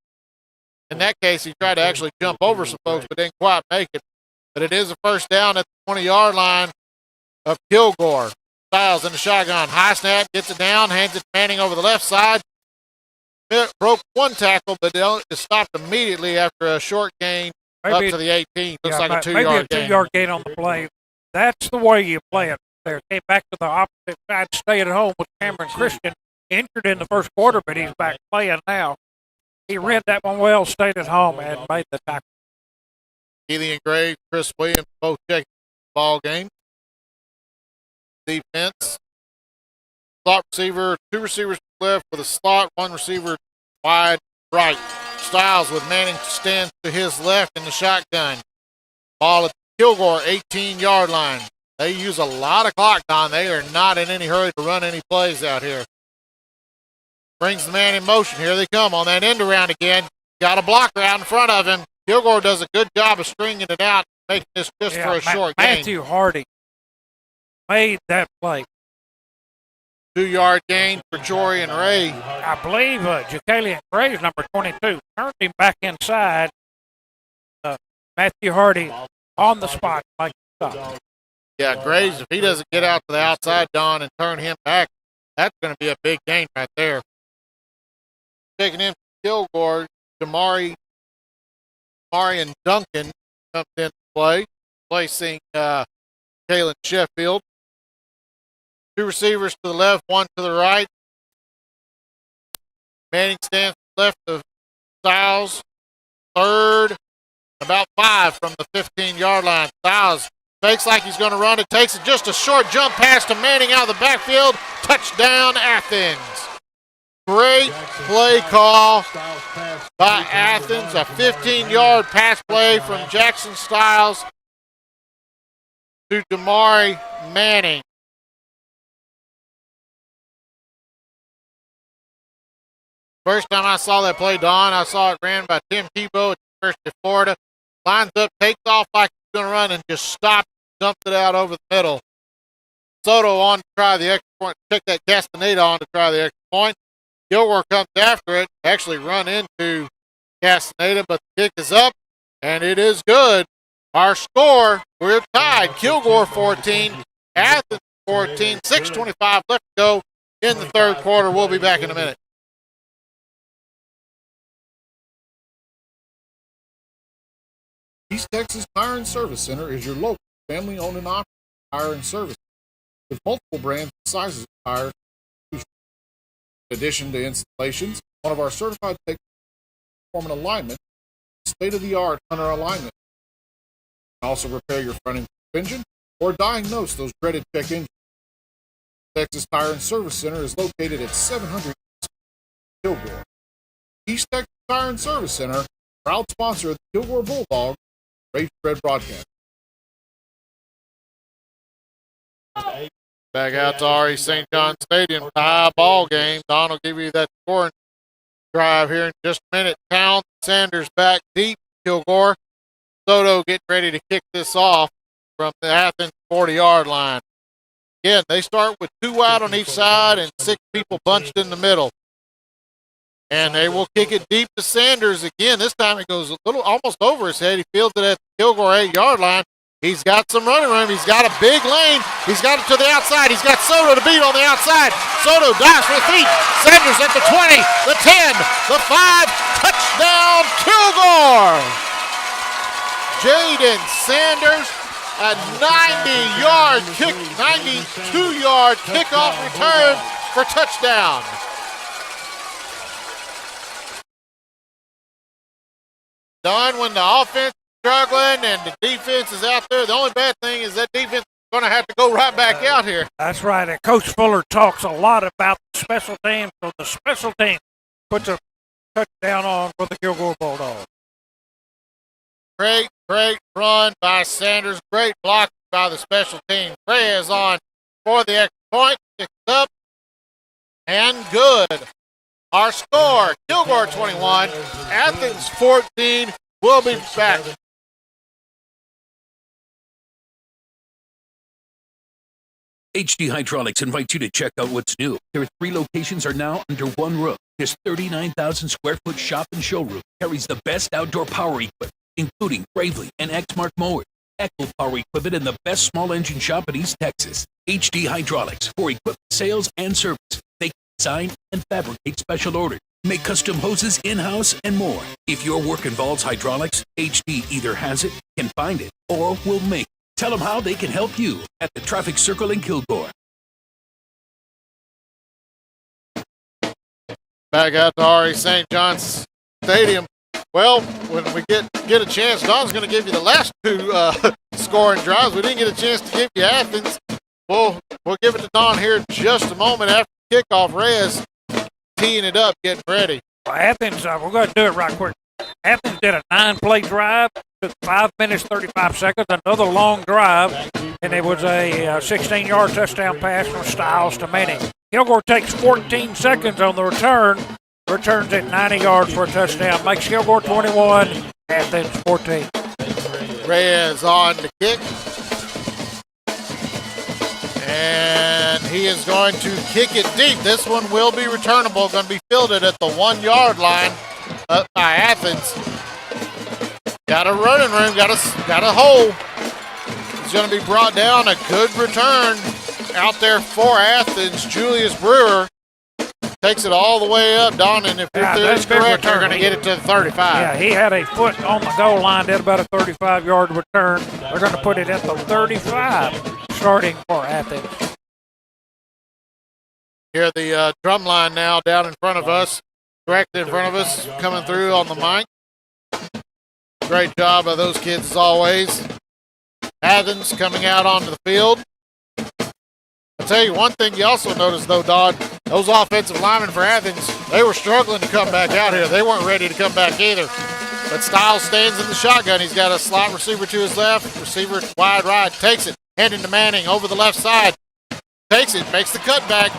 In that case, he tried to actually jump over some folks, but didn't quite make it. But it is a first down at the 20-yard line of Kilgore. Styles in the shotgun. High snap, gets it down, hands it to Manning over the left side. Broke one tackle, but it stopped immediately after a short gain up to the 18. Looks like a 2-yard gain. Maybe a 2-yard gain on the play. That's the way you play it. There came back to the opposite side, stay at home with Cameron Christian, injured in the first quarter, but he's back playing now. He read that one well, stayed at home, and made the tackle. Keely and Graves, Chris Williams both checked the ball game. Defense. Slot receiver, 2 receivers left with a slot, 1 receiver wide right. Styles with Manning stands to his left in the shotgun. Ball at the Kilgore 18-yard line. They use a lot of clock time. They are not in any hurry to run any plays out here. Brings the man in motion. Here they come on that end around again. Got a blocker out in front of him. Kilgore does a good job of stringing it out, making this just for a short gain. Matthew Hardy made that play. 2-yard gain for Jory and Ray. I believe Jacalian Graves, number 22, turned him back inside. Matthew Hardy on the spot. Yeah, Graves, if he doesn't get out to the outside, Don, and turn him back, that's going to be a big gain right there. Taking in Kilgore, Damari and Duncan comes into play, placing Kalen Sheffield. 2 receivers to the left, 1 to the right. Manning stands left of Styles. Third, about 5 from the 15-yard line. Styles fakes like he's going to run it, takes it just a short jump pass to Manning out of the backfield. Touchdown, Athens. Great play call by Athens. A 15-yard pass play from Jackson Styles to Damari Manning. First time I saw that play, Don, I saw it ran by Tim Tebow at the University of Florida. Lines up, takes off like he's going to run, and just stopped, dumped it out over the middle. Soto on to try the extra point. Check that Castaneda on to try the extra point. Kilgore comes after it, actually run into Castaneda, but the kick is up, and it is good. Our score, we're tied. Kilgore 14, Athens 14, 6:25 left to go in the third quarter. We'll be back in a minute. East Texas Tire and Service Center is your local family-owned and operated tire and service with multiple brands and sizes of tires. In addition to installations, one of our certified technicians perform an alignment, state-of-the-art under alignment. You can also repair your front engine or diagnose those dreaded check engines. Texas Tire and Service Center is located at 700 Kilgore. East Texas Tire and Service Center, proud sponsor of the Kilgore Bulldogs Rage Red broadcast. Back out to RE St. John Stadium, tie ball game. Don will give you that scoring drive here in just a minute. Towns, Sanders back deep. Kilgore. Soto getting ready to kick this off from the Athens 40-yard line. Again, they start with 2 wide on each side and 6 people bunched in the middle. And they will kick it deep to Sanders again. This time it goes a little almost over his head. He fields it at the Kilgore 8-yard line. He's got some running room. He's got a big lane. He's got it to the outside. He's got Soto to beat on the outside. Soto dives for the feet. Sanders at the 20, the 10, the 5. Touchdown, Kilgore! Jaden Sanders, a 92-yard kickoff return for touchdown. Done when the offense is struggling and the defense is out there. The only bad thing is that defense is going to have to go right back out here. That's right. And Coach Fuller talks a lot about the special teams. So the special team puts a touchdown on for the Kilgore Bulldogs. Great run by Sanders. Great block by the special team. Reyes on for the extra point. Picks up. And good. Our score, Kilgore 21, Athens 14. We'll be back. HD Hydraulics invites you to check out what's new. Their 3 locations are now under one roof. This 39,000 square foot shop and showroom carries the best outdoor power equipment, including Bravely and Exmark mowers, Echo power equipment, and the best small engine shop in East Texas. HD Hydraulics for equipment sales and service. They design and fabricate special orders, make custom hoses in-house, and more. If your work involves hydraulics, HD either has it, can find it, or will make it. Tell them how they can help you at the Traffic Circle in Kilgore. Back out to RE St. John's Stadium. Well, when we get a chance, Don's going to give you the last 2 scoring drives. We didn't get a chance to give you Athens. We'll give it to Don here in just a moment after kickoff. Reyes teeing it up, getting ready. Well, Athens, we're going to do it right quick. Athens did a 9-play drive, took 5 minutes, 35 seconds, another long drive, and it was a 16-yard touchdown pass from Styles to Manning. Kilgore takes 14 seconds on the return, returns it 90 yards for a touchdown, makes Kilgore 21, Athens 14. Reyes on the kick. And he is going to kick it deep. This one will be returnable, going to be fielded at the 1-yard line up by Athens. Got a running room, got a hole. He's going to be brought down. A good return out there for Athens. Julius Brewer takes it all the way up, Don, and if it's correct, they're going to get it to the 35. Yeah, he had a foot on the goal line, did about a 35-yard return. They're going to put it at the 35, starting for Athens. Hear the drum line now down in front of us, directly in front of us, coming through on the mic. Great job by those kids as always. Athens coming out onto the field. I'll tell you one thing you also notice, though, Don, Those offensive linemen for Athens, they were struggling to come back out here. They weren't ready to come back either. But Styles stands in the shotgun. He's got a slot receiver to his left, receiver wide right, takes it, handing to Manning over the left side. Takes it, makes the cutback,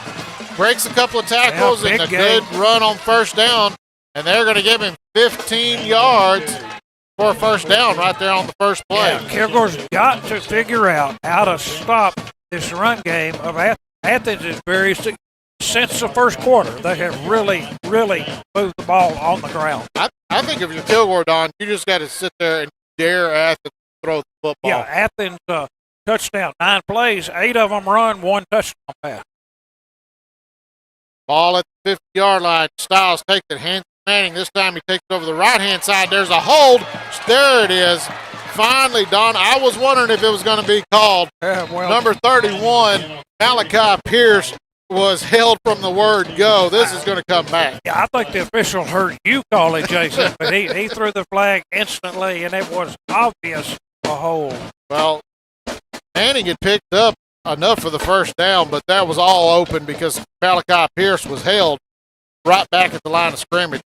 breaks a couple of tackles, and a good run on first down. And they're going to give him 15 yards for a first down right there on the first play. Yeah, Kilgore's got to figure out how to stop this run game of Athens. Athens is very, since the first quarter, they have really, really moved the ball on the ground. I think if you're Kilgore, Don, you just got to sit there and dare Athens to throw the football. Yeah, Athens touchdown, 9 plays, 8 of them run, 1 touchdown pass. Ball at the 50-yard line. Styles takes it, hands to Manning. This time he takes it over the right-hand side. There's a hold. There it is. Finally, Don, I was wondering if it was going to be called. Number 31, Malachi Pierce, was held from the word go. This is going to come back. Yeah, I think the official heard you call it, Jason, but he threw the flag instantly, and it was obvious a hold. Well, Manning had picked up enough for the first down, but that was all open because Malachi Pierce was held right back at the line of scrimmage.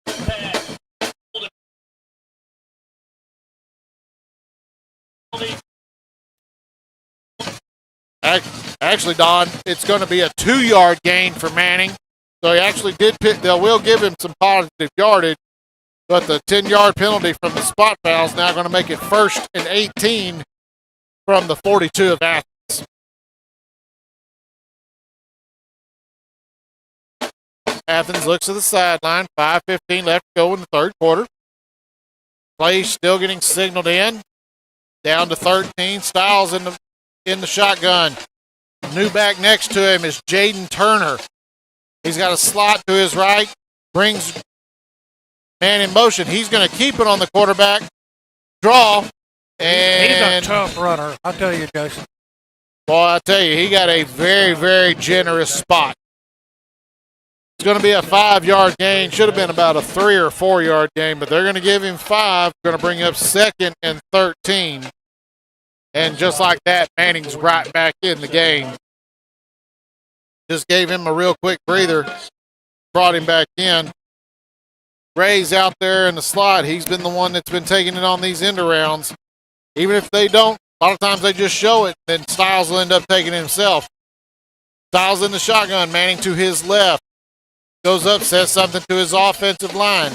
Actually, Don, it's going to be a 2-yard gain for Manning. So he actually did pick. They will give him some positive yardage, but the 10-yard penalty from the spot foul is now going to make it 1st and 18 from the 42 of Athens. Athens looks to the sideline. 5:15 left to go in the third quarter. Play still getting signaled in. Down to 13. Styles in the shotgun. New back next to him is Jaden Turner. He's got a slot to his right. Brings man in motion. He's going to keep it on the quarterback. Draw. And he's a tough runner, I tell you, Jason. Boy, I tell you, he got a very, very generous spot. It's going to be a 5-yard gain. Should have been about a 3 or 4-yard gain, but they're going to give him 5. Going to bring up 2nd and 13. And just like that, Manning's right back in the game. Just gave him a real quick breather. Brought him back in. Ray's out there in the slot. He's been the one that's been taking it on these end arounds. Even if they don't, a lot of times they just show it, then Styles will end up taking it himself. Styles in the shotgun, Manning to his left. Goes up, says something to his offensive line.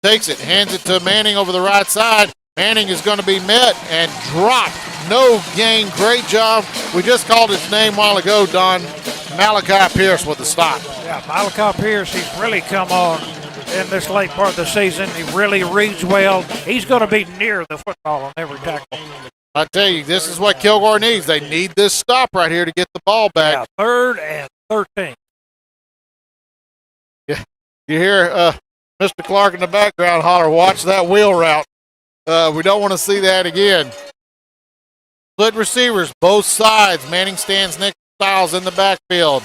Takes it, hands it to Manning over the right side. Manning is going to be met and dropped. No gain. Great job. We just called his name a while ago, Don. Malachi Pierce with the stop. Yeah, Malachi Pierce, he's really come on in this late part of the season. He really reads well. He's going to be near the football on every tackle. I tell you, this is what Kilgore needs. They need this stop right here to get the ball back. Yeah, 3rd and 13. Yeah, you hear Mr. Clark in the background holler, watch that wheel route. We don't want to see that again. Split receivers, both sides. Manning stands next to Styles in the backfield.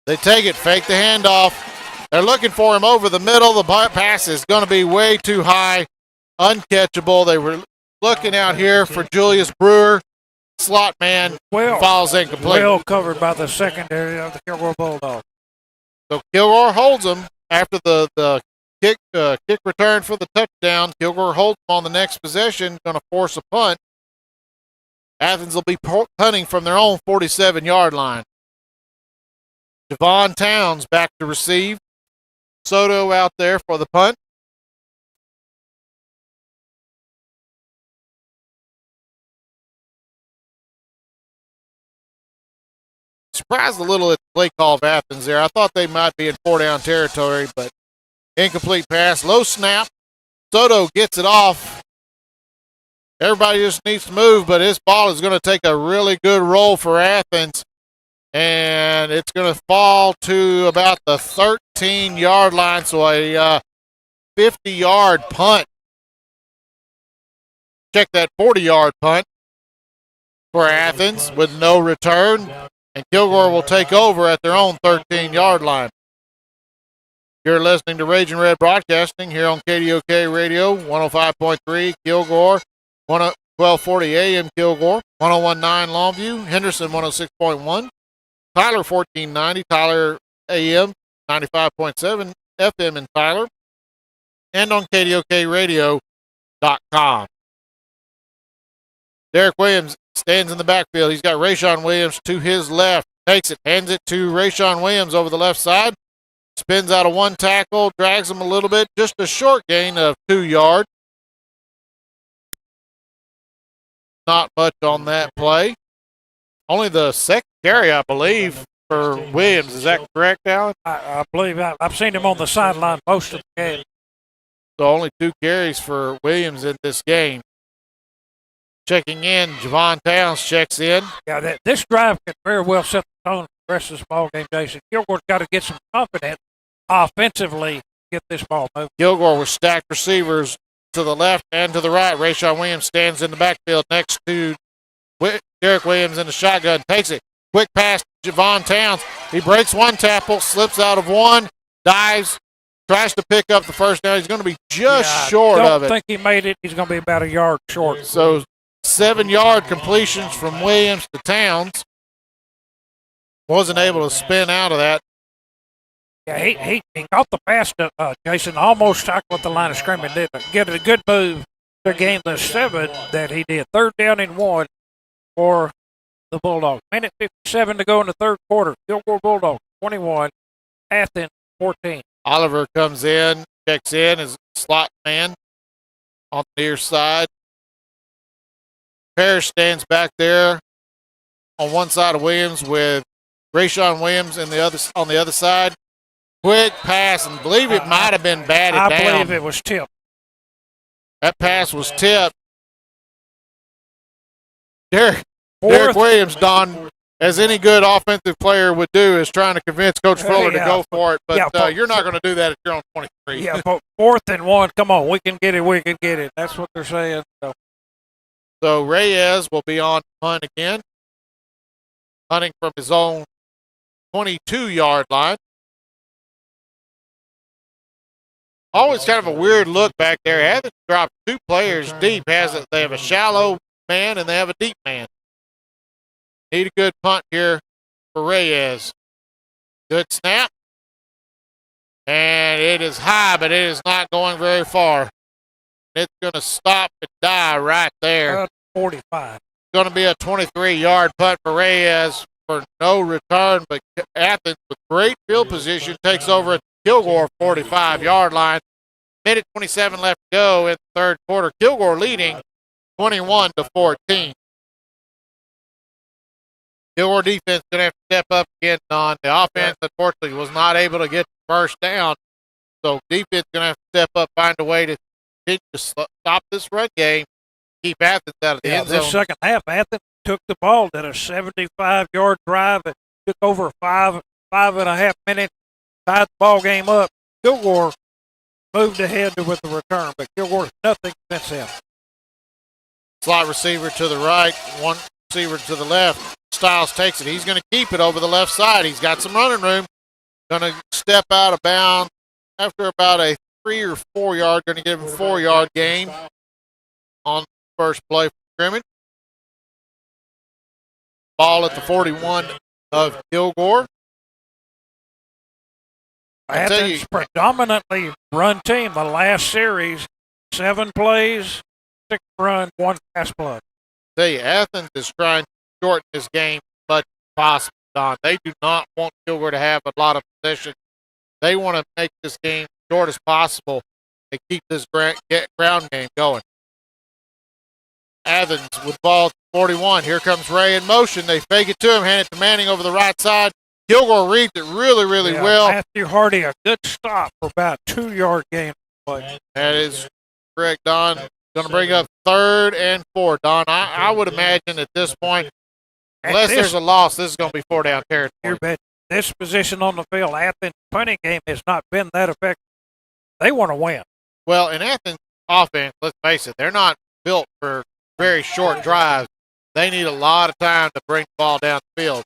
They take it, fake the handoff. They're looking for him over the middle. The pass is going to be way too high, uncatchable. They were looking out here for Julius Brewer. Slot man falls incomplete. Well covered by the secondary of the Kilgore Bulldogs. So Kilgore holds them after the kick return for the touchdown. Kilgore holds them on the next possession, going to force a punt. Athens will be punting from their own 47-yard line. Devon Towns back to receive. Soto out there for the punt. Surprised a little at the play call of Athens there. I thought they might be in 4-down territory, but incomplete pass. Low snap. Soto gets it off. Everybody just needs to move, but this ball is going to take a really good roll for Athens. And it's going to fall to about the 13-yard line, so a 50-yard punt. Check that 40-yard punt for Athens with no return. And Kilgore will take over at their own 13-yard line. You're listening to Raging Red Broadcasting here on KDOK Radio, 105.3 Kilgore, 1240 AM Kilgore. 101.9 Longview, Henderson 106.1, Tyler 1490, Tyler AM 95.7 FM in Tyler, and on KDOKradio.com. Derek Williams stands in the backfield. He's got Rayshawn Williams to his left. Takes it, hands it to Rayshawn Williams over the left side. Spins out of one tackle, drags him a little bit. Just a short gain of 2 yards. Not much on that play. Only the second carry, I believe, for Williams. Is that correct, Alan? I believe I've seen him on the sideline most of the game. So only 2 carries for Williams in this game. Checking in, Javon Towns checks in. Yeah, this drive could very well set the tone for the rest of this ball game, Jason. Kilgore's got to get some confidence offensively to get this ball moving. Kilgore with stacked receivers to the left and to the right. Rayshawn Williams stands in the backfield next to Derek Williams in the shotgun. Takes it. Quick pass to Javon Towns. He breaks one tackle, slips out of one, dives, tries to pick up the first down. He's going to be just short of it. I don't think he made it. He's going to be about a yard short. So 7-yard completions from Williams to Towns. Wasn't able to spin out of that. Yeah, he got the pass to Jason, almost tackled at the line of scrimmage, didn't he? Get a good move to gain the 7 that he did. 3rd down and 1 for the Bulldogs. Minute 57 to go in the third quarter. Kilgore Bulldogs 21, Athens 14. Oliver comes in, checks in as slot man on the near side. Parrish stands back there on one side of Williams with Rayshawn Williams on the other side. Quick pass, and believe it might have been batted down. I believe it was tipped. That pass was tipped. Derek Williams, Don, as any good offensive player would do, is trying to convince Coach Fuller to go for it. But you're not going to do that if you're on 23. Yeah, but 4th and 1. Come on, we can get it. We can get it. That's what they're saying. So Reyes will be on punt again, punting from his own 22-yard line. Always kind of a weird look back there. Athens dropped 2 players deep. They have a shallow man and they have a deep man. Need a good punt here for Reyes. Good snap. And it is high, but it is not going very far. It's going to stop and die right there. 45. It's going to be a 23-yard punt for Reyes for no return, but Athens with great field position takes over at Kilgore 45-yard line. Minute 27 left to go in the third quarter. Kilgore leading 21-14. Kilgore defense going to have to step up again on the offense. Unfortunately, was not able to get the first down. So defense going to have to step up, find a way to stop this run game, keep Athens out of the end zone. This second half, Athens took the ball, did a 75-yard drive. It took over 5.5 minutes, tied the ball game up. Kilgore moved ahead with the return, but Kilgore's nothing since then. Slot receiver to the right, one receiver to the left. Stiles takes it. He's going to keep it over the left side. He's got some running room. Going to step out of bounds after about a 3 or 4 yard. Going to give him a 4-yard gain on the first play for scrimmage. Ball at the 41 of Kilgore. Athens predominantly run team. The last series, 7 plays, 6 run, 1 pass play. Tell you, Athens is trying to shorten this game as much as possible, Don. They do not want Kilgore to have a lot of possession. They want to make this game short as possible and keep this ground game going. Athens with ball 41. Here comes Ray in motion. They fake it to him, hand it to Manning over the right side. Kilgore reads it really well. Matthew Hardy, a good stop for about 2-yard gain. That is correct, Don. Going to bring up 3rd and 4, Don. I would imagine at this point, unless there's a loss, this is going to be 4-down territory. This position on the field, Athens' punting game has not been that effective. They want to win. Well, in Athens' offense, let's face it, they're not built for very short drives. They need a lot of time to bring the ball down the field.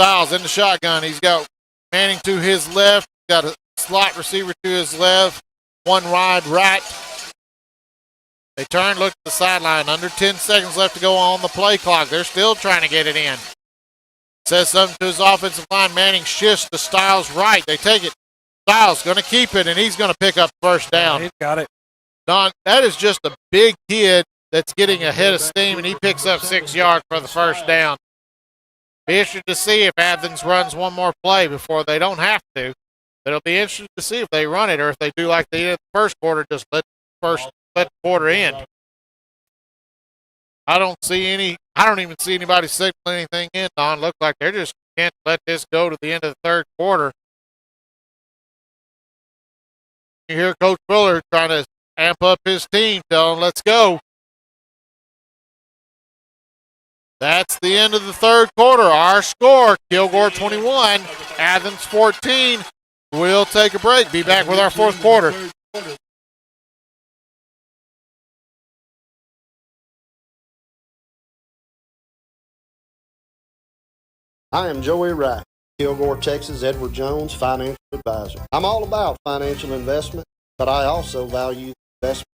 Stiles in the shotgun. He's got Manning to his left. Got a slot receiver to his left. One wide right. They turn, look at the sideline. Under 10 seconds left to go on the play clock. They're still trying to get it in. Says something to his offensive line. Manning shifts to Styles right. They take it. Styles going to keep it, and he's going to pick up first down. He's got it. Don, that is just a big kid that's getting ahead of steam, and he picks up 6 yards for the first down. Be interested to see if Athens runs one more play before they don't have to. It'll be interesting to see if they run it or if they do like they did in the first quarter, just let the quarter end. I don't even see anybody signaling anything in, Don. Look like they're just can't let this go to the end of the third quarter. You hear Coach Fuller trying to amp up his team, tell them, let's go. That's the end of the third quarter. Our score, Kilgore 21, Athens 14. We'll take a break. Be back with our fourth quarter. I am Joey Wright, Kilgore, Texas, Edward Jones Financial Advisor. I'm all about financial investment, but I also value investment,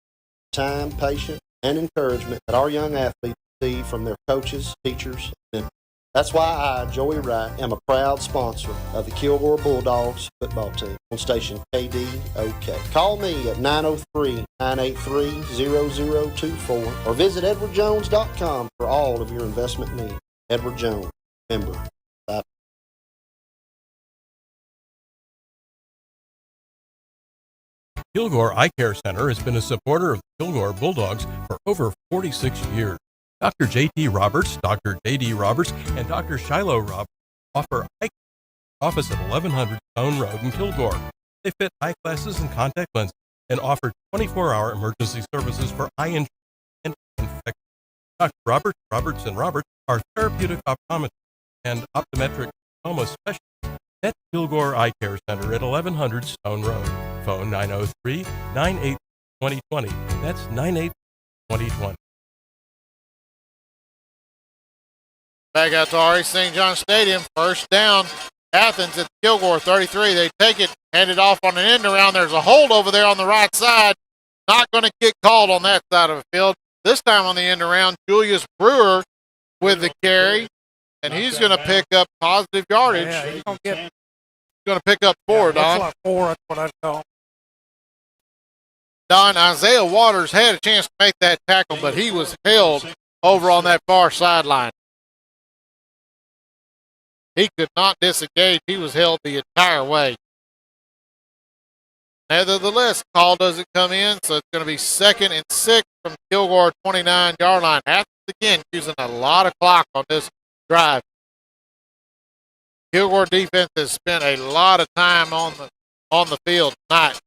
time, patience, and encouragement that our young athletes receive from their coaches, teachers, and mentors. That's why I, Joey Wright, am a proud sponsor of the Kilgore Bulldogs football team on station KDOK. Call me at 903-983-0024 or visit edwardjones.com for all of your investment needs. Edward Jones, member. Kilgore Eye Care Center has been a supporter of the Kilgore Bulldogs for over 46 years. Dr. J.T. Roberts, Dr. J.D. Roberts, and Dr. Shiloh Roberts offer eye care office at 1100 Stone Road in Kilgore. They fit eye glasses and contact lenses and offer 24-hour emergency services for eye injury and infection. Dr. Roberts, Roberts, and Roberts are therapeutic optometrists and optometric glaucoma specialists at Kilgore Eye Care Center at 1100 Stone Road. Phone 903-98-2020. That's 98-2020. Back out to R.E. St. John Stadium. First down. Athens at Kilgore 33. They take it, hand it off on an end around. There's a hold over there on the right side. Not going to get called on that side of the field. This time on the end around, Julius Brewer with the carry. And he's going to pick up positive yardage. Yeah, he's going to pick up 4, Don. Like 4, that's what I call. Don, Isaiah Waters had a chance to make that tackle, but he was held over on that far sideline. He could not disengage. He was held the entire way. Nevertheless, call doesn't come in, so it's going to be 2nd and 6 from Kilgore 29-yard line. Athens again using a lot of clock on this drive. Kilgore defense has spent a lot of time on the field tonight.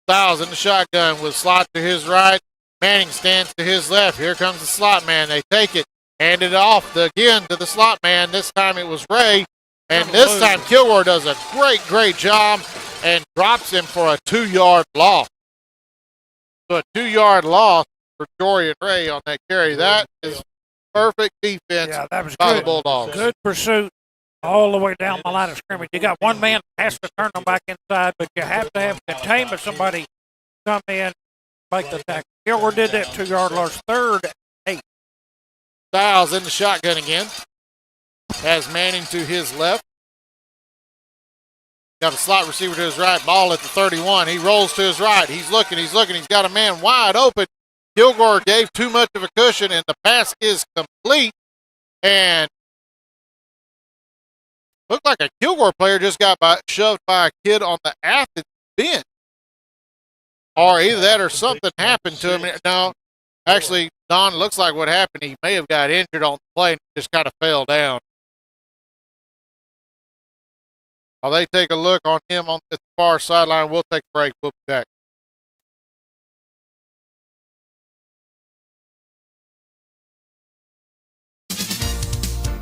Styles in the shotgun with slot to his right. Manning stands to his left. Here comes the slot man. They take it, hand it off again to the slot man. This time it was Ray. And this time Kilgore does a great job and drops him for a 2-yard loss. So a 2-yard loss for Dorian Ray on that carry. That is perfect defense that was by good. the Bulldogs. Good pursuit all the way down the line of scrimmage. You got one man that has to turn them back inside, but you have to have containment. Somebody come in, make the tackle. Kilgore did that 2-yard loss. 3rd and 8. Styles in the shotgun again. Has Manning to his left. Got a slot receiver to his right. Ball at the 31. He rolls to his right. He's looking. He's got a man wide open. Kilgore gave too much of a cushion, and the pass is complete. And looked like a Kilgore player just got shoved by a kid on the Athens bench. Or either that or something happened to him. No, actually, Don, looks like what happened. He may have got injured on the play and just kind of fell down. While they take a look on him on the far sideline, we'll take a break. We'll be back.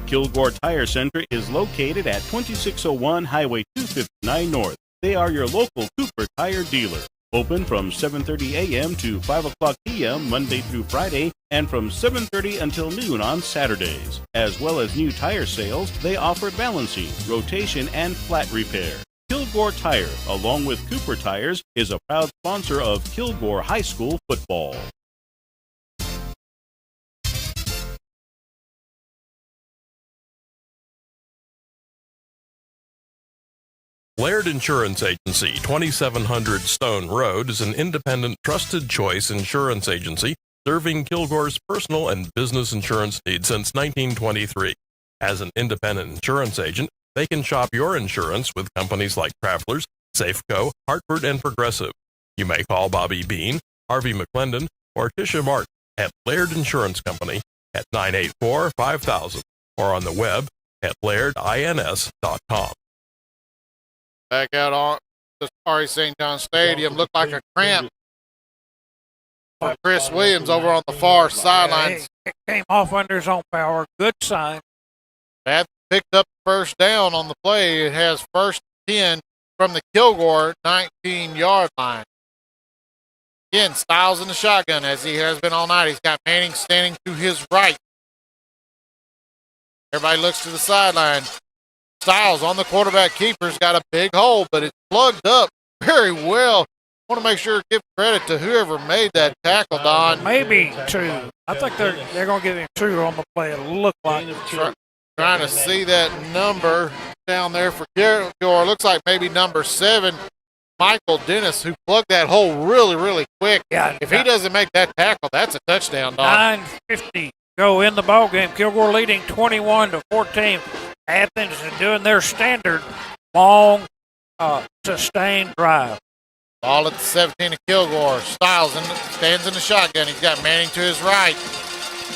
Kilgore Tire Center is located at 2601 Highway 259 North. They are your local Cooper Tire dealer. Open from 7:30 a.m. to 5 o'clock p.m. Monday through Friday, and from 7:30 until noon on Saturdays. As well as new tire sales, they offer balancing, rotation, and flat repair. Kilgore Kilgore Tire, along with Cooper Tires, is a proud sponsor of Kilgore High School football. Laird Insurance Agency, 2700 Stone Road, is an independent, trusted choice insurance agency serving Kilgore's personal and business insurance needs since 1923. As an independent insurance agent, they can shop your insurance with companies like Travelers, Safeco, Hartford, and Progressive. You may call Bobby Bean, Harvey McClendon, or Tisha Martin at Laird Insurance Company at 984-5000 or on the web at lairdins.com. Back out on the RE St. John Stadium. Looked like a cramp for Chris Williams over on the far sidelines. It came off under his own power. Good sign. That picked up first down on the play. It has first 10 from the Kilgore 19-yard line. Again, Styles in the shotgun as he has been all night. He's got Manning standing to his right. Everybody looks to the sideline. Styles on the quarterback keeper's got a big hole, but it's plugged up very well. I want to make sure to give credit to whoever made that tackle, Don. Maybe two. I think they're going to give him two on the play. It looked like. Trying to see that number down there for Kilgore. Looks like maybe number 7, Michael Dennis, who plugged that hole really, really quick. Yeah, if he doesn't make that tackle, that's a touchdown, Don. 9:50 go in the ball game. Kilgore leading 21-14. Athens is doing their standard long, sustained drive. Ball at the 17 of Kilgore. Styles stands in the shotgun. He's got Manning to his right.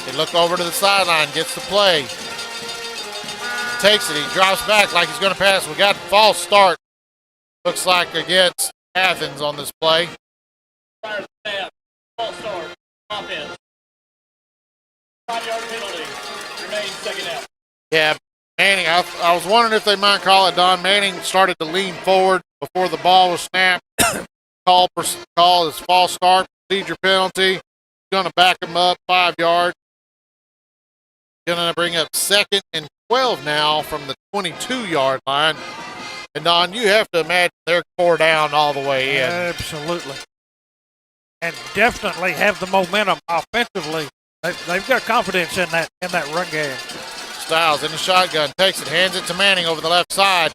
They look over to the sideline, gets the play. Takes it. He drops back like he's going to pass. We got a false start. Looks like against Athens on this play. False start. Offense. 5-yard penalty. Remains second out. Yeah, Manning, I was wondering if they might call it. Don Manning started to lean forward before the ball was snapped. Call is false start, procedure penalty. Going to back him up 5 yards. Going to bring up 2nd and 12 now from the 22-yard line. And Don, you have to imagine they're tore down all the way in. Absolutely. And definitely have the momentum offensively. They've got confidence in that run game. Styles in the shotgun, takes it, hands it to Manning over the left side.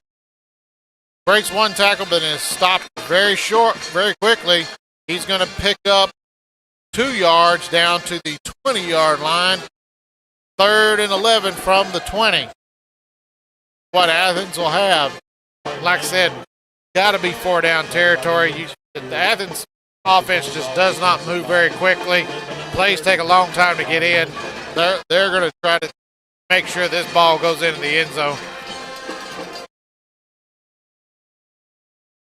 Breaks one tackle, but is stopped very quickly. He's going to pick up 2 yards down to the 20-yard line. 3rd and 11 from the 20. What Athens will have. Like I said, got to be 4-down territory. The Athens offense just does not move very quickly. Plays take a long time to get in. They're going to try to make sure this ball goes into the end zone.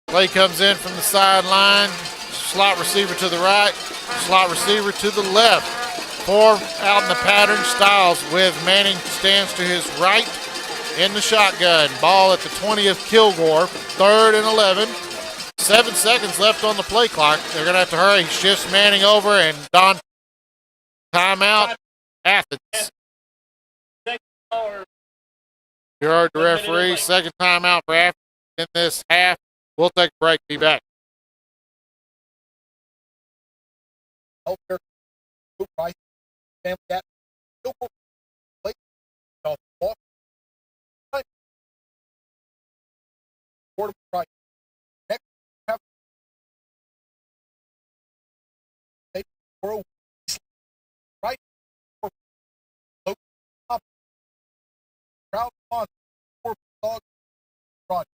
Play comes in from the sideline. Slot receiver to the right. Slot receiver to the left. 4 out in the pattern. Styles with Manning stands to his right in the shotgun. Ball at the 20 of Kilgore. 3rd and 11. 7 seconds left on the play clock. They're going to have to hurry. Shifts Manning over and Don. Timeout. Athens. You heard the referee. Second timeout for Athens in this half. We'll take a break. Be back. Healthcare, food price, family gap, Kilgore, late, walk, affordable price. Next, have right, local, proud sponsor, dog project.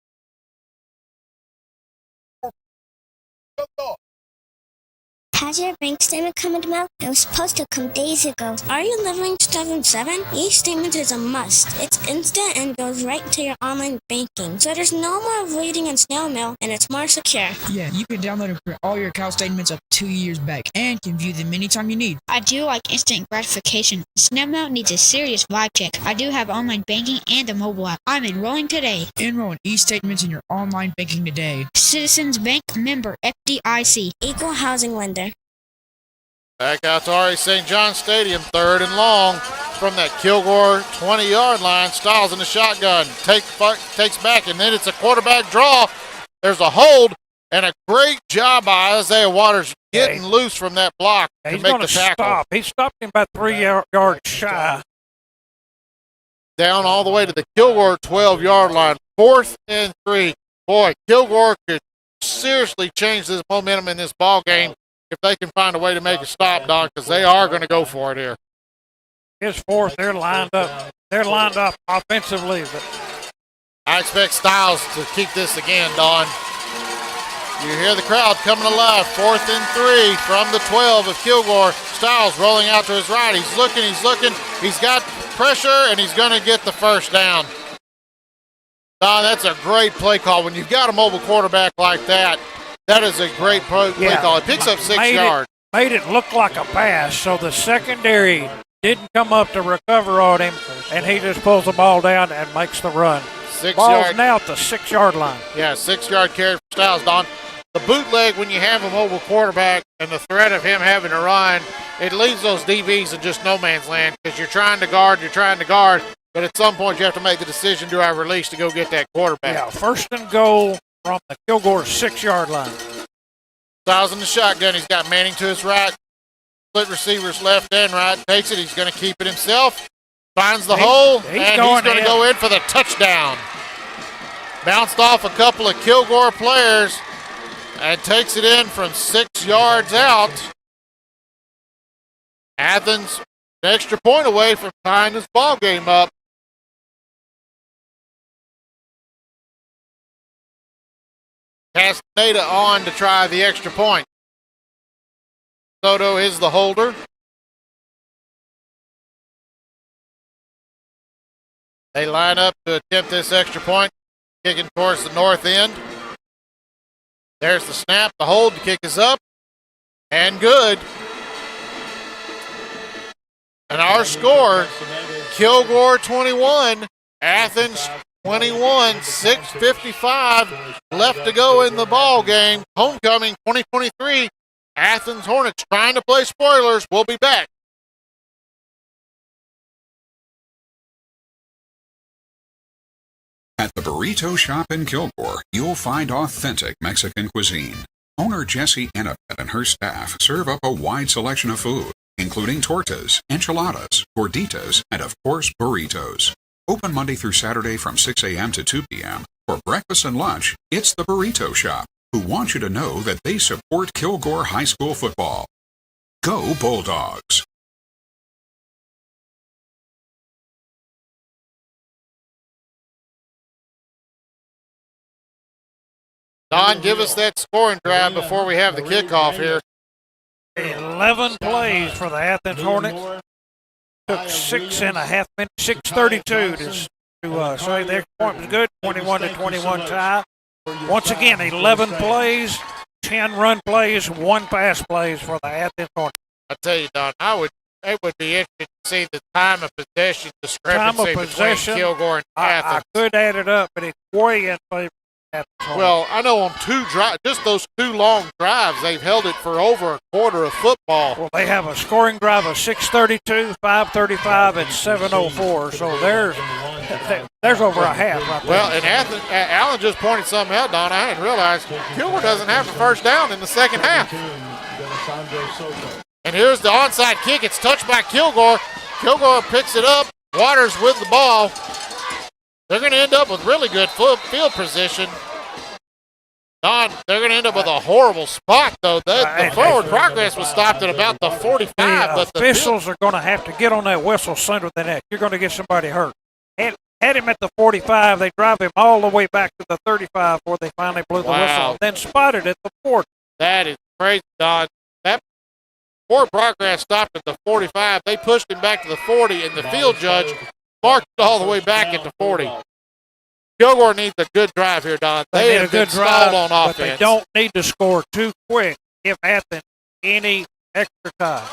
Has your bank statement come in the mail? It was supposed to come days ago. Are you living in 2007? E-statement is a must. It's instant and goes right to your online banking. So there's no more waiting in snail mail, and it's more secure. Yeah, you can download and print all your account statements up 2 years back and can view them anytime you need. I do like instant gratification. Snail mail needs a serious vibe check. I do have online banking and a mobile app. I'm enrolling today. Enroll in e-statements in your online banking today. Citizens Bank, member FDIC, equal housing lender. Back out to RE St. John Stadium, 3rd and long from that Kilgore 20-yard line. Styles in the shotgun, takes back, and then it's a quarterback draw. There's a hold and a great job by Isaiah Waters getting loose from that block to He's make going the to tackle. stop. He stopped him about 3 yards shy. Down all the way to the Kilgore 12-yard line. 4th and 3. Boy, Kilgore could seriously change this momentum in this ball game if they can find a way to make a stop, Don, because they are going to go for it here. His 4th, they're lined up. They're lined up offensively. But I expect Styles to keep this again, Don. You hear the crowd coming alive. 4th and 3 from the 12 of Kilgore. Styles rolling out to his right. He's looking. He's got pressure, and he's going to get the first down. Don, that's a great play call. When you've got a mobile quarterback like that, that is a great play call. It picks up 6 yards. Made it look like a pass, so the secondary didn't come up to recover on him, and he just pulls the ball down and makes the run. 6 Ball's yards. now at the 6-yard line. Yeah, 6-yard carry for Styles, Don. The bootleg, when you have a mobile quarterback and the threat of him having to run, it leaves those DBs in just no man's land because you're trying to guard, but at some point you have to make the decision, do I release to go get that quarterback? Yeah, 1st and goal from the Kilgore 6-yard line. Styles in the shotgun. He's got Manning to his right. Split receivers left and right. Takes it. He's going to keep it himself. Finds the hole, and he's going to go in for the touchdown. Bounced off a couple of Kilgore players and takes it in from 6 yards out. Athens, an extra point away from tying this ball game up. Castaneda on to try the extra point. Soto is the holder. They line up to attempt this extra point, kicking towards the north end. There's the snap. The hold. The kick is up. And good. And our score, Kilgore 21, Athens 21, 6:55 left to go in the ball game. Homecoming 2023, Athens Hornets trying to play spoilers. We'll be back. At the Burrito Shop in Kilgore, you'll find authentic Mexican cuisine. Owner Jessie Ennett and her staff serve up a wide selection of food, including tortas, enchiladas, gorditas, and of course burritos. Open Monday through Saturday from 6 a.m. to 2 p.m. For breakfast and lunch, it's the Burrito Shop, who want you to know that they support Kilgore High School football. Go Bulldogs! Don, give us that scoring drive before we have the kickoff here. 11 plays for the Athens Hornets. Took 6.5 minutes, 6:32 to say the extra point was good. 21-21 tie. Once again, 11 plays, 10 run plays, 1 pass plays for the Athens Hornets. I tell you, Don, it would be interesting to see the time of possession discrepancy between Kilgore and Athens. I could add it up, but it's way in favor. Well, I know on 2 drives, just those 2 long drives, they've held it for over a quarter of football. Well, they have a scoring drive of 6:32, 5:35, and 7:04. So there's over a half right there. Well, and Allen just pointed something out, Don. I hadn't realized Kilgore doesn't have a first down in the second half. And here's the onside kick. It's touched by Kilgore. Kilgore picks it up. Waters with the ball. They're going to end up with really good field position. Don, they're going to end up with a horrible spot, though. The forward progress was stopped at about the 45. The officials are going to have to get on that whistle sooner than that. You're going to get somebody hurt. Had him at the 45. They drive him all the way back to the 35 where they finally blew the whistle, and then spotted at the 40. That is crazy, Don. That forward progress stopped at the 45. They pushed him back to the 40, and the field judge marked it all the way back at the 40. Kilgore needs a good drive here, Don. They need have a good been stalled on but offense. they don't need to score too quick. Give Athens any extra time.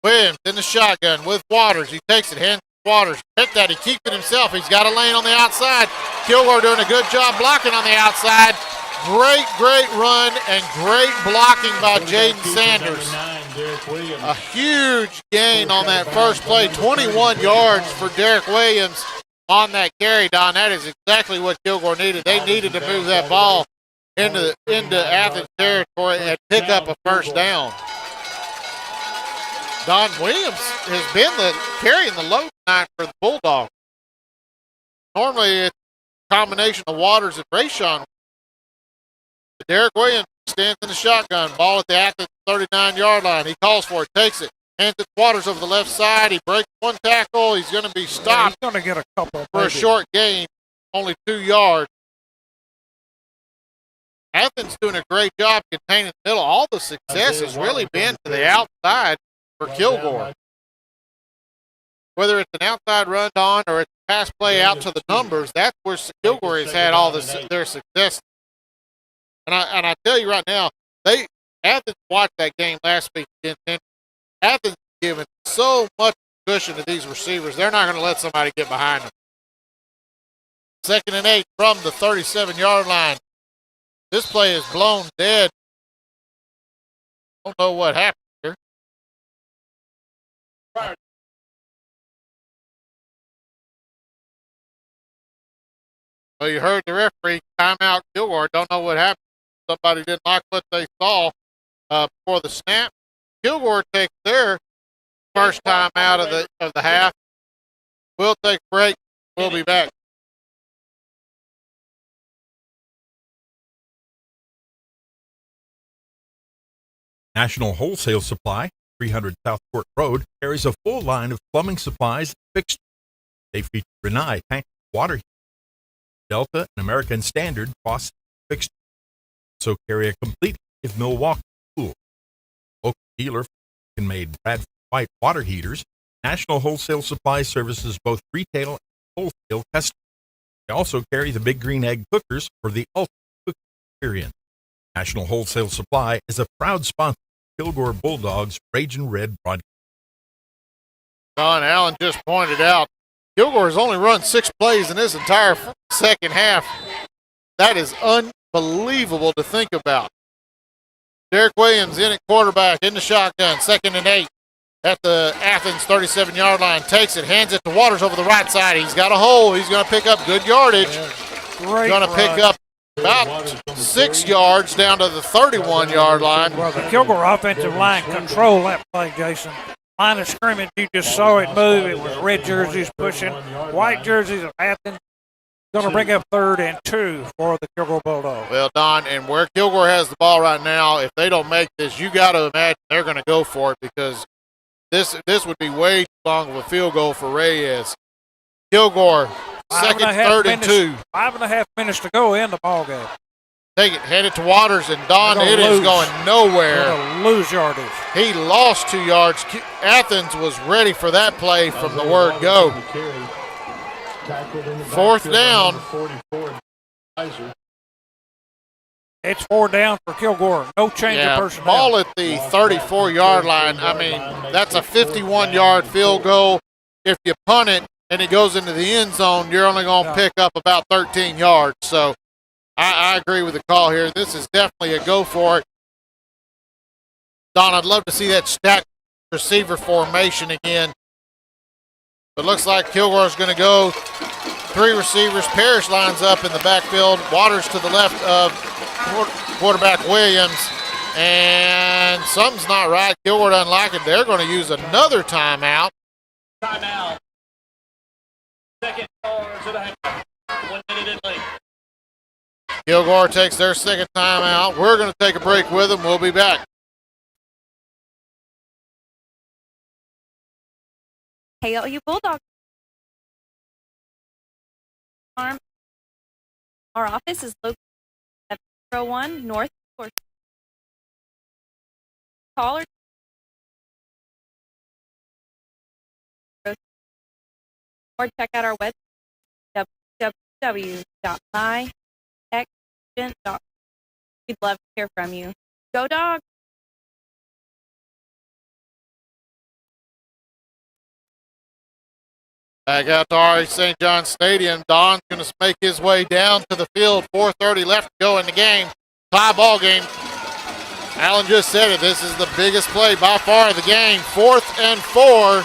Williams in the shotgun with Waters. He takes it, hands to Waters. Hit that. He keeps it himself. He's got a lane on the outside. Kilgore doing a good job blocking on the outside. Great run and great blocking by Jaden Sanders. A huge gain on that first play. 21 yards for Derek Williams on that carry, Don. That is exactly what Kilgore needed. They needed to move that ball into Athens territory and pick up a first down. Don Williams has been carrying the load tonight for the Bulldogs. Normally it's a combination of Waters and Rayshawn. Derek Williams stands in the shotgun. Ball at the Athens 39-yard line. He calls for it, takes it, hands it to Waters over the left side. He breaks one tackle. He's going to be stopped. He's going to get a couple for a short gain, only 2 yards. Athens doing a great job containing the middle. All the success has really been to the outside for Kilgore. Whether it's an outside run on or it's a pass play out to the numbers, that's where Kilgore has had all their success. And I tell you right now, Athens watched that game last week against Henry. Athens given so much cushion to these receivers, they're not going to let somebody get behind them. 2nd and 8 from the 37-yard line. This play is blown dead. Don't know what happened here. Well, you heard the referee timeout Kilgore. Don't know what happened. Somebody didn't like what they saw before the snap. Kilgore takes their first time out of the half. We'll take a break. We'll be back. National Wholesale Supply, 300 South Court Road, carries a full line of plumbing supplies and fixtures. They feature Renai tank water heaters, Delta and American Standard faucet fixtures. Also carry a complete line of Milwaukee pool. Local dealer for made Bradford White water heaters. National Wholesale Supply services both retail and wholesale customers. They also carry the Big Green Egg cookers for the ultimate cooking experience. National Wholesale Supply is a proud sponsor of Kilgore Bulldogs Ragin' Red broadcast. Don Allen just pointed out, Kilgore has only run 6 plays in this entire second half. That is unbelievable to think about. Derek Williams in at quarterback in the shotgun, 2nd and 8 at the Athens 37-yard line. Takes it, hands it to Waters over the right side. He's got a hole. He's going to pick up good yardage. He's going to pick up about 6 yards down to the 31-yard line. Well, the Kilgore offensive line controlled that play, Jason. Line of scrimmage, you just saw it move. It was red jerseys pushing, white jerseys of Athens. Going to bring up 3rd and 2 for the Kilgore Bulldogs. Well, Don, and where Kilgore has the ball right now, if they don't make this, you got to imagine they're going to go for it because this would be way too long of a field goal for Reyes. Kilgore, 3rd and 2. 5.5 minutes to go in the ball game. Take it, head it to Waters, and Don, it is going nowhere. Lose yardage. He lost 2 yards. Athens was ready for that play from the word go. 4th down. It's 4 down for Kilgore. No change of personnel. Ball at the 34-yard line. I mean, that's a 51-yard field goal. If you punt it and it goes into the end zone, you're only going to pick up about 13 yards. So I agree with the call here. This is definitely a go for it. Don, I'd love to see that stacked receiver formation again. But looks like Kilgore's going to go 3 receivers. Parrish lines up in the backfield. Waters to the left of quarterback Williams. And something's not right. Kilgore doesn't like it. They're going to use another timeout. Timeout. Second callers of the half. 1 minute in late. Kilgore takes their second timeout. We're going to take a break with them. We'll be back. Hey, all you Bulldogs. Our office is located at 01 North Court. Call or check out our website, www.myexagent.com. We'd love to hear from you. Go Dogs! Back out to R.A. St. John Stadium. Don's going to make his way down to the field. 4:30 left to go in the game. Tie ball game. Allen just said it. This is the biggest play by far of the game. 4th and 4.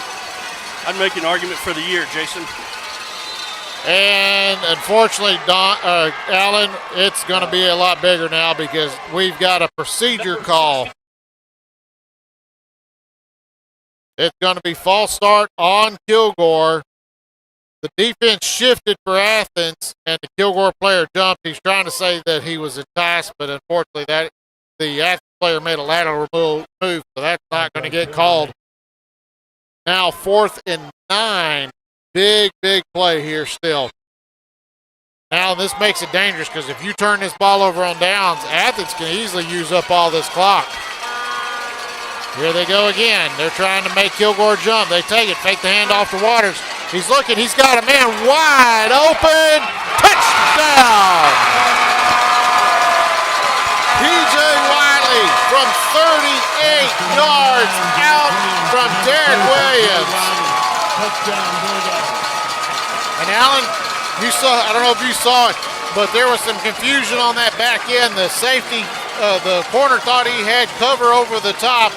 I'd make an argument for the year, Jason. And unfortunately, Alan, it's going to be a lot bigger now because we've got a procedure call. It's going to be false start on Kilgore. The defense shifted for Athens, and the Kilgore player jumped. He's trying to say that he was enticed, but unfortunately, the Athens player made a lateral move, so that's not going to get called. Now 4th and 9. Big play here still. Now this makes it dangerous because if you turn this ball over on downs, Athens can easily use up all this clock. Here they go again. They're trying to make Kilgore jump. They take it, fake the handoff to Waters. He's looking, he's got a man wide open. Touchdown! P.J. Wiley from 38 yards out from Derek Williams. And Alan, you saw, I don't know if you saw it, but there was some confusion on that back end. The safety, the corner thought he had cover over the top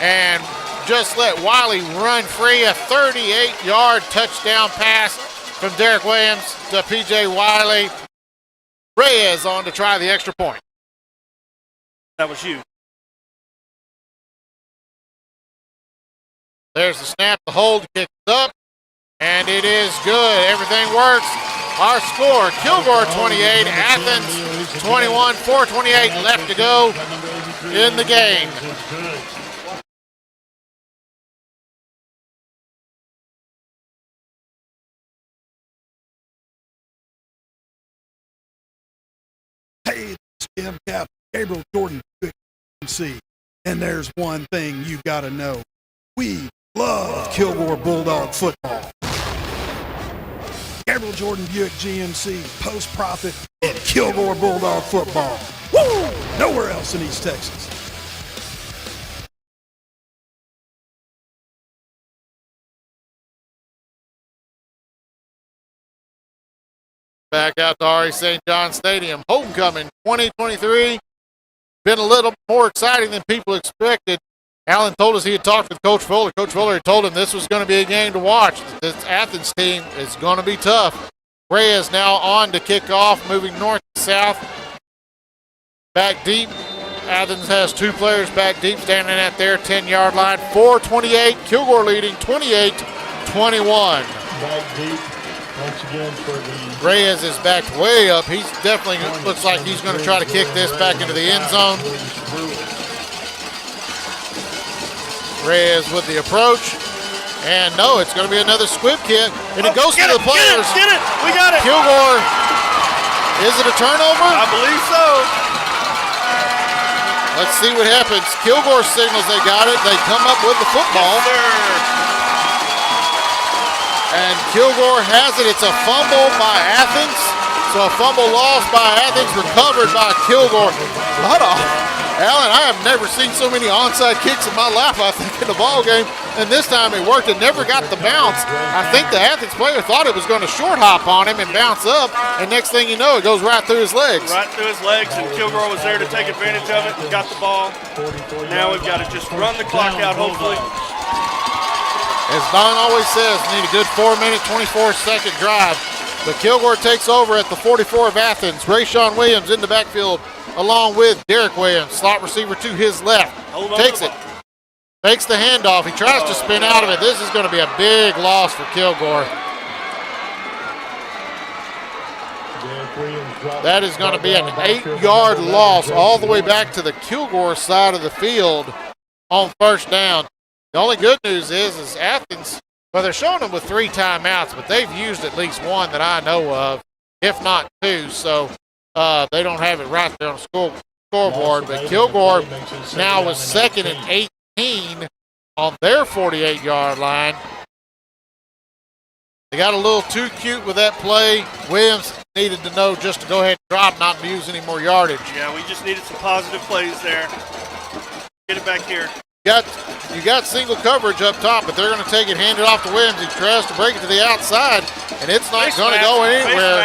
and just let Wiley run free. A 38-yard touchdown pass from Derek Williams to P.J. Wiley. Reyes on to try the extra point. That was you. There's the snap, the hold, kicks up, and it is good. Everything works. Our score, Kilgore 28, Athens 21, 4:28 left to go in the game. Hey, it's Jim Cap, Gabriel Jordan, GMC. And there's one thing you got to know. We love Kilgore Bulldog football. Gabriel Jordan Buick GMC, Post Profit, and Kilgore Bulldog football. Woo! Nowhere else in East Texas. Back out to RE St. John Stadium. Homecoming 2023. Been a little more exciting than people expected. Allen told us he had talked with Coach Fuller. Coach Fuller had told him this was going to be a game to watch. This Athens team is going to be tough. Reyes now on to kick off, moving north to south. Back deep. Athens has two players back deep, standing at their 10-yard line. 4:28. Kilgore leading 28-21. Back deep. Once again for the Reyes is backed way up. He's definitely looks like he's going to try to kick this back into the end zone. Reyes with the approach. And no, it's going to be another squib kick. And it goes to the players. Get it! We got it! Kilgore. Is it a turnover? I believe so. Let's see what happens. Kilgore signals they got it. They come up with the football. And Kilgore has it. It's a fumble by Athens. So a fumble lost by Athens, recovered by Kilgore. Alan, I have never seen so many onside kicks in my life, I think, in the ball game. And this time it worked. It never got the bounce. I think the Athens player thought it was going to short hop on him and bounce up. And next thing you know, it goes right through his legs. Right through his legs, and Kilgore was there to take advantage of it and got the ball. Now we've got to just run the clock out, hopefully. As Don always says, we need a good 4-minute, 24-second drive. But Kilgore takes over at the 44 of Athens. Rayshawn Williams in the backfield along with Derek Williams. Slot receiver to his left. Takes it. Makes the handoff. He tries to spin out of it. This is going to be a big loss for Kilgore. That is going to be an 8-yard loss all the way back to the Kilgore side of the field on first down. The only good news is Athens, well, they're showing them with 3 timeouts, but they've used at least one that I know of, if not 2. So they don't have it right there on the scoreboard. But Kilgore now was 2nd and 18 on their 48-yard line. They got a little too cute with that play. Williams needed to know just to go ahead and drop, not use any more yardage. Yeah, we just needed some positive plays there. Get it back here. You got single coverage up top, but they're going to take it, hand it off to Williams. He tries to break it to the outside, and it's not going to go anywhere.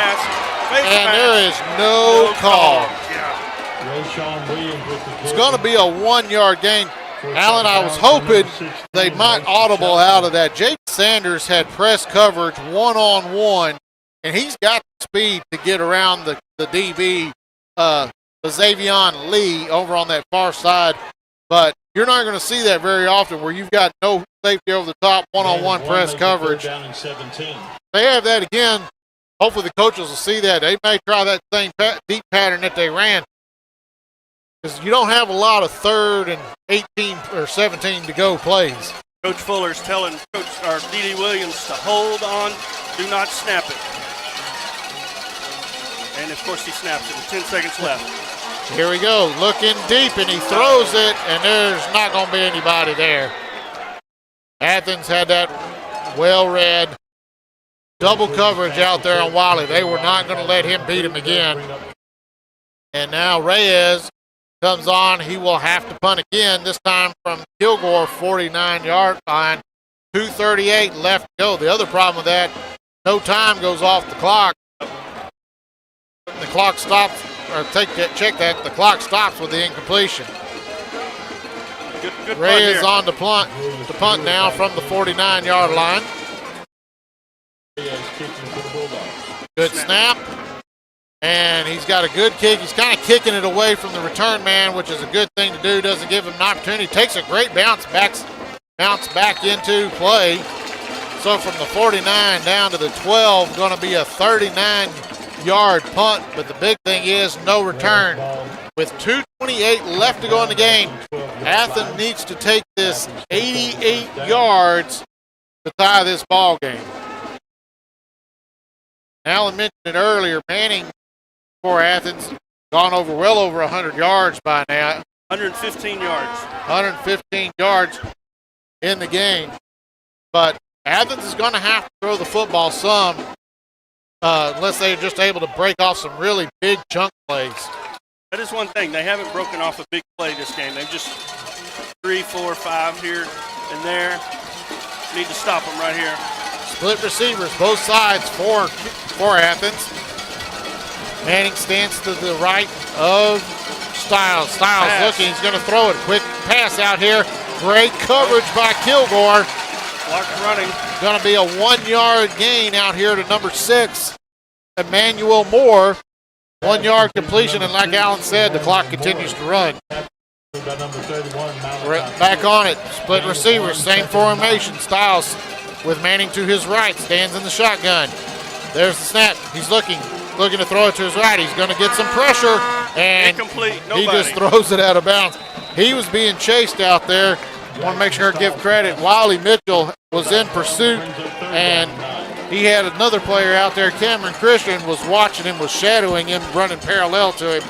And there is no call. It's going to be a 1-yard gain. Allen, I was hoping they might audible out of that. Jake Sanders had press coverage one-on-one and he's got the speed to get around the DB, Xavion Lee, over on that far side. But you're not going to see that very often where you've got no safety over the top, one-on-one press coverage. Down in 17. They have that again. Hopefully the coaches will see that. They may try that same deep pattern that they ran, because you don't have a lot of 3rd and 18 or 17 to go plays. Coach Fuller's telling D.D. Williams to hold on, do not snap it. And, of course, he snaps it with 10 seconds left. Here we go, looking deep, and he throws it, and there's not going to be anybody there. Athens had that well-read double coverage out there on Wiley. They were not going to let him beat him again. And now Reyes comes on. He will have to punt again, this time from Kilgore, 49-yard line. 2:38 left to go. The other problem with that, no time goes off the clock. The clock stops, or check that. The clock stops with the incompletion. Good Reyes on to punt now from the 49-yard line. Good snap. And he's got a good kick. He's kind of kicking it away from the return man, which is a good thing to do. Doesn't give him an opportunity. Takes a great bounce back into play. So from the 49 down to the 12, going to be a 39-yard punt. But the big thing is no return. With 2:28 left to go in the game, Athens needs to take this 88 yards to tie this ball game. Alan mentioned it earlier. Manning for Athens gone well over 100 yards by now. 115 yards. 115 yards in the game. But Athens is going to have to throw the football some unless they're just able to break off some really big chunk plays. That is one thing. They haven't broken off a big play this game. They've just 3, 4, 5 here and there. Need to stop them right here. Split receivers, both sides for Athens. Manning stands to the right of Styles. Styles looking. He's going to throw it. Quick pass out here. Great coverage by Kilgore. Clock running. Going to be a 1-yard gain out here to number 6, Emmanuel Moore. 1-yard completion, and like Alan said, the clock continues to run. We're back on it. Split receivers, same formation. Styles with Manning to his right, stands in the shotgun. There's the snap. He's looking to throw it to his right. He's going to get some pressure, and he just throws it out of bounds. He was being chased out there. Want to make sure I give credit. Wiley Mitchell was in pursuit, and he had another player out there. Cameron Christian was watching him, was shadowing him, running parallel to him.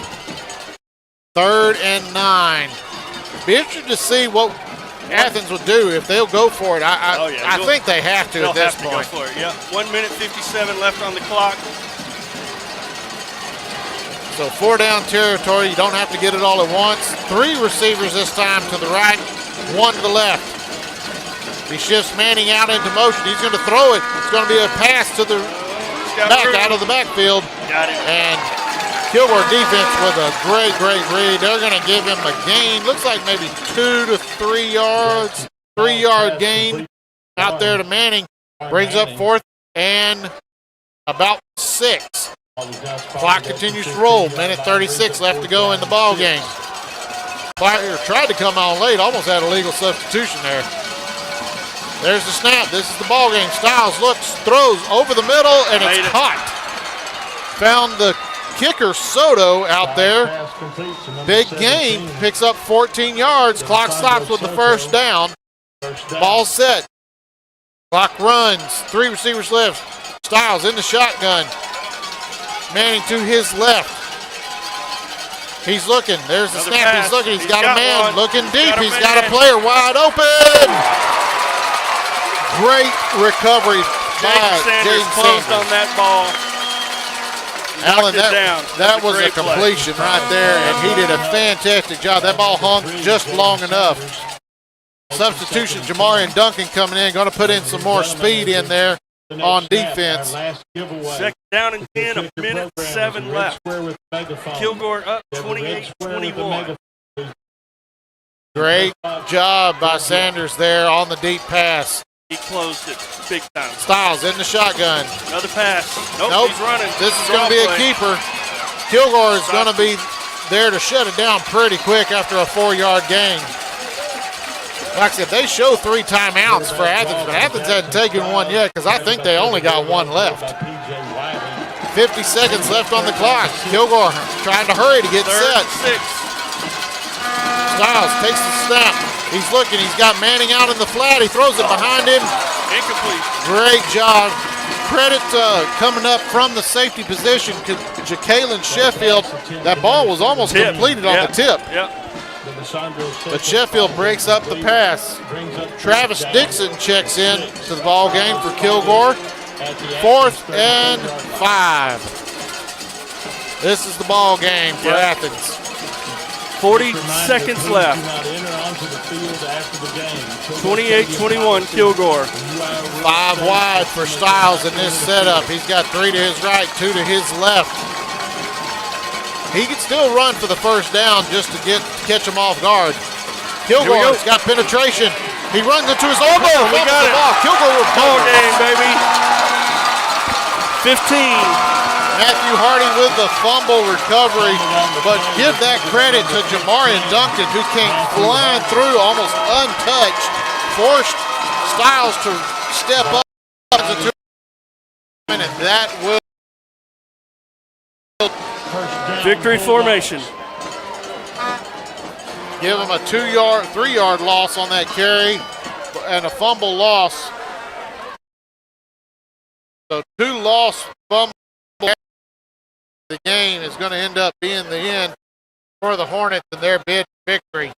3rd and 9. Be interested to see what Athens would do if they'll go for it. I think they have to at this point. Go for it. Yep. 1 minute 57 left on the clock. So 4-down territory. You don't have to get it all at once. 3 receivers this time to the right, 1 to the left. He shifts Manning out into motion. He's going to throw it. It's going to be a pass to the back out of the backfield. Got it. And Kilgore defense with a great read. They're going to give him a gain. Looks like maybe 2 to 3 yards. 3-yard gain out there to Manning. Brings up 4th and about 6. Clock continues to roll. Minute 36 left to go in the ball game. Player tried to come on late. Almost had a legal substitution there. There's the snap. This is the ball game. Styles looks, throws over the middle, and it's caught. Found the kicker, Soto, out there. Big gain. Picks up 14 yards. Clock stops with the 1st down. Ball set. Clock runs. 3 receivers left. Styles in the shotgun. Manning to his left. He's looking. There's the snap. He's looking. He's got a man looking deep. He's got a player wide open. Great recovery by Jaden closed on that ball. Alan, that was a completion right there, and he did a fantastic job. That ball hung just long enough. Substitution, Jamarian Duncan coming in, going to put in some more speed in there on defense. 2nd down and 10, a minute 7 left. Kilgore up 28-21. Great job by Sanders there on the deep pass. he closed it big time. Styles in the shotgun. Another pass. Nope. He's running. This is going to be a keeper. Kilgore is going to be there to shut it down pretty quick after a 4-yard gain. Like I said, they show 3 timeouts for Athens, but Athens hasn't taken one yet because I think they only got one left. 50 seconds left on the clock. Kilgore trying to hurry to get set. 6. Styles takes the snap. He's looking. He's got Manning out in the flat. He throws it behind him. Incomplete. Great job. Credit coming up from the safety position to Ja'Kalen Sheffield. That ball was almost completed on the tip. Yep. But Sheffield breaks up the pass. Travis Dixon checks in to the ball game for Kilgore. 4th and 5. This is the ball game for Athens. 40 seconds left. 28-21 Kilgore. 5 wide for Styles in this setup. He's got 3 to his right, 2 to his left. He can still run for the first down just to catch him off guard. Kilgore's got penetration. He runs into his elbow. We got it. Ball. Kilgore will ball game, baby. 15. Matthew Hardy with the fumble recovery, but give that credit to Jamarian Duncan, who came flying through almost untouched, forced Styles to step up as a 2-minute. That will victory formation. Give him a 3-yard loss on that carry and a fumble loss. So 2 lost fumbles. The game is going to end up being the end for the Hornets and their bid for victory.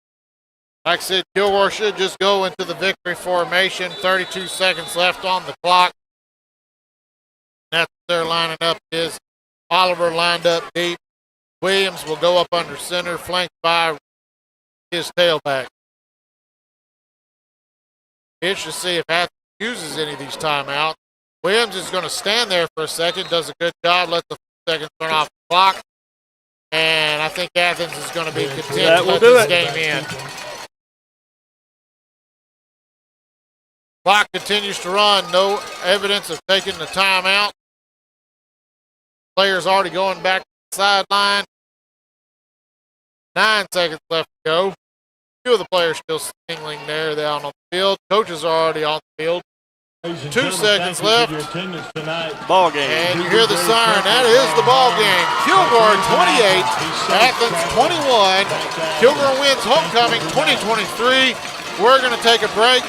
Like I said, Kilgore should just go into the victory formation. 32 seconds left on the clock. That's what they're lining up is Oliver lined up deep. Williams will go up under center, flanked by his tailback. Interesting to see if Athens uses any of these timeouts. Williams is going to stand there for a second, does a good job, let the seconds run off the clock. And I think Athens is going to be content to let this game end. Clock continues to run. No evidence of taking the timeout. Players already going back to the sideline. 9 seconds left to go. A few of the players still singling there down on the field. Coaches are already on the field. 2 seconds left. Ball game. And you hear the siren. That is the ball game. Kilgore 28, Athens 21. Kilgore wins homecoming 2023. We're going to take a break.